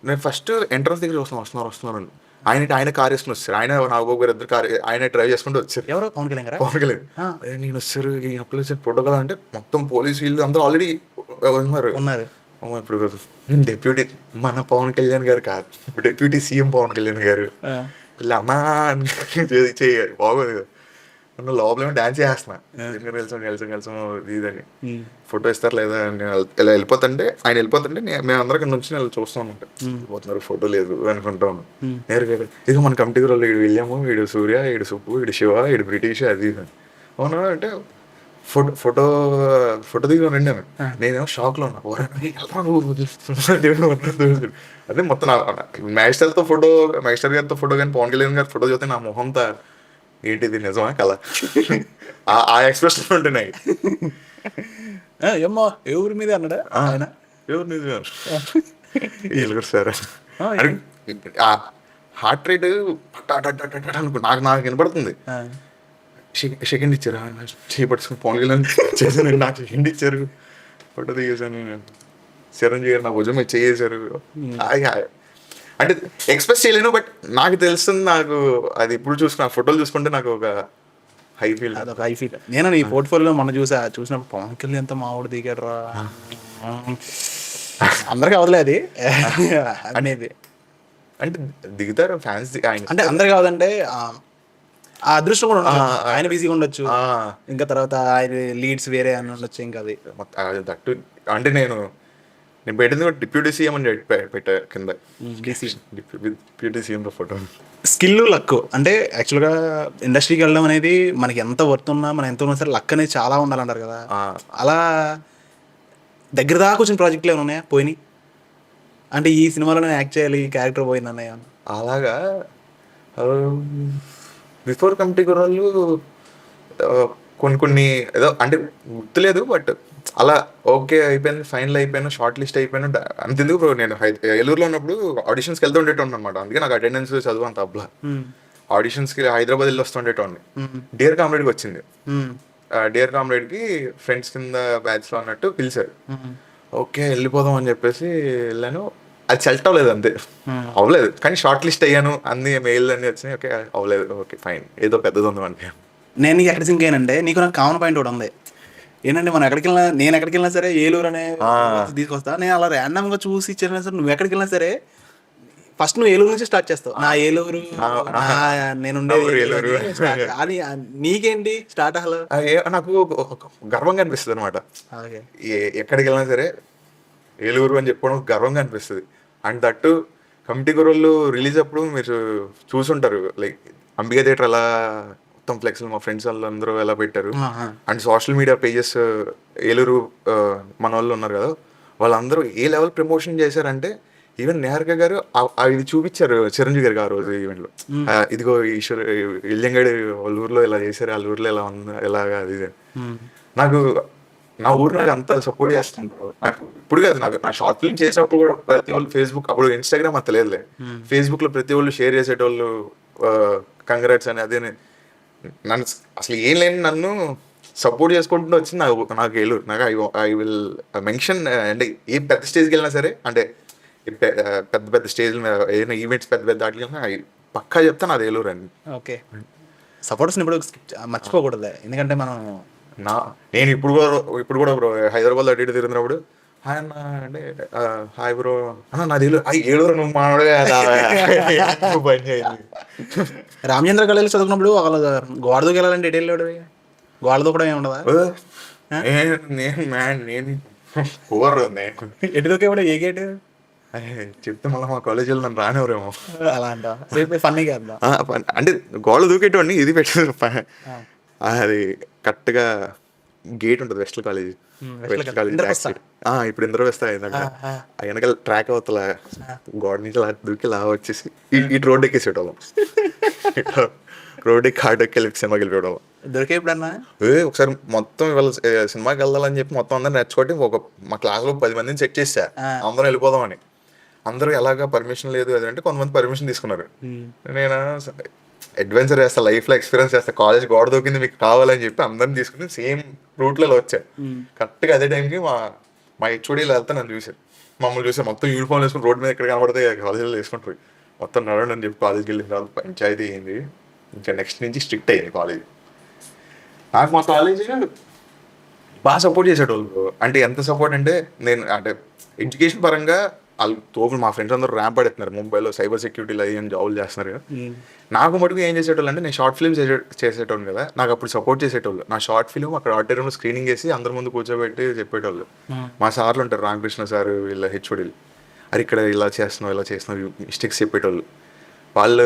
నేను ఫస్ట్ ఎంట్రన్స్ దగ్గర వస్తున్నారు ఆయన కార్ వేసుకుని వచ్చారు. ఆయన నాగబాబు గారు ఇద్దరు కార్ ఆయన డ్రైవ్ చేసుకుంటూ వచ్చారు. ఎవరు? పవన్ కళ్యాణ్. నేను వచ్చారు ఈ అప్లై ప్రోటోకాల్ అంటే మొత్తం పోలీసు వీళ్ళు అందరూ ఆల్రెడీ ఉన్నారు. ఇప్పుడు డిప్యూటీ మన పవన్ కళ్యాణ్ గారు కాదు, డిప్యూటీ సీఎం పవన్ కళ్యాణ్ గారు ఇలా అమ్మా చేయాలి బాగోదు కదా. నువ్వు లోపలేమో డాన్స్ చేస్తున్నా కలిసి ఇదని ఫోటో ఇస్తారు లేదా నేను ఇలా వెళ్ళిపోతుంటే ఆయన వెళ్ళిపోతుంటే మేము అందరికీ నుంచి నేను చూస్తూ ఉంటాం పోతున్నారు ఫోటో లేదు అనుకుంటాను నేరుగా ఇక మన కమిటీ వాళ్ళు వీడు విలియము వీడు సూర్య వీడు సుబ్బు వీడు శివ వీడు బ్రిటిష్ అది ఇది అని. అవునా అంటే ఫోటో దిగి రండి అని నేనేమో షాక్లో ఉన్నా అదే మొత్తం మెగాస్టార్ గారితో ఫోటో కానీ పవన్ కళ్యాణ్ గారి ఫోటో చూస్తే నా మొహంతా ఏంటిది నిజమా కల ఆ ఎక్స్ప్రెషన్ ఉంటున్నాయి. ఏమో ఏ ఊరి మీద అన్నాడా ఆయన ఎవరు నిజం సార్ హార్ట్ రేట్ అనుకో నాకు వినపడుతుంది. సెకండ్ ఇచ్చారు చేపట్టుకుని పవన్ కళ్యాణ్ చేశాను నాకు సెకండ్ ఇచ్చారు ఫోటో దిగేశాను చిరంజీవి గారు నా భుజం మీద చేశారు. అంటే ఎక్స్ప్రెస్ చేయలేను బట్ నాకు తెలుస్తుంది నాకు అది ఇప్పుడు చూసుకున్న ఫోటోలు చూసుకుంటే నాకు ఒక హై ఫీల్. అదొక హై ఫీల్. నేను ఈ పోర్ట్ఫోలియో మొన్న చూసినప్పుడు పవన్ కళ్యాణ్ ఎంత మావాడు దిగాడు రా అందరికి అవదలే అది అనేది. అంటే దిగుతారు ఫ్యాన్స్ అంటే అందరు కాదంటే ఆ అదృష్టం కూడా ఉండదు. ఆయన బిజీగా ఉండొచ్చు ఇంకా తర్వాత ఆయన లీడ్స్ వేరే అని ఉండొచ్చు ఇంకా అది దట్టు. అంటే నేను పెట్టింది కూడా డిప్యూటీ సీఎం అని పెట్టా కింద deputy CM photo. Skill luck అంటే యాక్చువల్గా ఇండస్ట్రీకి వెళ్ళడం అనేది మనకి ఎంత వర్త్ ఉన్నా మనం ఎంత ఉన్నా సరే లక్ అనేది చాలా ఉండాలంటారు కదా. అలా దగ్గర దాకా వచ్చిన ప్రాజెక్టులు ఏమైనా ఉన్నాయా పోయినాయి అంటే ఈ సినిమాలో నేను యాక్ట్ చేయాలి ఈ క్యారెక్టర్ పోయింది అన్నయ్య అలాగా? బిఫోర్ కమిటీ కుర్రాళ్ళు కొన్ని ఏదో అంటే గుర్తులేదు బట్ అలా ఓకే అయిపోయింది ఫైనల్ అయిపోయాను షార్ట్ లిస్ట్ అయిపోయాను అంతెందుకు నేను ఏలూరులో ఉన్నప్పుడు ఆడిషన్స్కి వెళ్తూ ఉండేటోండి అనమాట. అందుకే నాకు అటెండెన్స్ చదువు అంత అబ్లా. ఆడిషన్స్కి హైదరాబాద్ వెళ్ళి వస్తుండేటోండి. డియర్ కామ్రేడ్కి వచ్చింది. డియర్ కామ్రేడ్కి ఫ్రెండ్స్ కింద బ్యాచ్లో అన్నట్టు పిలిచారు. ఓకే వెళ్ళిపోదాం అని చెప్పేసి వెళ్ళాను. అది సెలెక్ట్ అవ్వలేదు అంతే అవ్వలేదు కానీ షార్ట్ లిస్ట్ అయ్యాను అన్ని మెయిల్ అన్ని వచ్చినాయి. ఓకే అవ్వలేదు ఓకే ఫైన్ ఏదో పెద్దది ఉంది అంటే. నేను నీకు ఎక్కడ సింక్ అయ్యానంటే నీకు నాకు కామన్ పాయింట్ కూడా ఉంది ఏంటంటే మనం ఎక్కడికి వెళ్ళినా నేను ఎక్కడికి వెళ్ళినా సరే ఏలూరు అనే తీసుకొస్తా. నేను అలా ర్యాండమ్గా చూసి ఇచ్చేసినా సరే నువ్వు ఎక్కడికి వెళ్ళినా సరే ఫస్ట్ నువ్వు ఏలూరు నుంచి స్టార్ట్ చేస్తావు. నా ఏలూరు నేనుండేది అది నీకేంటి స్టార్ట్ అసలు నాకు గర్వంగా అనిపిస్తుంది అనమాట. ఎక్కడికి వెళ్ళినా సరే ఏలూరు అని చెప్పడం గర్వంగా అనిపిస్తుంది. అండ్ దట్టు కమిటీ కుర్రోళ్ళు రిలీజ్ అప్పుడు మీరు చూసుంటారు లైక్ అంబికా థియేటర్ ఎలా మొత్తం ఫ్లెక్స్లు మా ఫ్రెండ్స్ వాళ్ళందరూ ఎలా పెట్టారు. And social media pages Eluru మన వాళ్ళు ఉన్నారు కదా వాళ్ళందరూ ఏ లెవెల్ ప్రమోషన్ చేశారంటే ఈవెన్ నిహారిక గారు ఇది చూపించారు చిరంజీవి గారికి ఆ రోజు ఈవెంట్లో. ఇదిగో ఈశ్వర్ ఇల్లంగడి వాళ్ళ ఊర్లో ఇలా చేశారు వాళ్ళ ఊర్లో ఎలా ఉంది ఎలాగా అది నాకు నా ఊరు నాకు అంత సపోర్ట్ చేస్తుంటారు. ఇప్పుడు కాదు నాకు నా షార్ట్ ఫిల్మ్ చేసినప్పుడు కూడా ప్రతి వాళ్ళు ఫేస్బుక్ అప్పుడు ఇన్స్టాగ్రామ్ అంత లేదులే ఫేస్బుక్ లో ప్రతి వాళ్ళు షేర్ చేసేటోళ్ళు కంగ్రాట్స్ అని అదే నన్ను అసలు ఏం లేని నన్ను సపోర్ట్ చేసుకుంటూ వచ్చింది నాకు ఏలూరు. నాకు ఐ విల్ మెన్షన్ అంటే ఏ పెద్ద స్టేజ్కి వెళ్ళినా సరే అంటే పెద్ద పెద్ద స్టేజ్ ఏదైనా ఈవెంట్స్ పెద్ద పెద్ద వాటికి వెళ్ళినా పక్కా చెప్తాను అది ఏలూరు అని. ఓకే సపోర్టర్స్ని ఇప్పుడు మర్చిపోకూడదు ఎందుకంటే మనం నేను ఇప్పుడు కూడా బ్రో హైదరాబాద్లో అటు ఇటు తిరిగినప్పుడు హాయ్ అన్న అంటే హాయ్ బ్రో అన్న నాది ఏలూరు నువ్వు మాడే రామచంద్ర కళలు చదువుకున్నప్పుడు వాళ్ళ గోడ దూకి వెళ్ళాలంటే ఎటు వెళ్ళాడు గోడ దూకడం ఏమి ఉండదా? నేను ఓవర్ ఎటు దూకేవాడు ఏ గేట్ చెప్తే మళ్ళీ మా కాలేజీలో నన్ను రానివ్వరేమో అలా అంట ఫన్నీ కాదు అంటే గోడ దూకేటోడిని ఇది పెట్టారు అది కరెక్ట్గా గేట్ ఉంటుంది వెస్టల్ కాలేజ్ ఇప్పుడు ఇంద్రవేస్తా అయిందంట ఆ వెనకాల ట్రాక్ అవతల గోడ నుంచి అలా దూకి లా వచ్చేసి ఇటు రోడ్ ఎక్కేసేటోళ్ళం రోడ్ ఎక్కి ఆటో ఎక్కి సినిమాకి వెళ్ళిపోవడం దొరికే ఎప్పుడన్నా ఒకసారి మొత్తం ఇవాళ సినిమాకి వెళ్ళాలని చెప్పి మొత్తం అందరూ నచ్చుకోటి మా క్లాస్లో 10 మందిని సెట్ చేసా అందరం వెళ్ళిపోదామని. అందరూ ఎలాగా పర్మిషన్ లేదు అదంటే కొంతమంది పర్మిషన్ తీసుకున్నారు. నేను అడ్వెంచర్ చేస్తా లైఫ్లో ఎక్స్పీరియన్స్ చేస్తా కాలేజ్ గోడ దూకింది మీకు కావాలని చెప్పి అందరిని తీసుకుని సేమ్ రూట్లో వచ్చా. కరెక్ట్గా అదే టైంకి మా హెచ్ఓడీలు వెళ్తా నన్ను చూసారు మమ్మల్ని చూసారు మొత్తం యూనిఫామ్ వేసుకుని రోడ్ మీద ఎక్కడ కనబడితే కాలేజీలో వేసుకుంటారు మొత్తం నడవండి అని చెప్పి కాలేజ్కి వెళ్ళిన తర్వాత పంచాయతీ అయింది. ఇంకా నెక్స్ట్ నుంచి స్ట్రిక్ట్ అయ్యింది కాలేజ్. నాకు మా కాలేజీ బాగా సపోర్ట్ చేసేటోళ్ళు. అంటే ఎంత సపోర్ట్ అంటే నేను అంటే ఎడ్యుకేషన్ పరంగా వాళ్ళు తోపులు మా ఫ్రెండ్స్ అందరూ ర్యాంప్ పడుతున్నారు ముంబైలో సైబర్ సెక్యూరిటీలో అయ్యి అని జాబులు చేస్తున్నారు కదా. నాకు మటుకు ఏం చేసేటోళ్ళు అంటే నేను షార్ట్ ఫిల్మ్స్ చేసేటోళ్ళు కదా, నాకు అప్పుడు సపోర్ట్ చేసేటోళ్ళు. నా షార్ట్ ఫిల్మ్ అక్కడ ఆడిటోరియంలో స్క్రీనింగ్ చేసి అందరి ముందు కూర్చోబెట్టి చెప్పేటోళ్ళు. మా సార్లు ఉంటారు రామకృష్ణ సార్ వీళ్ళ హెచ్ఓడీలు, అది ఇక్కడ ఇలా చేస్తున్నావు మిస్టేక్స్ చెప్పేటోళ్ళు. వాళ్ళు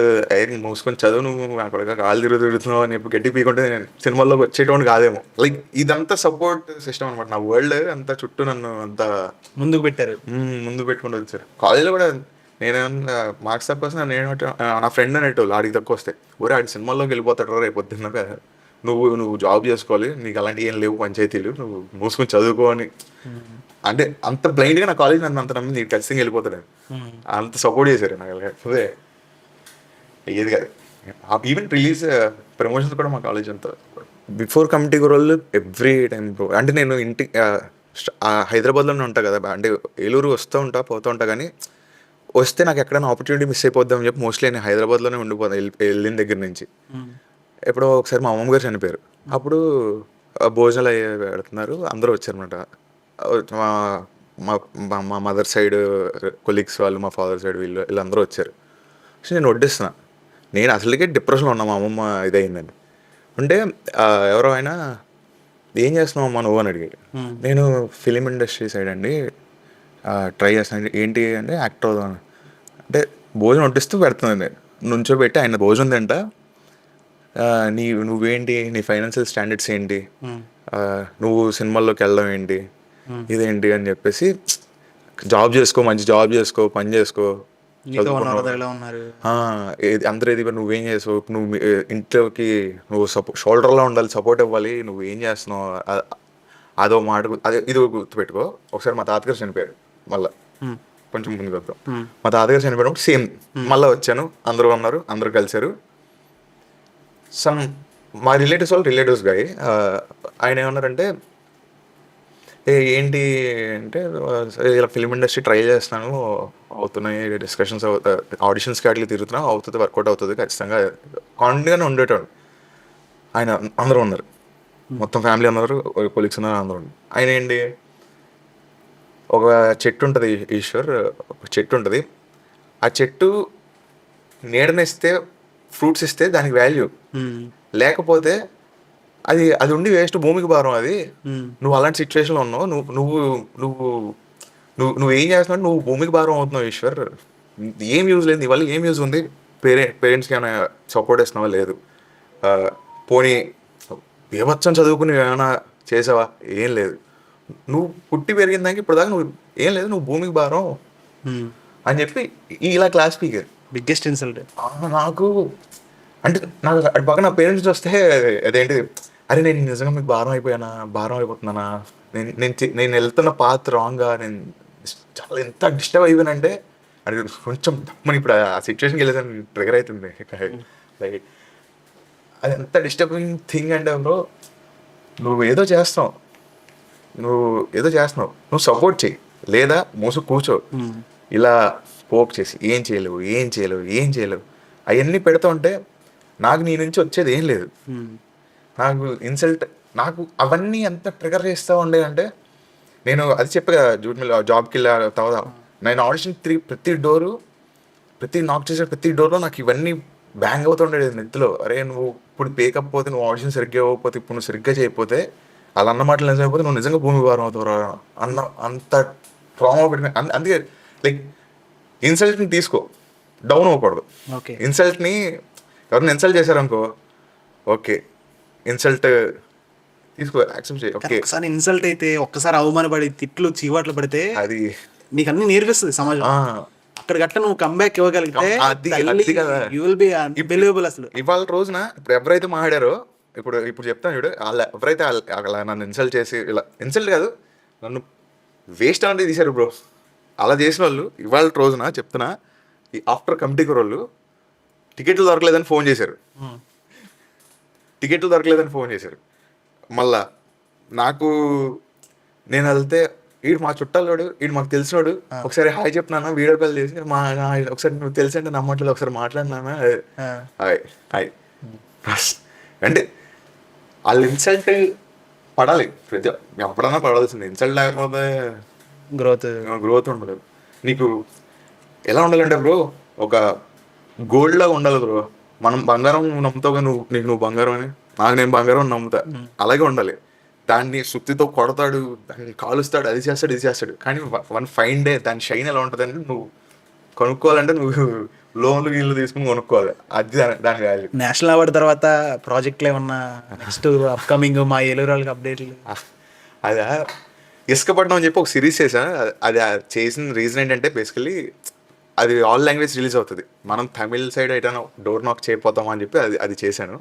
మూసుకొని చదువు నువ్వు అక్కడ కాళ్ళు తిరుగుతున్నావు అని చెప్పి గట్టి పీకుంటే నేను సినిమాల్లోకి వచ్చేటోని కాదేమో. లైక్ ఇదంతా సపోర్ట్ సిస్టమ్ అనమాట. నా వరల్డ్ అంతా చుట్టూ నన్ను అంతా ముందుకు పెట్టారు, ముందు పెట్టుకుంటూ వచ్చారు. కాలేజ్లో కూడా నేనేమన్నా మార్క్స్ తక్కువ వస్తే నా ఫ్రెండ్ అనేటోళ్ళు ఆడికి తక్కువ వస్తే ఊరే ఆడి సినిమాల్లోకి వెళ్ళిపోతాడు రేపు పొద్దున్న, నువ్వు జాబ్ చేసుకోవాలి, నీకు అలాంటివి ఏం లేవు పంచాయతీలు, నువ్వు మూసుకొని చదువుకో అని. అంటే అంత బ్లైండ్గా నా కాలేజ్ నన్ను అంత నమ్మి నీకు ఖచ్చితంగా వెళ్ళిపోతాడు అంత సపోర్ట్ చేశారు నాకు. లేకపోతే ఏది కాదు. ఈవెన్ రిలీజ్ ప్రమోషన్స్ కూడా మా కాలేజ్ అంతా బిఫోర్ కమిటీ రోజు ఎవ్రీ టైం. అంటే నేను హైదరాబాద్లోనే ఉంటా కదా, అంటే ఏలూరు వస్తూ ఉంటా పోతూ ఉంటా, కానీ వస్తే నాకు ఎక్కడైనా ఆపర్చునిటీ మిస్ అయిపోద్దామని చెప్పి మోస్ట్లీ నేను హైదరాబాద్లోనే ఉండిపోతాను వెళ్ళిన దగ్గర నుంచి. ఎప్పుడో ఒకసారి మా అమ్మమ్మ గారు చనిపోయారు, అప్పుడు భోజనాలు అయ్యి పెడుతున్నారు, అందరూ వచ్చారనమాట. మా మదర్ సైడ్ కొలీగ్స్ వాళ్ళు, మా ఫాదర్ సైడ్ వీళ్ళందరూ వచ్చారు. సో నేను వడ్డిస్తున్నా, నేను అసలుకే డిప్రెషన్లో ఉన్నా, మా అమ్మమ్మ ఇదయిందండి. అంటే ఎవరో అయినా ఏం చేస్తున్నావు అమ్మా నువ్వు అని అడిగాడు. నేను ఫిలిం ఇండస్ట్రీ సైడ్ అండి ట్రై చేస్తాను. ఏంటి అంటే యాక్టర్ అవుదాం అంటే భోజనం వడ్డిస్తూ పెడుతున్నాను నేను, నుంచోబెట్టి ఆయన భోజనం తింటా, నువ్వేంటి నీ ఫైనాన్షియల్ స్టాండర్డ్స్ ఏంటి, నువ్వు సినిమాల్లోకి వెళ్ళడం ఏంటి, ఇదేంటి అని చెప్పేసి, జాబ్ చేసుకో, మంచి జాబ్ చేసుకో, పని చేసుకో, అందరూ ఏది నువ్వేం చేసావు, నువ్వు ఇంట్లోకి నువ్వు షోల్డర్లో ఉండాలి, సపోర్ట్ ఇవ్వాలి, నువ్వు ఏం చేస్తున్నావు, అదో మాట అదే ఇది గుర్తుపెట్టుకో. ఒకసారి మా తాతగారు చనిపోయారు, మళ్ళీ కొంచెం ముందుకు వద్దాం. మా తాతగారు చనిపోయినప్పుడు సేమ్ మళ్ళీ వచ్చాను, అందరూ ఉన్నారు, అందరూ కలిశారు. మా రిలేటివ్స్ గాయ ఆయన ఏమన్నారంటే ఏంటి అంటే ఇలా ఫిల్మ్ ఇండస్ట్రీ ట్రై చేస్తున్నాను, అవుతున్నాయి డిస్కషన్స్, ఆడిషన్స్కి అట్లా తిరుగుతున్నావు, అవుతుంది, వర్కౌట్ అవుతుంది ఖచ్చితంగా, కాన్ఫిడెంట్గానే ఉండేటోడు. ఆయన అందరూ ఉన్నారు, మొత్తం ఫ్యామిలీ అందరూ, కొలీగ్స్ ఉన్నారు, అందరూ ఉన్నారు. ఆయన ఏంటి, ఒక చెట్టు ఉంటుంది ఈశ్వర్, ఒక చెట్టు ఉంటుంది, ఆ చెట్టు నీడనిస్తే ఫ్రూట్స్ ఇస్తే దానికి వాల్యూ, లేకపోతే అది ఉండి వేస్ట్, భూమికి భారం అది. నువ్వు అలాంటి సిచ్యువేషన్లో ఉన్నావు, నువ్వు ఏం చేస్తున్నావు, నువ్వు భూమికి భారం అవుతున్నావు ఈశ్వర్, ఏం యూజ్ లేదు, నీ వల్ల ఏం యూజ్ ఉంది, పేరెంట్స్కి ఏమైనా సపోర్ట్ ఇస్తున్నావా, లేదు, పోనీ బీభత్సం చదువుకుని ఏమైనా చేసావా, ఏం లేదు, నువ్వు పుట్టి పెరిగిన దానికి ఇప్పుడు దాకా నువ్వు ఏం లేదు, నువ్వు భూమికి భారం అని చెప్పి ఇలా క్లాస్ స్పీకర్. బిగ్గెస్ట్ ఇన్సల్ట్ నాకు. అంటే నాకు అటు పక్క నా పేరెంట్స్ వస్తే అదేంటి, అరే నేను నిజంగా మీకు భారం అయిపోతున్నానా, నేను వెళ్తున్న పాత్ రాంగ్గా, నేను చాలా ఎంత డిస్టర్బ్ అయిపోయానంటే, అది కొంచెం తప్పని ఇప్పుడు ఆ సిచ్యువేషన్కి వెళ్ళేదాన్ని ట్రిగర్ అవుతుంది. లైక్ అది ఎంత డిస్టర్బింగ్ థింగ్ అంటే బ్రో, నువ్వు ఏదో చేస్తున్నావు, నువ్వు సపోర్ట్ చేయి, లేదా మోసు కూర్చో, ఇలా పోక్ చేసి ఏం చేయలేవు అవన్నీ పెడతా ఉంటే నాకు నీ నుంచి వచ్చేది ఏం లేదు. నాకు ఇన్సల్ట్, నాకు అవన్నీ ఎంత ట్రిగర్ చేస్తూ ఉండే అంటే, నేను అది చెప్పా కదా జాబ్కి వెళ్ళా తర్వాత, నేను ఆడిషన్ ప్రతి నాక్ చేసే ప్రతి డోర్లో నాకు ఇవన్నీ బ్యాంగ్ అవుతుండేది నెత్తిలో. అరే నువ్వు ఇప్పుడు పేకప్ పోతే, నువ్వు ఆడిషన్ సరిగ్గా ఇవ్వకపోతే, ఇప్పుడు నువ్వు సరిగ్గా చేయకపోతే, అలా అన్న మాటలు నిజమైపోతే నువ్వు నిజంగా భూమి భారం అవుతావు అంత ట్రామా పెట్టిన. అందుకే లైక్ ఇన్సల్ట్ని తీసుకో, డౌన్ అవ్వకూడదు. ఇన్సల్ట్ని ఎవరిని ఇన్సల్ట్ చేశారనుకో, ఓకే ఇన్సల్ట్ తీసుకో, యాక్సెప్ట్ చేయి. ఓకే ఒకసారి ఇన్సల్ట్ అయితే, ఒక్కసారి అవమానపడి తిట్లు చీవాట్లు పడితే అది నీకు అన్ని నేర్పిస్తుంది సమాజం. అక్కడ గట్ట నువ్వు కంబ్యాక్ ఇవ్వగలిగితే యు విల్ బి అన్బిలీవబుల్. అసలు ఇవాళ రోజున ఇప్పుడు ఎవరైతే మాట్లాడారో, ఇప్పుడు చెప్తాను చూడు, వాళ్ళు ఎవరైతే అలా నన్ను ఇన్సల్ట్ చేసి, ఇలా ఇన్సల్ట్ కాదు నన్ను వేస్ట్ అనేది తీశారు బ్రో, అలా చేసిన వాళ్ళు ఇవాళ రోజున చెప్తున్నా, ఈ ఆఫ్టర్ కమిటీకి వాళ్ళు టికెట్లు దొరకలేదని ఫోన్ చేశారు. మళ్ళా నాకు నేను వెళ్తే, వీడు మా చుట్టాలోడు, వీడు మాకు తెలిసినోడు, ఒకసారి హాయ్ చెప్పినానా, వీడియో కాల్ చేసి ఒకసారి నువ్వు తెలిసి అంటే నమ్మట్లేదు, ఒకసారి మాట్లాడినానా, హాయ్ అంటే వాళ్ళు ఇన్సల్ట్ పడాలి, ప్రతి ఎప్పుడన్నా పడాల్సింది. ఇన్సల్ట్ లేకపోతే గ్రోత్ ఉండదు. నీకు ఎలా ఉండాలంటే బ్రో, ఒక గోల్డ్ లాగా ఉండాలి బ్రో. మనం బంగారం నమ్ముతావు కానీ నువ్వు బంగారం అని, నాకు నేను బంగారం నమ్ముతా, అలాగే ఉండాలి. దాన్ని సుత్తితో కొడతాడు, దాన్ని కాలుస్తాడు, అది చేస్తాడు ఇది చేస్తాడు, కానీ వన్ ఫైన్ డే దాని షైన్ ఎలా ఉంటుంది అంటే నువ్వు కొనుక్కోవాలంటే నువ్వు లోన్లు గీళ్ళు తీసుకుని కొనుక్కోవాలి. అది దాని వాల్యూ. నేషనల్ అవార్డు తర్వాత ప్రాజెక్టులు ఏమన్నా నెక్స్ట్ అప్కమింగ్ మా ఏలూరు వాళ్ళకి అప్డేట్లు? అదే ఇసుకపట్నం అని చెప్పి ఒక సిరీస్ చేశాను. అది చేసిన రీజన్ ఏంటంటే బేసికలీ అది ఆల్ లాంగ్వేజ్ రిలీజ్ అవుతుంది. మనం తమిళ్ సైడ్ అయితే డోర్ నాక్ చేయపోతాం అని చెప్పి అది చేశాను.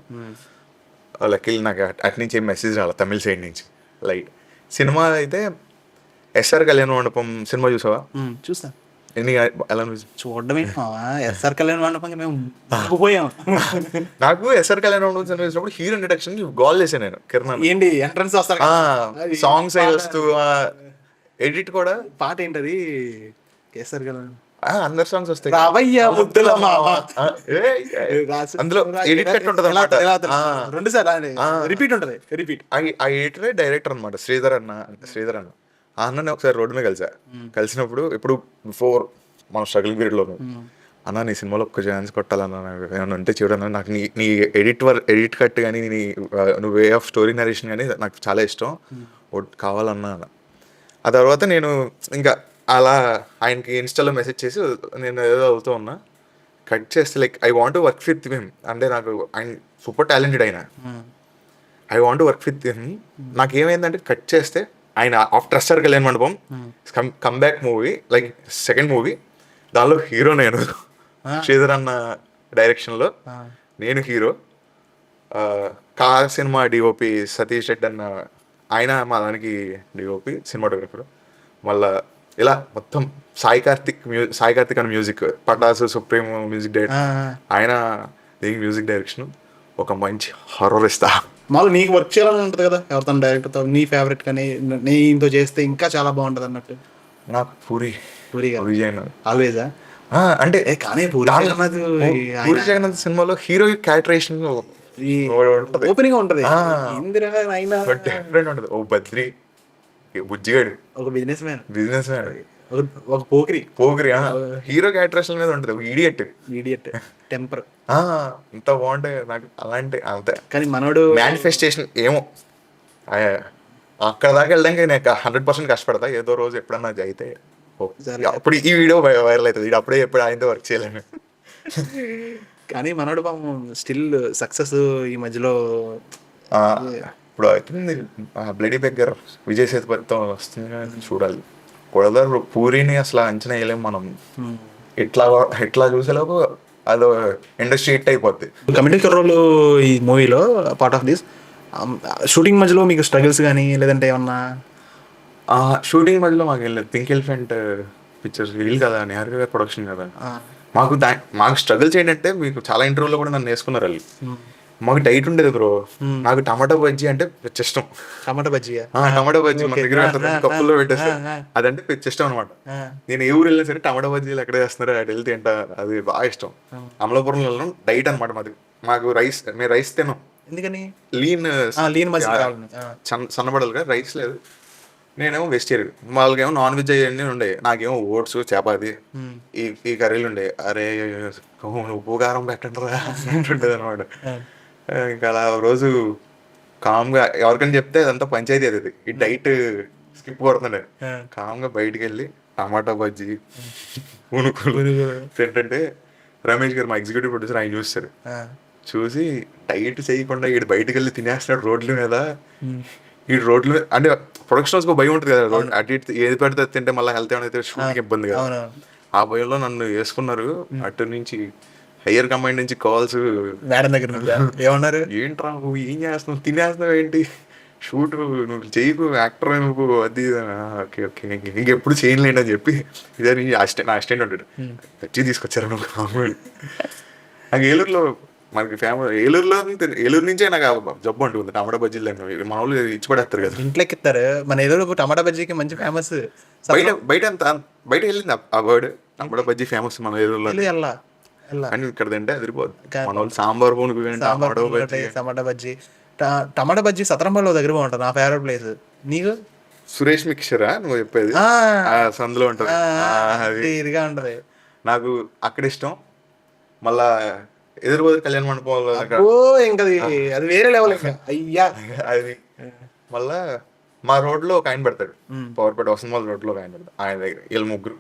లక్కీ నాకు అటు నుంచి ఏం మెసేజ్ రావాలి తమిళ సైడ్ నుంచి. లైట్ సినిమా అయితే ఎస్ఆర్ కళ్యాణ మండపం సినిమా చూసావా? చూసా. ఎన్ని ఎలా చూడడమే. ఎస్ఆర్ కళ్యాణ మండపం మేము పోయాం. నాకు ఎస్ఆర్ కళ్యాణ మండపం సినిమా చూసినప్పుడు హీరో ఇంట్రడక్షన్ గోల్ చేశాను నేను. కిరణ్ ఏంటి ఎంట్రన్స్ వస్తారు, సాంగ్స్ వస్తూ ఎడిట్ కూడా. పాట ఏంటది? ఎస్ఆర్ కళ్యాణ అందరు సాంగ్స్ వస్తాయి. అందులో ఎడిట్ కట్ ఉంటుంది అన్నమాట. రెండు సార్ రిపీట్ ఉంటుంది. రిపీట్ ఆ ఎడిటరే డైరెక్టర్ అనమాట, శ్రీధర్ అన్న. ఆ అన్నని ఒకసారి రోడ్డు మీద కలిసినప్పుడు ఇప్పుడు బిఫోర్ మన స్ట్రగుల్ పీరియడ్ లో, అన్న నీ సినిమాలో ఒక్క ఛాన్స్ కొట్టాలన్నా ఏమన్నా ఉంటే చూడన్నా, నాకు నీ ఎడిట్ కట్ కానీ నువ్వు వే ఆఫ్ స్టోరీ నరేషన్ కానీ నాకు చాలా ఇష్టం, కావాలన్నా. ఆ తర్వాత నేను ఇంకా అలా ఆయనకి ఇన్స్టాలో మెసేజ్ చేసి నేను ఏదో అవుతూ ఉన్నా, కట్ చేస్తే like I want to work with him. అంటే నాకు ఆయన సూపర్ టాలెంటెడ్ ఆయన, I want to work with him. నాకు ఏమైందంటే కట్ చేస్తే ఆయన ఆఫ్టర్ ఎస్ఆర్ కళ్యాణ మండపం comeback movie, like second movie, దానిలో హీరో నేను, శ్రీధర్ అన్న డైరెక్షన్లో నేను హీరో. కా సినిమా డిఓపి సతీష్ రెడ్డి అన్న ఆయన మా దానికి డిఓపి సినిమాటోగ్రఫర్. మళ్ళా ఇలా మొత్తం సాయి కార్తిక్ అన్న మ్యూజిక్, పటాసు సుప్రీం మ్యూజిక్ డైరెక్టర్, ఆయన దీనికి మ్యూజిక్ డైరెక్షన్. ఒక మంచి హారర్ ఇస్తా. మళ్ళీ నీకు వర్క్ చేయాలని ఉంటుంది కదా ఎవరితో డైరెక్టర్తో, నీ ఫేవరెట్ కానీ నీతో చేస్తే ఇంకా చాలా బాగుంటుంది అన్నట్టు? నాకు పూరి ఆల్వేజా అంటే. కానీ పూరి జగన్నాథ్ సినిమాలో హీరో క్యారెక్టరేషన్ ఓపెనింగ్ ఉంటది. డిఫరెంట్ ఉంటది. ఓ బద్రి బుజ్జిగాడు, ఒక బిజినెస్ మ్యాన్, ఒక పోకిరి హీరో క్యారెక్టరేషన్ మీద ఉంటది. ఈడియట్ టెంపర్ ఇంత బాగుంటాయి నాకు అలాంటి. అంతే. కానీ మనోడు మేనిఫెస్టేషన్ ఏమో అక్కడ దాకా వెళ్ళడానికి నేను 100% కష్టపడతా. ఏదో రోజు ఎప్పుడన్నా అయితే అప్పుడు ఈ వీడియో వైరల్ అవుతుంది. అప్పుడే ఎప్పుడు ఆయనతో వర్క్ చేయలేను. కానీ మనోడు స్టిల్ సక్సెస్ ఈ మధ్యలో ఇప్పుడు అవుతుంది. బ్లడీ బెగ్గర్ విజయ్ సేతుపతితో వస్తుంది, చూడాలి. కొడదారు పూరిని అసలు అంచనా వేయలేము మనం. ఇట్లా చూసేలోపు అదో ఇండస్ట్రీ హిట్ అయిపోద్ది. కమిటీ రోల్ ఈ మూవీలో పార్ట్ ఆఫ్ దిస్. షూటింగ్ మధ్యలో మీకు స్ట్రగుల్స్ కానీ లేదంటే ఏమన్నా? షూటింగ్ మధ్యలో మాకు వెళ్ళలేదు. పింక్ ఎలిఫెంట్ పిక్చర్స్ వీళ్ళు కదా, నేహర్ గారి ప్రొడక్షన్ కదా. మాకు స్ట్రగుల్స్ ఏంటంటే, మీకు చాలా ఇంటర్వ్యూలో కూడా నన్ను వేసుకున్నారు వాళ్ళు. మాకు డైట్ ఉండేది బ్రో. నాకు టమాటా బజ్జీ అంటే ఇష్టం. టమాటా బజ్జీ మన దగ్గర కప్పుల్లో పెట్టేస్తే అదంటే ఇష్టం అనమాట. నేను ఏ ఊరు వెళ్ళినా సరే టమాటా బజ్జీలు ఎక్కడ చేస్తున్నారు అటు వెళ్తే తింటా, అది బాగా ఇష్టం. అమలాపురంలో వెళ్ళడం డైట్ అనమాట మాది. మాకు మేము రైస్ తిన్నాం. ఎందుకని? లీన్ సన్నబడాలిగా, రైస్ లేదు. నేనేమో వెజిటేరియన్, వాళ్ళకేమో నాన్ వెజ్ అయ్యి ఉండే. నాకేమో ఓట్స్ చపాతి ఈ కర్రీలు ఉండే. అరే ఉప్పు కారం పెట్టండి రా అంటుండేది అనమాట. ఇంకా అలా రోజు కామ్గా ఎవరికైనా చెప్తే అదంతా పంచాయతీ అది. ఈ డైట్ స్కిప్ కొడుతుండే. కామ్గా బయటికి వెళ్ళి టమాటా బజ్జీ ఉనుకులు ఏంటంటే, రమేష్ గారు మా ఎగ్జిక్యూటివ్ ప్రొడ్యూసర్, ఆయన చూస్తారు. చూసి డైట్ చేయకుండా ఈడు బయటకు వెళ్ళి తినేస్తున్నాడు రోడ్ల మీద. ఈ రోడ్లు అంటే ప్రొడక్షన్ హౌస్కి భయం ఉంటుంది కదా, రోడ్ అటు ఇటు ఏది పెడితే తింటే మళ్ళీ హెల్త్ ఏమైనా షూటింగ్ ఇబ్బంది కదా. ఆ భయంలో నన్ను వేసుకున్నారు. అటు నుంచి హయ్యర్ కమాండ్ నుంచి కాల్స్, మేడం దగ్గర ఏమన్నారు, ఏంట్రా నువ్వు ఏం చేస్తున్నావు, తినేస్తున్నావు ఏంటి, షూట్ నువ్వు చేయకు, యాక్టర్ నువ్వు, అది. ఓకే ఓకే ఇంకెప్పుడు చేయలేండి అని చెప్పి ఇదే నా అసిస్టెంట్ ఉంటాడు, తెచ్చి తీసుకొచ్చారు నువ్వు. నాకు ఏలూరులో మనకి ఫేమస్, ఏలూరు నుంచే నాకు జబ్బు ఉంటుంది టమాటా బజ్జీలు. మన వాళ్ళు ఇచ్చి పడేస్తారు కదా, ఇంట్లోకి ఇస్తారు. మన ఏలూరు టమాటా బజ్జీకి మంచి ఫేమస్. బయట వెళ్ళింది ఆ వర్డ్, టమాటా బజ్జీ ఫేమస్ మన ఏలూరులో. అని ఇక్కడ తింటే అదిరిపోద్ది. మన వాళ్ళు సాంబార్ టమాటా బజ్జీ. టమాటా బజ్జీ సత్రంపల్లిలో దగ్గర బాగుంటుంది, నా ఫేవరెట్ ప్లేస్. నీకు? సురేష్ మిక్చరా నువ్వు చెప్పేది? ఆ, ఆ సందులో ఉంటుంది. అది ఇదిగా ఉంటది. నాకు అక్కడ ఇష్టం. మళ్ళా ఎదురుపోతే కళ్యాణ మండపంలో ఓ ఇంకా అది వేరే లెవెల్ ఇంకా. అయ్యా అది మళ్ళా మా రోడ్లో ఒక ఆయన పెడతాడు, పవర్పేట వసంతమాల రోడ్లో ఒక ఆయన పెడతాడు. ఆయన దగ్గర వీళ్ళు ముగ్గురు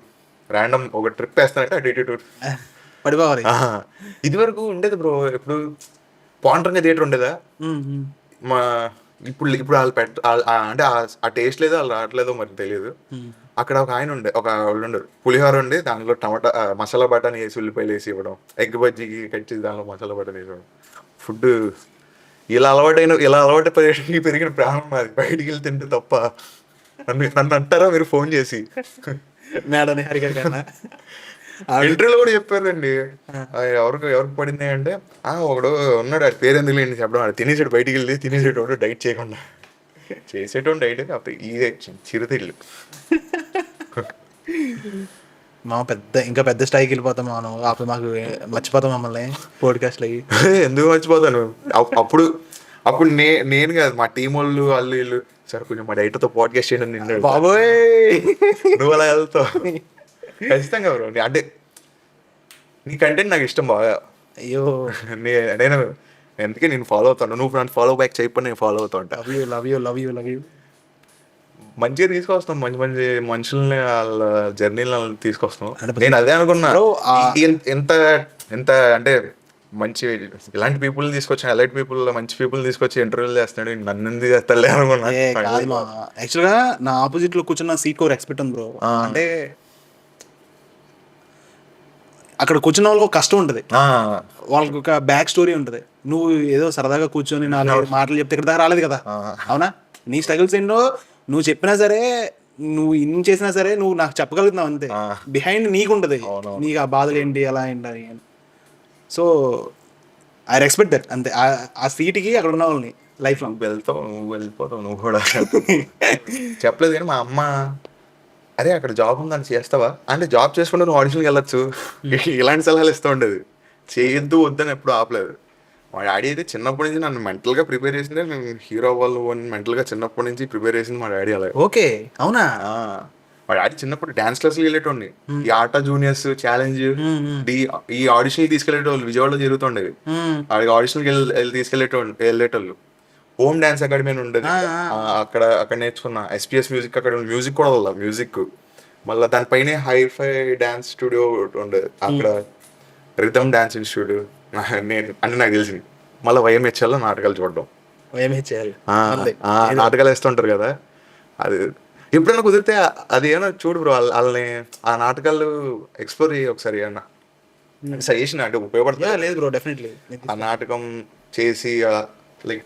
ర్యాండమ్ ఒక ట్రిప్ వేస్తానంటే అటు ఇటు ఇటు. పడిపోవాలి. ఇది వరకు ఉండేది బ్రో, ఇప్పుడు పాండ్రంగా థియేటర్ ఉండేదా మా ఇప్పుడు ఇప్పుడు వాళ్ళు అంటే ఆ టేస్ట్ లేదో వాళ్ళు రావట్లేదో మరి తెలియదు. అక్కడ ఒక ఆయన ఒక వాళ్ళు ఉండరు, పులిహోర ఉండి దాంట్లో టమాటా మసాలా బటాని వేసి ఉల్లిపాయలు వేసి ఇవ్వడం, ఎగ్ బజ్జీకి కట్ చేసి దాంట్లో మసాలా బటాని వేసి ఇవ్వడం. ఫుడ్ ఇలా అలవాటు పెరిగిన ప్రాణం నాది. బయటికి వెళ్ళి తింటే తప్ప నన్ను అంటారా మీరు ఫోన్ చేసి? మేడం హరిక ఇంటర్వ్యూలో కూడా చెప్పారండి, ఎవరికి పడింది అంటే ఒకడు ఉన్నాడు, అది పేరు ఎందుకు లేండి చెప్పడం, అది తినేసాడు, బయటికి వెళ్ళి తినేసేటోడు డైట్ చేయకుండా. చేసేటోడు డైట్ కాకపోతే ఇదే చిరుతిళ్ళు. మా ఇంకా పెద్ద స్థాయికి వెళ్ళిపోతాం మనం, అప్పుడు మాకు మర్చిపోతాం మమ్మల్ని పోడ్కాస్ట్లు అయ్యి. ఎందుకు మర్చిపోతాను? అప్పుడు నేను కాదు, మా టీం వాళ్ళు వీళ్ళు సార్ కొంచెం మా డైట్తో పాడ్కాస్ట్ చేయడం నిన్న బాబోయ్ నువ్వు అలా వెళ్తావు. ఖచ్చితంగా బ్రో, అంటే నీ కంటెంట్ నాకు ఇష్టం బాగా. అయ్యో నేను ఎందుకే నేను ఫాలో అవుతాను, నువ్వు నన్ను ఫాలో బ్యాక్ చేయకపోతే నేను ఫాలో అవుతా ఉంటా. లవ్ యూ మంచిగా తీసుకొస్తాం, మంచి మంచి మనుషుల్ని వాళ్ళ జర్నీలో తీసుకొస్తాం. నేను అదే అనుకున్నా, ఎంత ఎంత అంటే మంచి ఇలాంటి పీపుల్ తీసుకొచ్చి ఎలైట్ పీపుల్ మంచి పీపుల్ తీసుకొచ్చి ఇంటర్వ్యూలు చేస్తున్నాడు, నన్ను ఎందుకు చేస్తాలే అనుకున్నా. యాక్చువల్గా నా ఆపోజిట్ లో కూర్చున్న సీట్ కో రెస్పెక్ట్ ఉంది బ్రో. అంటే అక్కడ కూర్చున్న వాళ్ళకి ఒక కష్టం ఉంటుంది, వాళ్ళకి ఒక బ్యాక్ స్టోరీ ఉంటుంది. నువ్వు ఏదో సరదాగా కూర్చొని నాలుగు మాటలు చెప్తే ఇక్కడ దాకా రాలేదు కదా, అవునా? నీ స్ట్రగుల్స్ ఏంటో నువ్వు చెప్పినా సరే, నువ్వు ఇన్ని చేసినా సరే నువ్వు నాకు చెప్పగలుగుతున్నావు అంతే. బిహైండ్ నీకు ఉంటుంది, నీకు ఆ బాధలు ఏంటి అలా ఏంటి అని. సో ఐ రెస్పెక్ట్ దట్ అంతే. ఆ సీట్కి అక్కడ ఉన్న వాళ్ళని లైఫ్ లో నువ్వు వెళ్ళిపోతావు నువ్వు కూడా. చెప్పలేదు కానీ మా అమ్మ అరే అక్కడ జాబ్ ఉందని చేస్తావా అంటే, జాబ్ చేసుకుంటే నువ్వు ఆడిషన్కి వెళ్ళొచ్చు, ఇలాంటి సలహాలు ఇస్తూ ఉండేది. చేయొద్దు వద్దని ఎప్పుడు ఆపలేదు. మా డాడీ అయితే చిన్నప్పటి నుంచి నన్ను మెంటల్గా ప్రిపేర్ చేసిందే, నేను హీరో అవ్వాలి అని మెంటల్గా చిన్నప్పటి నుంచి ప్రిపేర్ చేసింది మా డాడీ. అలాగే ఓకే అవునా? మా డాడీ చిన్నప్పుడు డాన్స్ క్లాస్కి వెళ్ళేటోండి, ఈ ఆటా జూనియర్స్ ఛాలెంజ్ ఈ ఆడిషన్కి తీసుకెళ్లేటోళ్ళు విజయవాడలో జరుగుతుండేవి. వాడికి ఆడిషన్కి వెళ్ళేటోళ్ళు. హోమ్ డాన్స్ అకాడమీ అని ఉండేది, అక్కడ నేర్చుకున్నా. ఎస్పీఎస్ మ్యూజిక్ అకాడమీ, మ్యూజిక్ కూడా వల్ల మ్యూజిక్, మళ్ళీ దానిపైనే హైఫై డాన్స్ స్టూడియో ఉండేది, అక్కడ రిథమ్ డాన్స్ ఇన్స్టిట్యూట్ అంటే నాకు తెలిసింది. మళ్ళీ వైఎంహెచ్ఎల్లో నాటకాలు చూడడం, నాటకాలు వేస్తుంటారు కదా, అది ఎప్పుడైనా కుదిరితే అది ఏమన్నా చూడు బ్రో, వాళ్ళని ఆ నాటకాలు ఎక్స్ప్లోర్ చేయి ఒకసారి, ఏమన్నా సజెషన్ అంటే ఉపయోగపడుతుంది. లేదు బ్రో డెఫినెట్లీ. ఆ నాటకం చేసి లైక్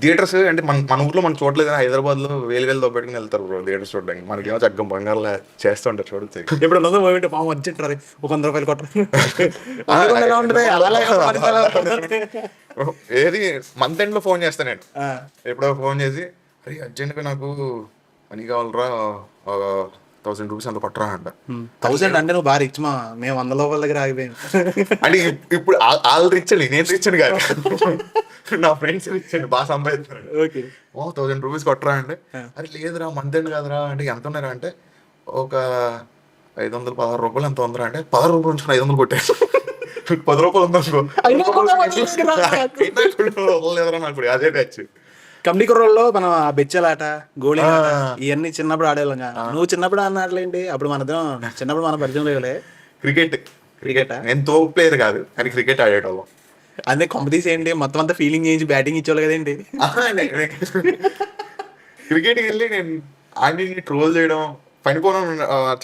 థియేటర్స్ అంటే మన ఊర్లో మనం చూడలేదు, హైదరాబాద్లో వేలు దొబ్బెట్టుకుని వెళ్తారు బ్రో థియేటర్స్ చూడడానికి. మనకేమో చక్కగా బంగారులా చేస్తుంటారు చూడచ్చు. ఇప్పుడు పాము వచ్చింటారు ఒక 100 రూపాయలు కొట్టారు. ఏది మంత్ ఎండ్ లో ఫోన్ చేస్తాను నేను, ఎప్పుడో ఫోన్ చేసి అరే అర్జెంట్గా నాకు మనీ కావాలరా, 1000 రూపీస్ అంత కొట్టరా అంట. 1000 అంటే నువ్వు బాగా రిచ్, మేము 100 రూపాయల దగ్గర ఆగిపోయాం. అంటే ఇప్పుడు వాళ్ళు రిచ్ అండి, నేను రిచ్ అని కాదు, నా ఫ్రెండ్స్ రిచ్ అండి, బాగా సంపాదిస్తున్నాడు. 1000 రూపీస్ కొట్టరా అంటే, అరే లేదురా మంత్ ఎండ్ కాదురా అంటే, ఎంత ఉన్నారా అంటే ఒక 516 రూపాయలు ఎంత ఉందరా అంటే, 10 రూపాయలు ఉంచుకుని 500 కొట్టాను. 10 రూపాయలు ఉందనుకో లేదురా నాకు అదే బ్యాచ్. కమిటీ కుర్రోల్లో మనం ఆ బెచ్చలాట, గోళీ ఇవన్నీ చిన్నప్పుడు ఆడేవాళ్ళం. నువ్వు చిన్నప్పుడు ఆడిన ఆటలేంటి? అప్పుడు చిన్నప్పుడు మన పరిచయం లేవులే. క్రికెట్ నేను తో ప్లేయర్ కాదు కానీ క్రికెట్ ఆడేటోళ్ళం. అదే కాంపిటీషన్ ఏంటి మొత్తం అంతా ఫీలింగ్ చేయించి బ్యాటింగ్ ఇచ్చేవాళ్ళు కదేంటి? క్రికెట్కి వెళ్ళి నేను ఆడిని ట్రోల్ చేయడం, పనిపోవడం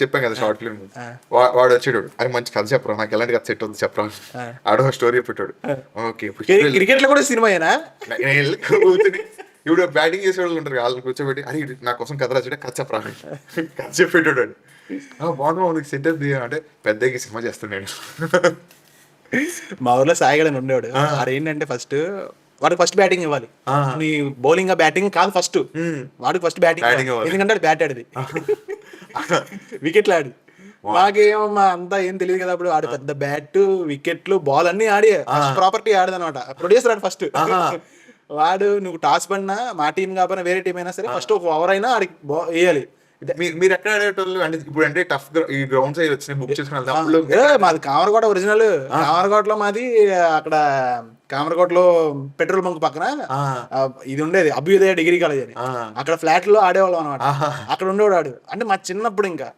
చెప్పాను కదా షార్ట్ ఫిల్మ్. వాడు వచ్చేటాడు, అది మంచి కథ చెప్పరా, నాకు ఎలాంటి కథ సెట్ అవుతుంది చెప్పరా, ఆడో స్టోరీ పెట్టాడు. ఓకే క్రికెట్ లో కూడా సినిమాయేనా? కూర్చొని ఇప్పుడు బ్యాటింగ్ చేసేవాళ్ళు ఉంటారు, వాళ్ళని కూర్చోబెట్టి అరే నా కోసం కథ రాసాడే, కథ చెప్పరా, కథ చెప్పేటాడు. బాగుంది సెట్ అవుతుంది అంటే, పెద్దకి సినిమా చేస్తాను నేను. మా ఊర్లో సాయిగడని ఉండేవాడు. అదేంటంటే వాడికి ఫస్ట్ బ్యాటింగ్ ఇవ్వాలి. నీ బౌలింగ్ బ్యాటింగ్ కాదు ఫస్ట్, వాడికి ఫస్ట్ బ్యాటింగ్, ఎందుకంటే బ్యాట్ ఆడిది, వికెట్లు ఆడి. మాకేమమ్మా అంతా ఏం తెలియదు కదా అప్పుడు. ఆడు పెద్ద బ్యాట్, వికెట్లు, బాల్ అన్ని ఆడి ప్రాపర్టీ ఆడదనమాట. ప్రొడ్యూసర్ ఆడు ఫస్ట్. వాడు నువ్వు టాస్ పడినా మా టీం కాకపోయినా వేరే టీం అయినా సరే ఫస్ట్ ఒక ఓవర్ అయినా ఆడికి వేయాలి. మీరు ఎక్కడ ఆడేటోళ్ళు అంటే ఇప్పుడు అంటే టఫ్ ఈ గ్రౌండ్స్ అవి వచ్చినాయి బుక్ చేసుకుని వెళ్తాం అప్పుడు మాది కామరకోట ఒరిజినల్. కామరకోటలో మాది అక్కడ కామరకోటలో పెట్రోల్ బంక్ పక్కన ఇది ఉండేది అభ్యుదయ డిగ్రీ కాలేజ్ అని. అక్కడ ఫ్లాట్ లో ఆడేవాళ్ళం అనమాట. అక్కడ ఉండేవాడు ఆడు అంటే మా చిన్నప్పుడు ఇంకా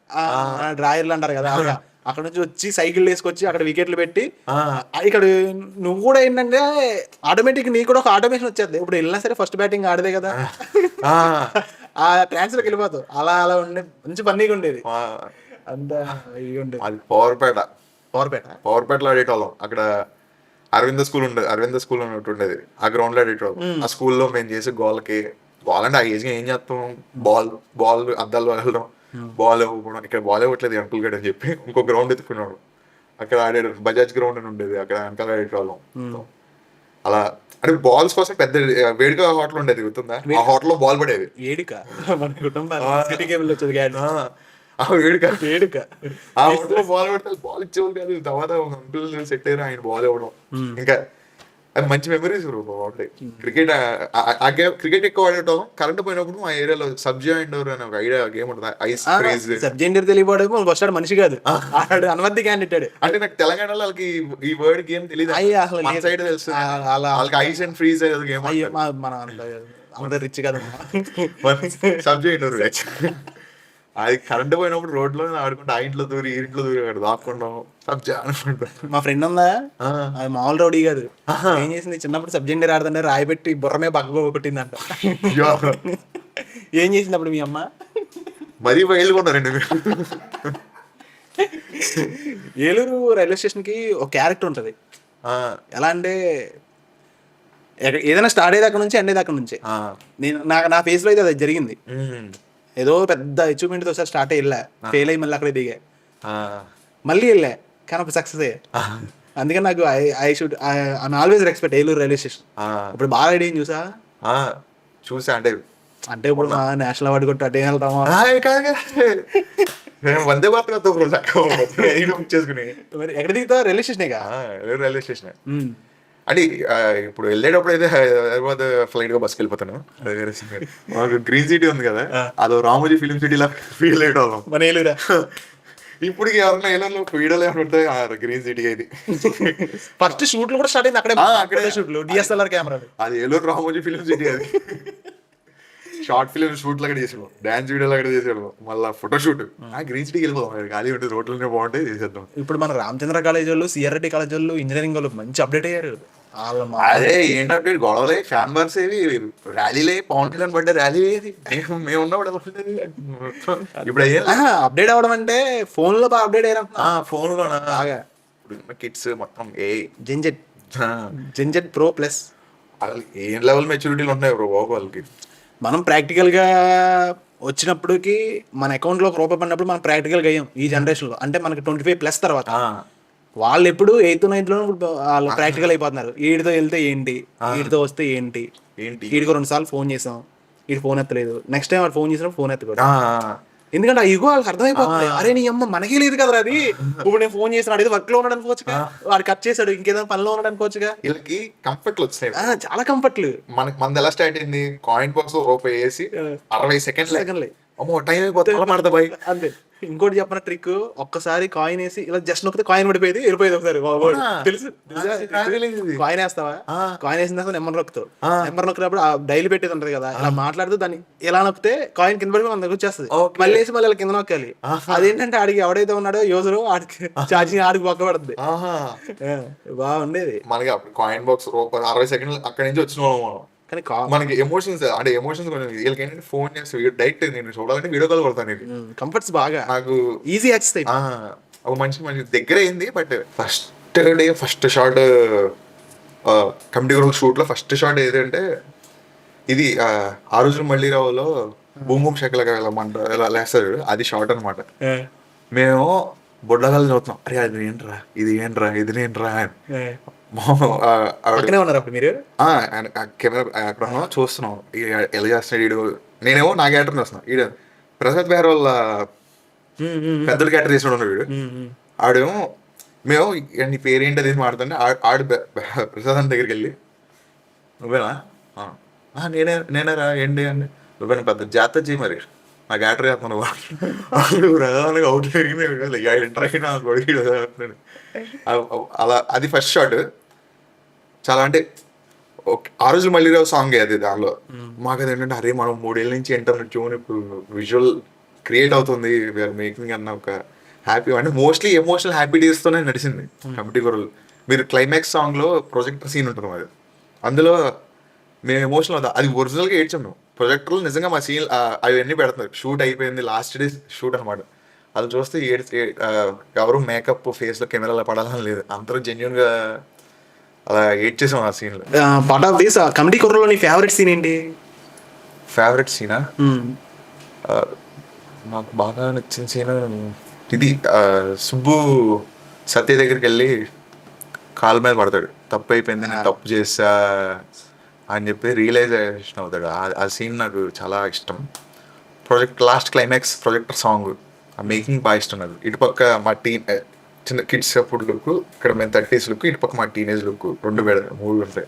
డ్రాయర్లు అంటారు కదా అక్కడ నుంచి వచ్చి సైకిల్ వేసుకొచ్చి అక్కడ వికెట్లు పెట్టి ఇక్కడ నువ్వు కూడా ఏంటంటే ఆటోమేటిక్ నీకు కూడా ఒక ఆటోమేషన్ వచ్చేది. ఇప్పుడు వెళ్ళినా సరే ఫస్ట్ బ్యాటింగ్ ఆడదే కదా ఆ ట్రాన్స్లోకి వెళ్ళిపోతావు. అలా అలా ఉండే మంచి ఫన్నీగా ఉండేది. అంతా ఇది ఉండేది. అది పవర్పేటలో ఆడేటోళ్ళం. అక్కడ అరవింద స్కూల్ ఉండేది. అరవింద స్కూల్ అన్నట్టు ఉండేది. ఆ గ్రౌండ్ లో ఆడేటోళ్ళం. ఆ స్కూల్లో మేము చేసే గోల్ అంటే ఆ ఏజ్ ఏం చేస్తాం, బాల్ అద్దాలు వెళ్ళడం, బాల్ ఇవ్వడం. ఇక్కడ బాల్ ఇవ్వట్లేదు అంకుల్ గడ్ అని చెప్పి ఇంకో గ్రౌండ్ ఎత్తుకున్నాడు. అక్కడ ఆడాడు. బజాజ్ గ్రౌండ్ అని ఉండేది. అక్కడ వెనకాల ఆడేటోళ్ళం. అలా అంటే బాల్స్ కోసం పెద్ద వేడుక హోటల్ ఉండేది గుర్తుందా? ఆ హోటల్ లో బాల్ పడేది. వేడుక మన కుటుంబం వేడుక ఆ హోటల్ లో బాల్ పడితే బాల్ ఇచ్చేవాళ్ళు కాదు. తర్వాత అంకుల్ సెట్ అయ్యారు, ఆయన బాల్ ఇవ్వడం. ఇంకా అది మంచి మెమరీస్ బాగుంటాయి. క్రికెట్ ఎక్కువ ఆడేటం. కరెంట్ పోయినప్పుడు మా ఏరియాలో సబ్జీ ఇండోర్ అని ఒక ఐడియా గేమ్ ఉంటుంది. Ice craze. సబ్జీ ఇండోర్ తెలియకపోవడం వస్తాడు మనిషి కాదు, అనుమతి క్యాండిడేట్. అంటే నాకు తెలంగాణలో వాళ్ళకి ఈ వర్డ్ గేమ్ తెలియదు. మన సైడ్ తెలుసు వాళ్ళకి ఐస్ అండ్ ఫ్రీజ్ గేమ్. మన రిచ్ కదా సబ్జీ ఇండోర్. అది కరెంట్ పోయినప్పుడు రోడ్లో ఆడుకుంటా ఆ ఇంట్లో దూరి ఈ ఇంట్లో దూరి దాక్కుంటాం. సబ్జా అనుకుంటా. మా ఫ్రెండ్ ఉందా, అది మామూలు రౌడీ కాదు. ఏం చేసింది, చిన్నప్పుడు సబ్జెండర్ ఆడుతుంటే రాయి పెట్టి బుర్రమే బగ్గ కొట్టిందంట. ఏం చేసింది అప్పుడు మీ అమ్మ? మరీ బయలుకున్నారండి. ఏలూరు రైల్వే స్టేషన్ కి ఒక క్యారెక్టర్ ఉంటది. ఎలా అంటే ఏదైనా స్టార్ట్ అయ్యేది అక్కడ నుంచి, ఎండేది అక్కడ నుంచి. నేను నా ఫేస్ లో అయితే అది జరిగింది. ఏదో పెద్ద అచీవ్మెంట్ తో సార్ స్టార్ట్ అయ్యి ఫెయిల్ అయ్యి మళ్ళీ అక్కడే దిగా, మళ్ళీ వెళ్ళా కానీ అప్పుడు సక్సెస్ అయ్యా. అందుకని నాకు I should always respect Eluru railway station. ఇప్పుడు బాగా ఐడియా చూసా అంటే ఇప్పుడు మా నేషనల్ అవార్డు కొట్టి అటే వెళ్తామా? వందే భారత్ చేసుకుని ఎక్కడ దిగుతావు? Railway station. రైల్వే స్టేషన్ అంటే ఇప్పుడు వెళ్ళేటప్పుడు అయితే హైదరాబాద్ ఫ్లైట్ గా బస్కి వెళ్ళిపోతాను. మాకు గ్రీన్ సిటీ ఉంది కదా, అదో రామోజీ ఫిలిం సిటీలా ఫీల్ అయ్యేటోళ్ళం మన ఏలూరా. ఇప్పటికి ఎవరైనా ఏలూరులో వీడియోలు ఏమైనా ఉంటాయి గ్రీన్ సిటీ. అది ఫస్ట్ షూట్లు కూడా స్టార్ట్ అయింది అక్కడే షూట్లు, డిఎస్ఎల్ఆర్ కెమెరాలు. అది ఏలూరు రామోజీ ఫిలిం సిటీ. అది షార్ట్ ఫిలిం షూట్లు అక్కడ చేసేవాళ్ళం, డాన్స్ వీడియోలు అక్కడ చేసేవాళ్ళం, మళ్ళీ ఫోటో షూట్ గ్రీన్ సిటీకి వెళ్ళిపోతాం. ఖాళీ ఉంటుంది, రోడ్లనే బాగుంటాయి, చేసేద్దాం. ఇప్పుడు మన రామచంద్ర కాలేజ్ వాళ్ళు, సిఆర్ రెడ్డి కాలేజ్ వాళ్ళు, ఇంజనీరింగ్ వాళ్ళు మంచి అప్డేట్ అయ్యారు. అదే ఏంటంటే గొడవలే, ఫ్యాన్ బార్స్ ఏవి, ర్యాలీలే, పవన్ కళ్యాణ్ పడ్డ ర్యాలీ ఏది మేము ఉన్నప్పుడు ఇప్పుడు అప్డేట్ అవ్వడం అంటే ఫోన్ లో బాగా అప్డేట్ అయ్యారు. ఫోన్ లోనా ఇప్పుడు కిడ్స్ మొత్తం జెన్జెట్ ప్రో ప్లస్ ఏం లెవెల్ మెచ్యూరిటీలు ఉన్నాయి బ్రో బాబు వాళ్ళకి. మనం ప్రాక్టికల్గా వచ్చినప్పటికి మన అకౌంట్లో ఒక రూపాయి పడినప్పుడు మనం ప్రాక్టికల్గా అయ్యాం ఈ జనరేషన్లో. అంటే మనకి 25+ తర్వాత. వాళ్ళు ఎప్పుడు 8th 9th లో వాళ్ళు ప్రాక్టికల్ అయిపోతున్నారు. వీడితో వెళ్తే ఏంటి, వీడితో వస్తే ఏంటి, వీడికి 2 సార్లు ఫోన్ చేసాం, వీడి ఫోన్ ఎత్తలేదు. నెక్స్ట్ టైం వాడు ఫోన్ చేసినప్పుడు ఫోన్ ఎత్తకూడదు. ఎందుకంటే ఆ ఇగో వాళ్ళకి అర్థమైపోతుంది, అరే నీ అమ్మ మనకే లేదు కదా అది. ఇప్పుడు నేను ఫోన్ చేసిన అడిగితే వర్క్ లో ఉన్నాడు అనుకోవచ్చుగా, వాడు కట్ చేశాడు ఇంకేదైనా పనిలో ఉన్నాడు అనుకోవచ్చుగా. వీళ్ళకి కంఫర్ట్లు వచ్చాయి, చాలా కంఫర్ట్లు. మనది ఎలా స్టార్ట్ అయింది, కాయిన్ బాక్స్ రూపాయి వేసి 60 సెకండ్లు అమ్మో టైం అయిపోతుంది అంతే. ఇంకోటి చెప్పిన ట్రిక్, ఒక్కసారి కాయిన్ వేసి ఇలా జస్ట్ నొక్కితే కాయిన్ పడిపోయేది, వెళ్ళిపోయేది. ఒకసారి తెలుసు కాయిన్ వేస్తావా, కాయిన్ వేసిన తర్వాత నెంబర్ నొక్కుతావు. నెంబర్ నొక్కినప్పుడు డైలీ పెట్టేది ఉంటది కదా, ఇలా మాట్లాడుతూ దాన్ని ఎలా నొక్కితే కాయిన్ కింద పడిపోయి మన దగ్గర వచ్చేస్తుంది. మళ్ళీ వేసి మళ్ళీ కింద నొక్కాలి. అదేంటంటే ఆడికి ఎవడైతే ఉన్నాడో యూజరు ఆడికి ఛార్జింగ్ ఆడికి పక్క పడుతుంది. బాగుండేది. మనకి కాయిన్ బాక్స్ 60 సెకండ్లు అక్కడి నుంచి వచ్చిన కానీ మనకి ఎమోషన్స్ అంటే ఎమోషన్స్ వీళ్ళకి ఏంటంటే ఫోన్ చేస్తే డైరెక్ట్ నేను చూడాలంటే వీడియో కాల్ కొడతాను. కంఫర్ట్స్ బాగా నాకు ఈజీ యాక్సెస్ ఒక మంచి దగ్గర అయింది. But first shot committee ground shoot లో ఫస్ట్ షాట్ ఏదంటే ఇది ఆ రోజు మళ్ళీ రావులో భూమి భూమి శకలగా ఇలా లేస్తాడు, అది షాట్ అనమాట. మేము బొడ్డగాలు చదువుతున్నాం, అరే అది ఏంట్రా ఇది ఏంట్రా ఇది ఏంట్రా అని. మీరు కెమెరా అక్కడ చూస్తున్నాం ఎలా చేస్తున్నాడు వీడు. నేనేమో నా క్యారెక్టర్ చూస్తున్నాను, వీడు ప్రసాద్ బెహ్రా వాళ్ళ పెద్దల క్యారెక్టర్ చేస్తున్నాడు వీడు. ఆడేమో మేము నీ పేరేంటి అది మాట్లాడుతుంటే ఆడు ప్రసాద్ అని దగ్గరికి వెళ్ళి నువ్వేనా నేనేరా ఏంటి అని నువ్వు పెద్ద జాతర చేయి మరి నాకు యాటర్ చేస్తున్నాను వాడు ప్రధానంగా అవుట్ పెరిగింది ఎంటర్ అయినా అలా అది ఫస్ట్ షాట్ చాలా అంటే ఓకే ఆ రోజు మళ్ళీ సాంగ్ అది దానిలో మాకు అది ఏంటంటే అరే మనం 3 ఏళ్ళ నుంచి ఇంటర్నెట్ ట్యూన్ ఇప్పుడు విజువల్ క్రియేట్ అవుతుంది వీఆర్ మేకింగ్ అన్న ఒక హ్యాపీ అంటే మోస్ట్లీ ఎమోషనల్ హ్యాపీ డేస్తోనే నడిచింది కమిటీ గొర్రెలు. మీరు క్లైమాక్స్ సాంగ్లో ప్రొజెక్టర్ సీన్ ఉంటుంది అది అందులో మేము ఎమోషనల్ అవుతాం అది ఒరిజినల్గా ఏడ్చాం మేము ప్రొజెక్టర్లు నిజంగా మా సీన్ అవన్నీ పెడుతున్నారు షూట్ అయిపోయింది లాస్ట్ డే షూట్ అనమాట అది చూస్తే ఎవరు మేకప్ ఫేస్లో కెమెరాలో పడాలని లేదు అందరూ జెన్యున్గా అలా ఏడ్ చేసాం ఆ సీన్లో. పార్ట్ ఆఫ్ దిస్ కమిటీ కుర్రలో నీ ఫేవరెట్ సీన్ ఏంటి? ఫేవరెట్ సీనా నాకు బాగా నచ్చిన సీన్ ఇది సుబ్బు సత్య దగ్గరికి వెళ్ళి కాళ్ళ మీద పడతాడు తప్పు అయిపోయింది నేను తప్పు చేసా అని చెప్పి రియలైజేషన్ అవుతాడు ఆ సీన్ నాకు చాలా ఇష్టం. లాస్ట్ క్లైమాక్స్ ప్రొజెక్టర్ సాంగ్ ఆ మేకింగ్ బాగా ఇష్టం నాకు. ఇటుపక్క మా చిన్న కిడ్స్ అప్పుడు లుక్ ఇక్కడ మేము 30s లుక్ ఇటుపక్క మా టీనేజ్ లుక్ 3 ఉంటాయి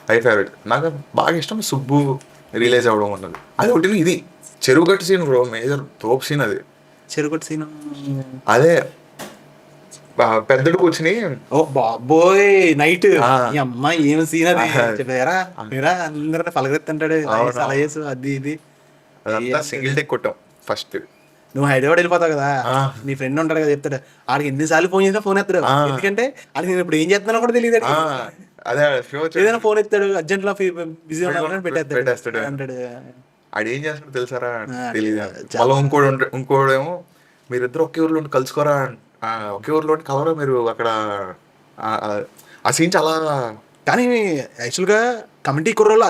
అవి ఫేవరెట్. నాకు బాగా ఇష్టం సుబ్బు రియలైజ్ అవ్వడం అన్నది అది ఒకటి. ఇది చెరువుగట్టు సీన్ బ్రో మేజర్ తోపు సీన్ అది. చెరుగట్టు సీన్ అదే పెద్దడు కూర్చుని ఓ బాబోయ్ నైట్ అమ్మ ఏం సీన్ అది చెప్పారా అందరూ పలకరెత్తంటాడు అలా చేసు అది ఇది అదంతా సింగిల్ టేక్ కొట్టాం ఫస్ట్. నువ్వు హైదరాబాద్ వెళ్ళిపోతావు కదా నీ ఫ్రెండ్ ఉంటాడు కదా చెప్తాడు ఆడికి ఎన్నిసార్లు ఫోన్ చేసినా ఫోన్ ఎత్తాడు ఎందుకంటే ఆడికి నేను ఇప్పుడు ఏం చేస్తున్నానో కూడా తెలియదు. అదే ఏదైనా ఫోన్ ఎత్తాడు అర్జెంట్ లో బిజీ ఉన్నాడు పెట్టేస్తాడు అంటాడు. ఆడు ఏం చేస్తాడో తెలుసారా తెలియదు. మళ్ళీ ఇంకోడేమో మీరిద్దరు ఒకే ఊర్లో కలుసుకోరా ఒకే ఊర్లో కలవరా మీరు అక్కడ ఆ సీన్ చాలా. కానీ యాక్చువల్గా కమిటీ కుర్రలో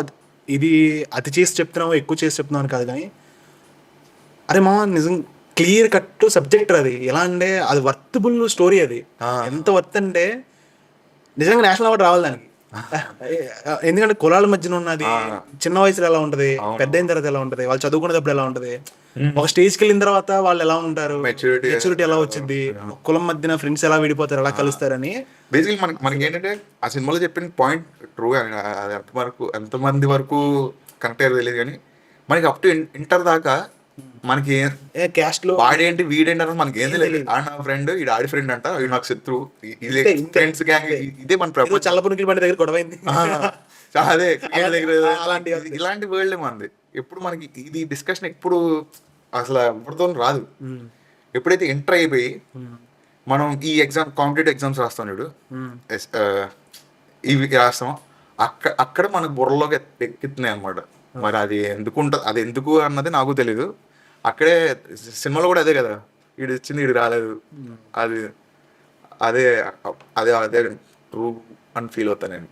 ఇది అతి చేసి చెప్తున్నావు ఎక్కువ చేసి చెప్తున్నావు కాదు కానీ అరే మా నిజం క్లియర్ కట్ సబ్జెక్ట్ అది ఎలా అంటే అది వర్తబుల్ స్టోరీ అది ఎంత వర్త్ అంటే నిజంగా నేషనల్ అవార్డు రావాలి దానికి. ఎందుకంటే కులాల మధ్యన ఉన్నది చిన్న వయసులో ఎలా ఉంటది పెద్ద అయిన తర్వాత ఎలా ఉంటది వాళ్ళు చదువుకునేటప్పుడు ఎలా ఉంటది ఒక స్టేజ్కి వెళ్ళిన తర్వాత వాళ్ళు ఎలా ఉంటారు మెచ్యూరిటీ ఎలా వచ్చింది కులం మధ్యన ఫ్రెండ్స్ ఎలా విడిపోతారు ఎలా కలుస్తారని బేసిక్లీ మనకి ఏంటంటే ఆ సినిమాలో చెప్పిన పాయింట్ ట్రూ అది ఎంతమంది వరకు కనెక్ట్ అయ్యారు తెలియదు కానీ మనకి అప్ టు ఇంటర్ దాకా మనకి క్యాస్ట్ లో వాడేంటి వీడేంటి అన్నది మనకి ఏం తెలియదు. ఆడ నా ఫ్రెండ్ ఈ ఆడి ఫ్రెండ్ అంట ఇది నాకు శత్రు ఇదే ఫ్రెండ్స్ గ్యాంగ్ ఇదే మన ప్రపంచం. చల్లపునికి బండి దగ్గర గొడవైంది అదే ఇలాంటి వరల్డ్ మనది. ఎప్పుడు మనకి ఇది డిస్కషన్ ఎప్పుడు అసలు ఎవరితో రాదు. ఎప్పుడైతే ఎంటర్ అయిపోయి మనం ఈ కాంపిటేటివ్ ఎగ్జామ్స్ రాస్తాం చూడు ఇవి రాస్తాం అక్కడ మనకు బుర్రలోకి ఎక్కిస్తున్నాయి అనమాట. మరి అది ఎందుకు ఉంటుంది అది ఎందుకు అన్నది నాకు తెలీదు. అక్కడే సినిమాలో కూడా అదే కదా వీడు వచ్చింది వీడు రాలేదు అది అదే అదే అదే ట్రూ అని ఫీల్ అవుతాను నేను.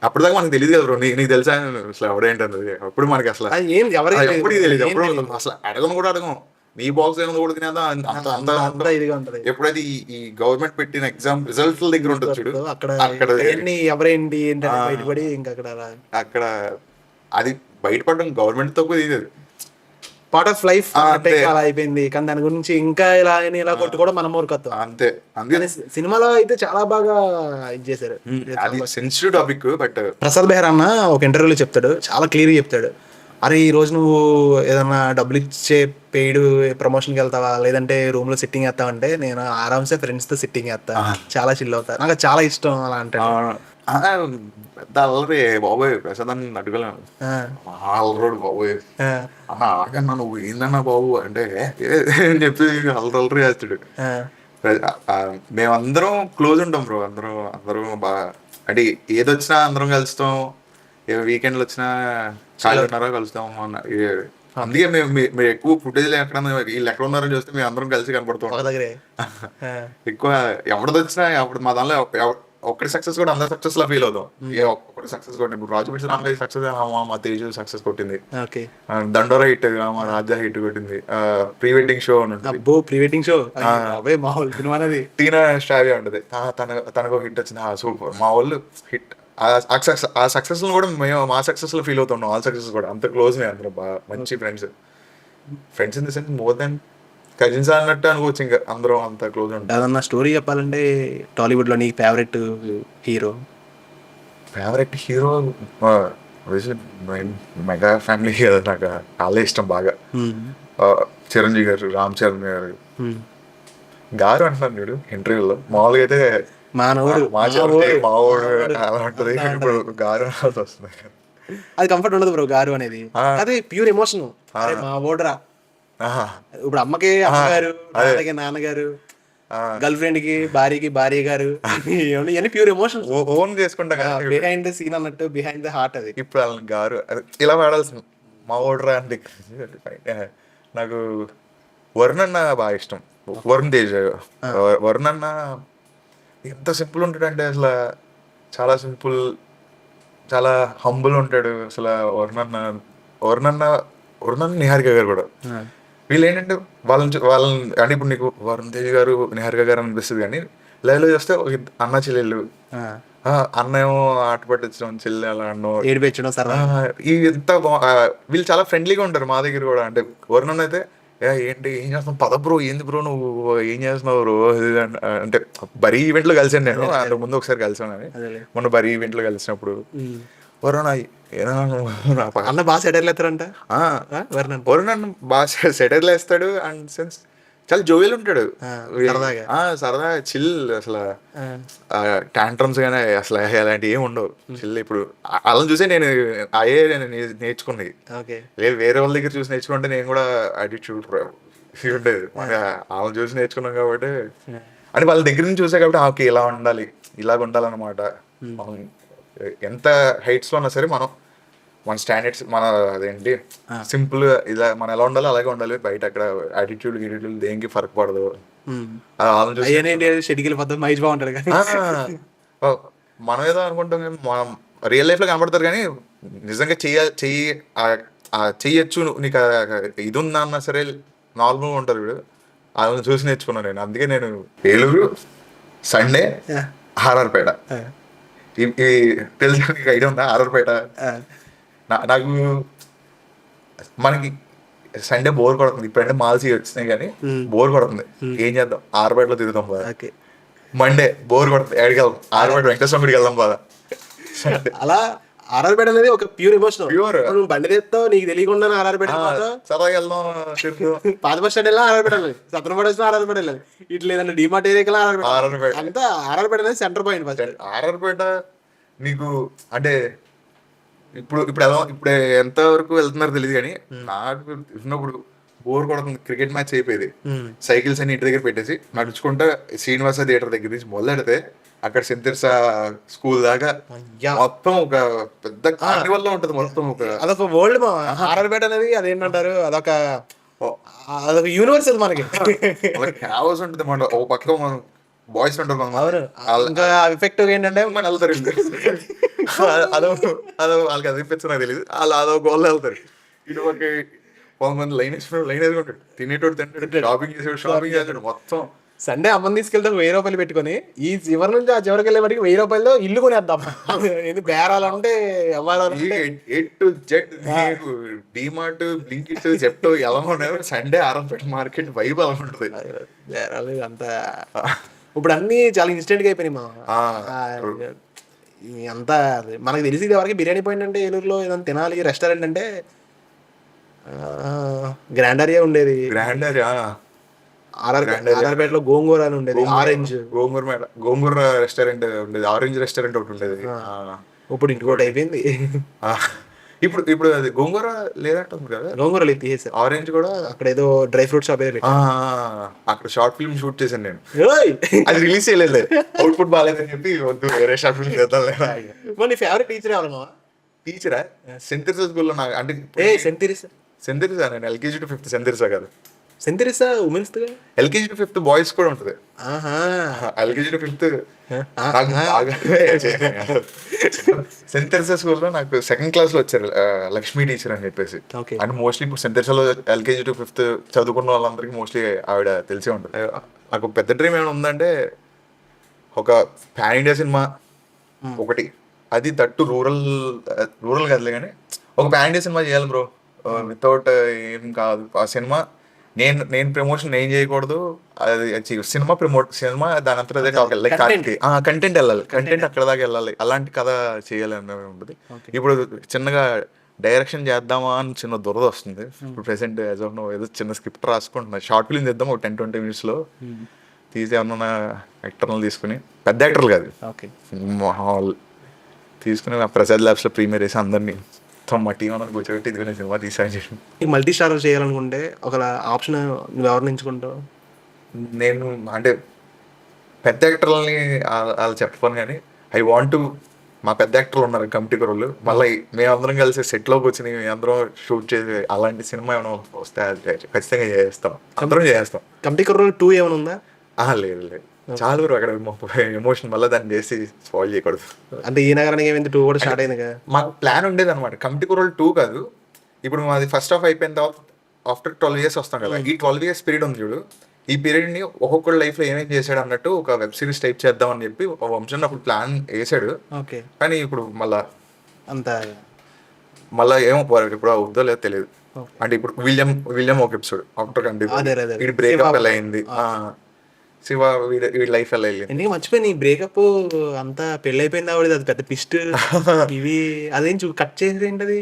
అప్పటిదాకా మనకు తెలియదు కదా బ్రో నీకు తెలుసా అసలు ఎవడేంటన్నది అప్పుడు మనకి అసలు ఎప్పటికీ తెలియదు. ఎప్పుడు అసలు అడగను కూడా అడగం నీ బాక్స్ ఏమో కూడా తినేదా అంత ఎప్పుడైతే ఈ గవర్నమెంట్ పెట్టిన ఎగ్జామ్ రిజల్ట్ల దగ్గర ఉంటుంది చూడు అక్కడ ఎవరేంటి అక్కడ అది బయటపడడం గవర్నమెంట్ తో కూడా ఇది పార్ట్ ఆఫ్ లైఫ్ అలా అయిపోయింది. కానీ దాని గురించి ఇంకా ఇలా కొట్టుకోవడం మనం ఊరుకొస్తాం అంతే. అందుకని సినిమాలో అయితే చాలా బాగా ఇది చేశారు. అది sensitive topic. But Prasad Behra అన్న ఒక ఇంటర్వ్యూలో చెప్తాడు చాలా క్లియర్గా చెప్తాడు అరే ఈ రోజు నువ్వు ఏదన్నా డబ్బులు ఇచ్చే పెయిడ్ ప్రమోషన్కి వెళ్తావా లేదంటే రూమ్ లో సిట్టింగ్ వేస్తావా అంటే నేను ఆరామ్సే ఫ్రెండ్స్ తో సిట్టింగ్ వేస్తా చాలా చిల్ అవుతా నాకు చాలా ఇష్టం అలా అంటే. పెద్ద అల్లరి బాబోయ్ ప్రసాద్ అని అడగలేను అల్లరోడు బాబోయ్ ఆగన్నా నువ్వు ఏందన్నా బాబు అంటే అని చెప్పి అల్లరి చేస్తాడు. మేమందరం క్లోజ్ ఉంటాం బ్రో అందరం బాగా అంటే ఏదొచ్చినా అందరం కలుస్తాం ఏ వీకెండ్లు వచ్చినా ఖాళీ ఉన్నారో కలుస్తాం. అందుకే మేము ఎక్కువ ఫుటేజ్ ఎక్కడ వీళ్ళు ఎక్కడ ఉన్నారని చూస్తే మేము అందరం కలిసి కనపడుతాం. ఎక్కువ ఎవరిది వచ్చినా అప్పుడు మా దానిలో ఒక్కటి సక్సెస్ కూడా అందరు సక్సెస్ లా ఫీల్ అవుతాం. ఒక్కటి సక్సెస్ కొట్టింది ఇప్పుడు రాజు మిషన్ రామరాజు సక్సెస్ మా తేజు సక్సెస్ కొట్టింది దండోరా హిట్ మా రాజా హిట్ కొట్టింది pre wedding show pre wedding show Tina Stavia ఉంటది తనకు హిట్ వచ్చింది సూపర్ మా వాళ్ళు హిట్ ఆ సక్సెస్ కూడా మేము మా సక్సెస్ లో ఫీల్ అవుతున్నాం. ఆల్ సక్సెస్ కూడా అంత క్లోజ్ అందరం బాగా మంచి friends in the sense more than cousins అన్నట్టు అనుకోవచ్చు. ఇంకా అందరం అంత క్లోజ్ ఉంటాం. అదన్నా స్టోరీ చెప్పాలంటే టాలీవుడ్ లో నీ ఫేవరెట్ హీరో మెగా ఫ్యామిలీ కదా, నాకు వాళ్ళే ఇష్టం బాగా. చిరంజీవి గారు, రామ్ చరణ్ గారు, గారు అంటున్నాను చూడు ఇంటర్వ్యూలో. మామూలుగా అయితే మానవుడు మా చిరంజీవి మావోడు అలా ఉంటుంది, ఇప్పుడు గారు అనాల్సి వస్తుంది. అది కంఫర్ట్ ఉండదు బ్రో గారు అనేది. అది ప్యూర్ ఎమోషన్. మా ఓడరా ఆహా. ఇప్పుడు అమ్మకి అమ్మగారు, నాన్నకి నాన్నగారు, గర్ల్ ఫ్రెండ్ కి భార్యకి భార్య గారు, ఇవన్నీ ప్యూర్ ఎమోషన్. ఓన్ చేసుకుంటా కదా బిహైండ్ ద సీన్ అన్నట్టు, బిహైండ్ ద హార్ట్ అది. ఇప్పుడు వాళ్ళని గారు ఇలా వాడాల్సింది. మా ఓడరా అంటే నాకు వరుణ్ అన్న బాగా ఇష్టం. వరుణ్ తేజ్. వరుణ్ అన్న ఎంత సింపుల్ ఉంటాడంటే అసలు చాలా సింపుల్, చాలా హంబుల్ ఉంటాడు అసలు. వరుణ్ అన్న నిహారిక గారు కూడా వీళ్ళు ఏంటంటే వాళ్ళని అంటే ఇప్పుడు నీకు వరుణ్ తేజ్ గారు నిహారిక గారు అనిపిస్తుంది, కానీ లైవ్లో చూస్తే ఒక అన్న చెల్లెళ్ళు. అన్న ఏమో ఆట పట్టించడం, చెల్లె అలా అన్నో ఏడిపించడం సరే. ఇంత వీళ్ళు చాలా ఫ్రెండ్లీగా ఉంటారు మా దగ్గర కూడా. అంటే వరుణ్ అయితే ఏంటి ఏం చేస్తున్నావు, పద బ్రో, ఏంది బ్రో నువ్వు ఏం చేస్తున్నావు బ్రో అంటే, బరీ ఈవెంట్లో కలిసాను నేను అంతకు ముందు ఒకసారి కలిసాను అని, మొన్న బరీ ఈవెంట్లో కలిసినప్పుడు వరుణ్ అన్న బాగా సెటైర్లు ఎత్తారంట. వరుణ్ అన్న బాగా సెటైర్లు వేస్తాడు అండ్ సెన్స్ చాలా జోవియల్ ఉంటాడు, సరదాగా చిల్. అసలు టాంట్రమ్స్ కానీ అసలు అలాంటివి ఏమి ఉండవు, చిల్. ఇప్పుడు వాళ్ళని చూసే నేను నేర్చుకున్నది, లేదు వేరే వాళ్ళ దగ్గర చూసి నేర్చుకుంటే నేను కూడా యాటిట్యూడ్ ఉండేది. వాళ్ళని చూసి నేర్చుకున్నాం కాబట్టి, అని వాళ్ళ దగ్గర నుంచి చూసా కాబట్టి ఓకే ఇలా ఉండాలి, ఇలాగ ఉండాలన్నమాట. ఎంత హైట్స్లో ఉన్నా సరే మన స్టాండర్డ్స్, మన అదేంటి సింపుల్ ఇలా మనం ఎలా ఉండాలో అలాగే ఉండాలి. బయట అక్కడ యాటిట్యూడ్ గిటిట్యూడ్ దేనికి ఫరక్ పడదు. మనం ఏదో అనుకుంటాం కానీ మనం రియల్ లైఫ్ లో కనబడతారు, కానీ నిజంగా చెయ్యొచ్చు నీకు ఇది ఉందా అన్నా సరే నార్మల్గా ఉంటారు వీడు. వాళ్ళని చూసి నేర్చుకున్నాను నేను. అందుకే నేను ఏలూరు, సండే, ఆర్ఆర్పేట, ఈ తెలుసా నీకు ఐడియా ఉందా ఆర్ఆర్పేట? నాకు మనకి సండే బోర్ కొడుతుంది, ఇప్పుడంటే మాల్స్ వచ్చినాయి కానీ బోర్ కొడుతుంది, ఏం చేద్దాం ఆర్ఆర్పేటలో తిరుగుతాం కదా. మండే బోర్ కొడుతుంది, ఎక్కడికి వెళ్దాం ఆర్ఆర్పేట వెంకటేశ్వర గుడికి వెళ్దాం కదా. అలా ఆర్ఆర్పేట అనేది ఒక ప్యూర్ ఎమోషన్. ప్యూర్ బండి తెస్తావు నీకు తెలియకుండా ఆర్ఆర్పేట సరదాగా వెళ్దాం. పాత బస్ స్టాండ్ వెళ్ళా ఆర్ఆర్పేట వెళ్ళాలి, సత్రపడ వచ్చిన ఆర్ఆర్పేట వెళ్ళాలి, ఇట్లా లేదంటే డిమార్ట్ ఏరియాకి ఆర్ఆర్పేట. అంతా ఆర్ఆర్పేట అనేది సెంటర్ పాయింట్. ఫస్ట్ ఆర్ఆర్పేట నీకు అంటే ఇప్పుడు ఎంత వరకు వెళ్తున్నారో తెలియదు, కానీ నాకు ఉన్నప్పుడు బోర్ కొడుతుంది. క్రికెట్ మ్యాచ్ అయిపోయేది, సైకిల్స్ అన్ని ఇంటి దగ్గర పెట్టేసి నడుచుకుంటా శ్రీనివాస థియేటర్ దగ్గర నుంచి మొదలెడితే అక్కడ సెంతిర్సా స్కూల్ దాకా మొత్తం ఒక పెద్ద కార్నివల్ లో ఉంటది. మొత్తం అదొక వరల్డ్. ఆర్ఆర్పేట అనేది అదేంటంటారు, అదొక యూనివర్స్ అది మనకి. హౌస్ ఉంటుంది మన ఓ పక్క బాయ్స్ ఉంటారు, ఇంకా ఎఫెక్టివ్ ఏంటంటే మన వెళ్తారు అదో వాళ్ళకి అది ఇప్పించు నాకు తెలియదు, వాళ్ళు అదో గోల్ వెళ్తారు. ఇటు పక్క కొంతమంది లైన్ వేసుకుంటాడు, తినేటోడు తింటాడు, షాపింగ్ చేసాడు మొత్తం. సండే అమ్మని తీసుకెళ్తాం 1000 రూపాయలు పెట్టుకుని, ఈ చివరి నుంచి ఆ చివరికి వెళ్ళే వాటికి 1000 రూపాయలతో ఇల్లు కొనేద్దాం. ఎందుకు బేరాలంటే డిమార్ట్, బ్లింకిట్, జెప్టో ఎలా ఉన్నాయి, సండే ఆర్ఆర్పేట మార్కెట్ వైబ్ అలా ఉంటుంది. బేరాలు అంతా ఇప్పుడు అన్ని చాలా ఇన్స్టెంట్ గా అయిపోయినాయి. మా అంతా మనకు తెలిసింది ఎవరికి బిర్యానీ పాయింట్ అంటే ఏలూరులో ఏదైనా తినాలి రెస్టారెంట్ అంటే గ్రాండ్ ఏరియా ఉండేది. ఆర్ఆర్పేటలో గోంగూర అని ఉండేది, ఆరెంజ్ గోంగూర రెస్టారెంట్ ఉండేది, ఆరెంజ్ రెస్టారెంట్ ఒకటి ఉండేది. ఇప్పుడు ఇంటికోటి అయిపోయింది. ఇప్పుడు అది గోంగూర లేదంటుంది కదా, గోంగూర లేదు తీసేసారు. ఆరెంజ్ కూడా అక్కడ ఏదో డ్రై ఫ్రూట్ షాప్ అక్కడ షార్ట్ ఫిల్మ్ షూట్ చేశాను నేను. అది రిలీజ్ చేయలేదు, అవుట్పుట్ బాగాలేదని చెప్పి వద్దు వేరే షార్ట్ ఫిల్మ్ చేద్దాం. నీ ఫేవరెట్ టీచర్ ఎవరమ్మా? టీచరా? సెంట్ తెరిసా స్కూల్లో నాకు అంటే సెంట్ తెరిసా నేను LKG to 5th saint Teresa కాదు, saint Teresa women's. LKG to 5th boys కూడా ఉంటుంది. LKG to 5th saint Teresa స్కూల్లో నాకు 2nd క్లాస్ లో వచ్చారు లక్ష్మీ టీచర్ అని చెప్పేసి. అంటే మోస్ట్లీ ఇప్పుడు సెంట్ తెరిసాలో ఎల్కేజీ టు 5th చదువుకున్న వాళ్ళందరికీ మోస్ట్లీ ఆవిడ తెలిసే ఉంటుంది. నాకు పెద్ద డ్రీమ్ ఏమైనా ఉందంటే ఒక పాన్ ఇండియా సినిమా ఒకటి, అది తట్టు రూరల్ కదలే కానీ ఒక పాన్ ఇండియా సినిమా చేయాలి బ్రో. వితౌట్ ఏం కాదు, ఆ సినిమా నేను ప్రమోషన్ ఏం చేయకూడదు, అది సినిమా దాని అంతా అదే టాక్ లైక్ కంటెంట్ వెళ్ళాలి, కంటెంట్ అక్కడ దాకా వెళ్ళాలి, అలాంటి కథ చేయాలి అన్నది ఉంటుంది. ఇప్పుడు చిన్నగా డైరెక్షన్ చేద్దామా అని చిన్న దురద వస్తుంది. ఇప్పుడు ప్రెసెంట్ యాజ్ ఆఫ్ నో ఏదో చిన్న స్క్రిప్ట్ రాసుకుంటున్నా, షార్ట్ ఫిల్మ్ చేద్దాం ఒక 10-20 minutes తీసి ఏమన్నా యాక్టర్లు తీసుకుని, పెద్ద యాక్టర్లు కాదు, మాల్ తీసుకుని ప్రసాద్ ల్యాబ్స్లో ప్రీమియర్ చేసి అందరినీ మా టీం అందరిని కూర్చోబెట్టి ఇదిగో సినిమా తీసాను చేసి. మల్టీ స్టార్ చేయాలనుకుంటే ఒక ఆప్షన్ నువ్వు ఎవరిని ఎంచుకుంటావు? నేను అంటే పెద్ద యాక్టర్లని వాళ్ళు చెప్పను, కానీ ఐ వాంట్ టు, మా పెద్ద యాక్టర్లు ఉన్నారు కమిటీ కుర్రలు, మళ్ళీ మేమందరం కలిసి సెట్లోకి వచ్చి మేమందరం షూట్ చేసి అలాంటి సినిమా ఏమైనా వస్తే ఖచ్చితంగా చేస్తాం, అందరం చేస్తాం. కమిటీ కుర్రోలు 2 ఏమైనా ఉందా? లేదు లేదు, చాలా వరకు అక్కడ ఎమోషన్ వల్ల దాన్ని చేసి స్పాయిల్ చేయకూడదు. అంటే ఈ నగరానికి ఏమైంది 2 కూడా స్టార్ట్ అయింది కదా. మాకు ప్లాన్ ఉండేది అనమాట, కమిటీ కుర్రోలు 2 కాదు, ఇప్పుడు మాది ఫస్ట్ హాఫ్ అయిపోయిన తర్వాత ఆఫ్టర్ 12 years వస్తాం కదా, ఈ 12 years పీరియడ్ ఉంది చూడు, ఈ పీరియడ్ని ఒక్కొక్కటి లైఫ్లో ఏమేం చేశాడు అన్నట్టు ఒక వెబ్ సిరీస్ టైప్ చేద్దాం అని చెప్పి ఒక వంశం అప్పుడు ప్లాన్ వేసాడు. ఓకే. కానీ ఇప్పుడు మళ్ళా ఏమో ఇప్పుడు అవుద్దో లేదో తెలియదు. అంటే ఇప్పుడు విలియం ఒక ఎపిసోడ్ ఆఫ్టర్ కంటే వీడి బ్రేకప్ ఎలా అయింది, శివ వీడి లైఫ్ ఎలా అయింది. ఎందుకు మర్చిపోయి బ్రేకప్ అంతా పెళ్ళి అయిపోయింది ఆవిడ, అది పెద్ద పిస్ట్ ఇవి అదేం కట్ చేసేది ఏంటది,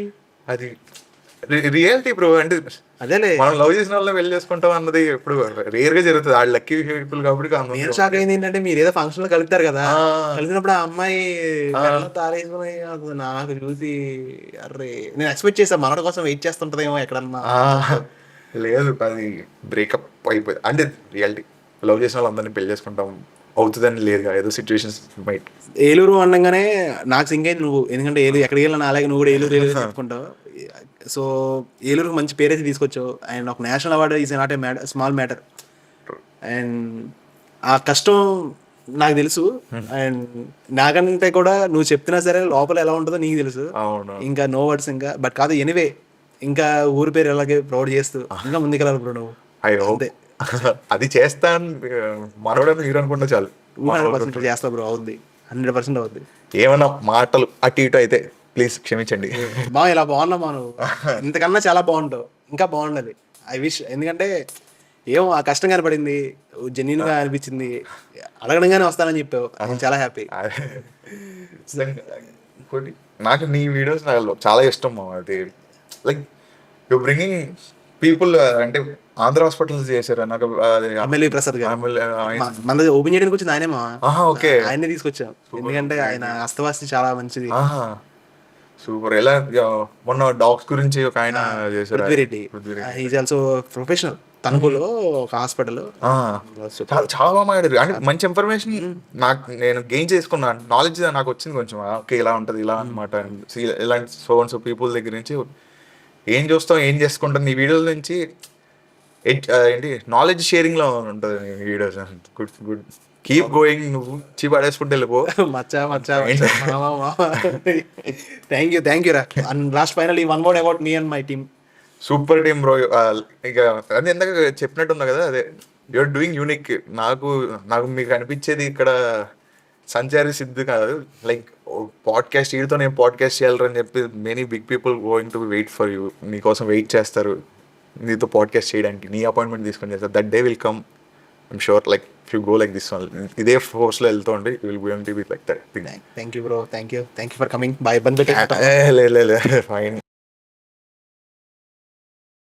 అది రియాలిటీ బ్రో. అంటే అదేలే మనం లవ్ చేసిన వాళ్ళని పెళ్లి చేసుకుంటాం అన్నది ఇప్పుడు రేర్ గా జరుగుతుంది, వాళ్ళు లక్కీ పీపుల్ కాబట్టి. నేను షాక్ అయింది ఏంటంటే మీరు ఏదో ఫంక్షన్ లో కలుపుతారు కదా, కలిసినప్పుడు ఆ అమ్మాయి తారేసుకుని నాకు చూసి అర్రే నేను ఎక్స్పెక్ట్ చేసా మనోడి కోసం వెయిట్ చేస్తుంటదేమో ఎక్కడన్నా. లేదు, అది బ్రేకప్ అయిపోయింది. అంటే రియాలిటీ లవ్ చేసిన వాళ్ళందరినీ పెళ్లి చేసుకుంటాం అవుతుందని లేదు, ఏదో సిచ్యువేషన్స్ మైట్. ఏలూరు అనగానే నాకు సింగ్ అయింది నువ్వు, ఎందుకంటే ఏలూరు ఎక్కడికి వెళ్ళినా అలాగే నువ్వు కూడా ఏలూరు చెప్పుకుంటావు. సో ఏలూరుకి మంచి పేరైతే తీసుకొచ్చావు, అండ్ ఒక national award is not a small matter. And ఆ కష్టం నాకు తెలుసు, అండ్ నాకంటే కూడా నువ్వు చెప్తున్నా సరే లోపల ఎలా ఉంటుందో నీకు తెలుసు. ఇంకా నో వర్డ్స్ ఇంకా. బట్ కాదు, ఎనీవే ఇంకా ఊరి పేరు ఎలాగే ప్రౌడ్ చేస్తూ ఇంకా ముందుకెళ్ళాలి బ్రో నువ్వు. అంతే, అది చేస్తాను మనోడని మీరు అనుకుంటే చాలు. 100% చేస్తా బ్రో, అవుద్ది, 100% అవుద్ది. ఏమన్నా మాటలు అటు ఇటు అయితే ప్లీజ్ క్షమించండి. ఇలా బాగున్నా మనం ఇంతకన్నా చాలా బాగుంటావు, ఇంకా బాగుండాలి ఐ విష్. ఎందుకంటే ఏమో ఆ కష్టం కనపడింది, జెన్యున్ గా అనిపించింది, అడగడంగానే వస్తానని చెప్పావు, చాలా హ్యాపీ. నాకు నీ వీడియోస్ నాకు చాలా ఇష్టం. అది లైక్ యు బ్రింగింగ్ పీపుల్, అంటే ఆంధ్ర హాస్పిటల్స్ చేశారు నాకు ఎమ్మెల్యే ప్రసాద్ గారు మన ఓపెన్ చేయడానికి వచ్చింది ఆయనేమా. ఓకే, ఆయనే తీసుకొచ్చాం ఎందుకంటే ఆయన హస్తవాసి చాలా మంచిది. సూపర్. ఎలా మొన్న డాగ్స్ గురించి ఒక ఆయన చేశారు, పృథ్వీరెడ్డి, ఈజ్ ఆల్సో ప్రొఫెషనల్ తణుకులో ఒక హాస్పిటల్. చాలా బాగా మాట్లాడారు, అంటే మంచి ఇన్ఫర్మేషన్ నేను గెయిన్ చేసుకున్నాను, నాలెడ్జ్ నాకు వచ్చింది కొంచెం. ఓకే ఇలా ఉంటుంది ఇలా అనమాట, ఇలాంటి సో పీపుల్ దగ్గర నుంచి ఏం చూస్తాం ఏం చేసుకుంటాం నీ వీడియోల నుంచి ఏంటి నాలెడ్జ్ షేరింగ్ లో ఉంటుంది నీ videos. Good good, keep going. నువ్వు చీ పడేసుకుంటే వెళ్ళిపో. థ్యాంక్ యూ రా. And last finally one word about me and my team. Super team bro. ఇక అది ఇందాక చెప్పినట్టుంది కదా, అదే యూఆర్ డూయింగ్ యూనిక్. నాకు మీకు అనిపించేది ఇక్కడ సంచారి సిద్ధు కాదు, లైక్ పాడ్కాస్ట్ వీడితో నేను పాడ్కాస్ట్ చేయాలని చెప్పి many big people going to wait for you, నీకోసం వెయిట్ చేస్తారు నీతో పాడ్కాస్ట్ చేయడానికి, నీ అపాయింట్మెంట్ తీసుకొని చేస్తారు. That day will come, I'm sure. Like if you go like this one, ఇదే ఫోర్స్లో వెళ్తూ ఉండి you will going to be like that. Thank you bro, thank you for coming. Bye. లేదు ఫైన్.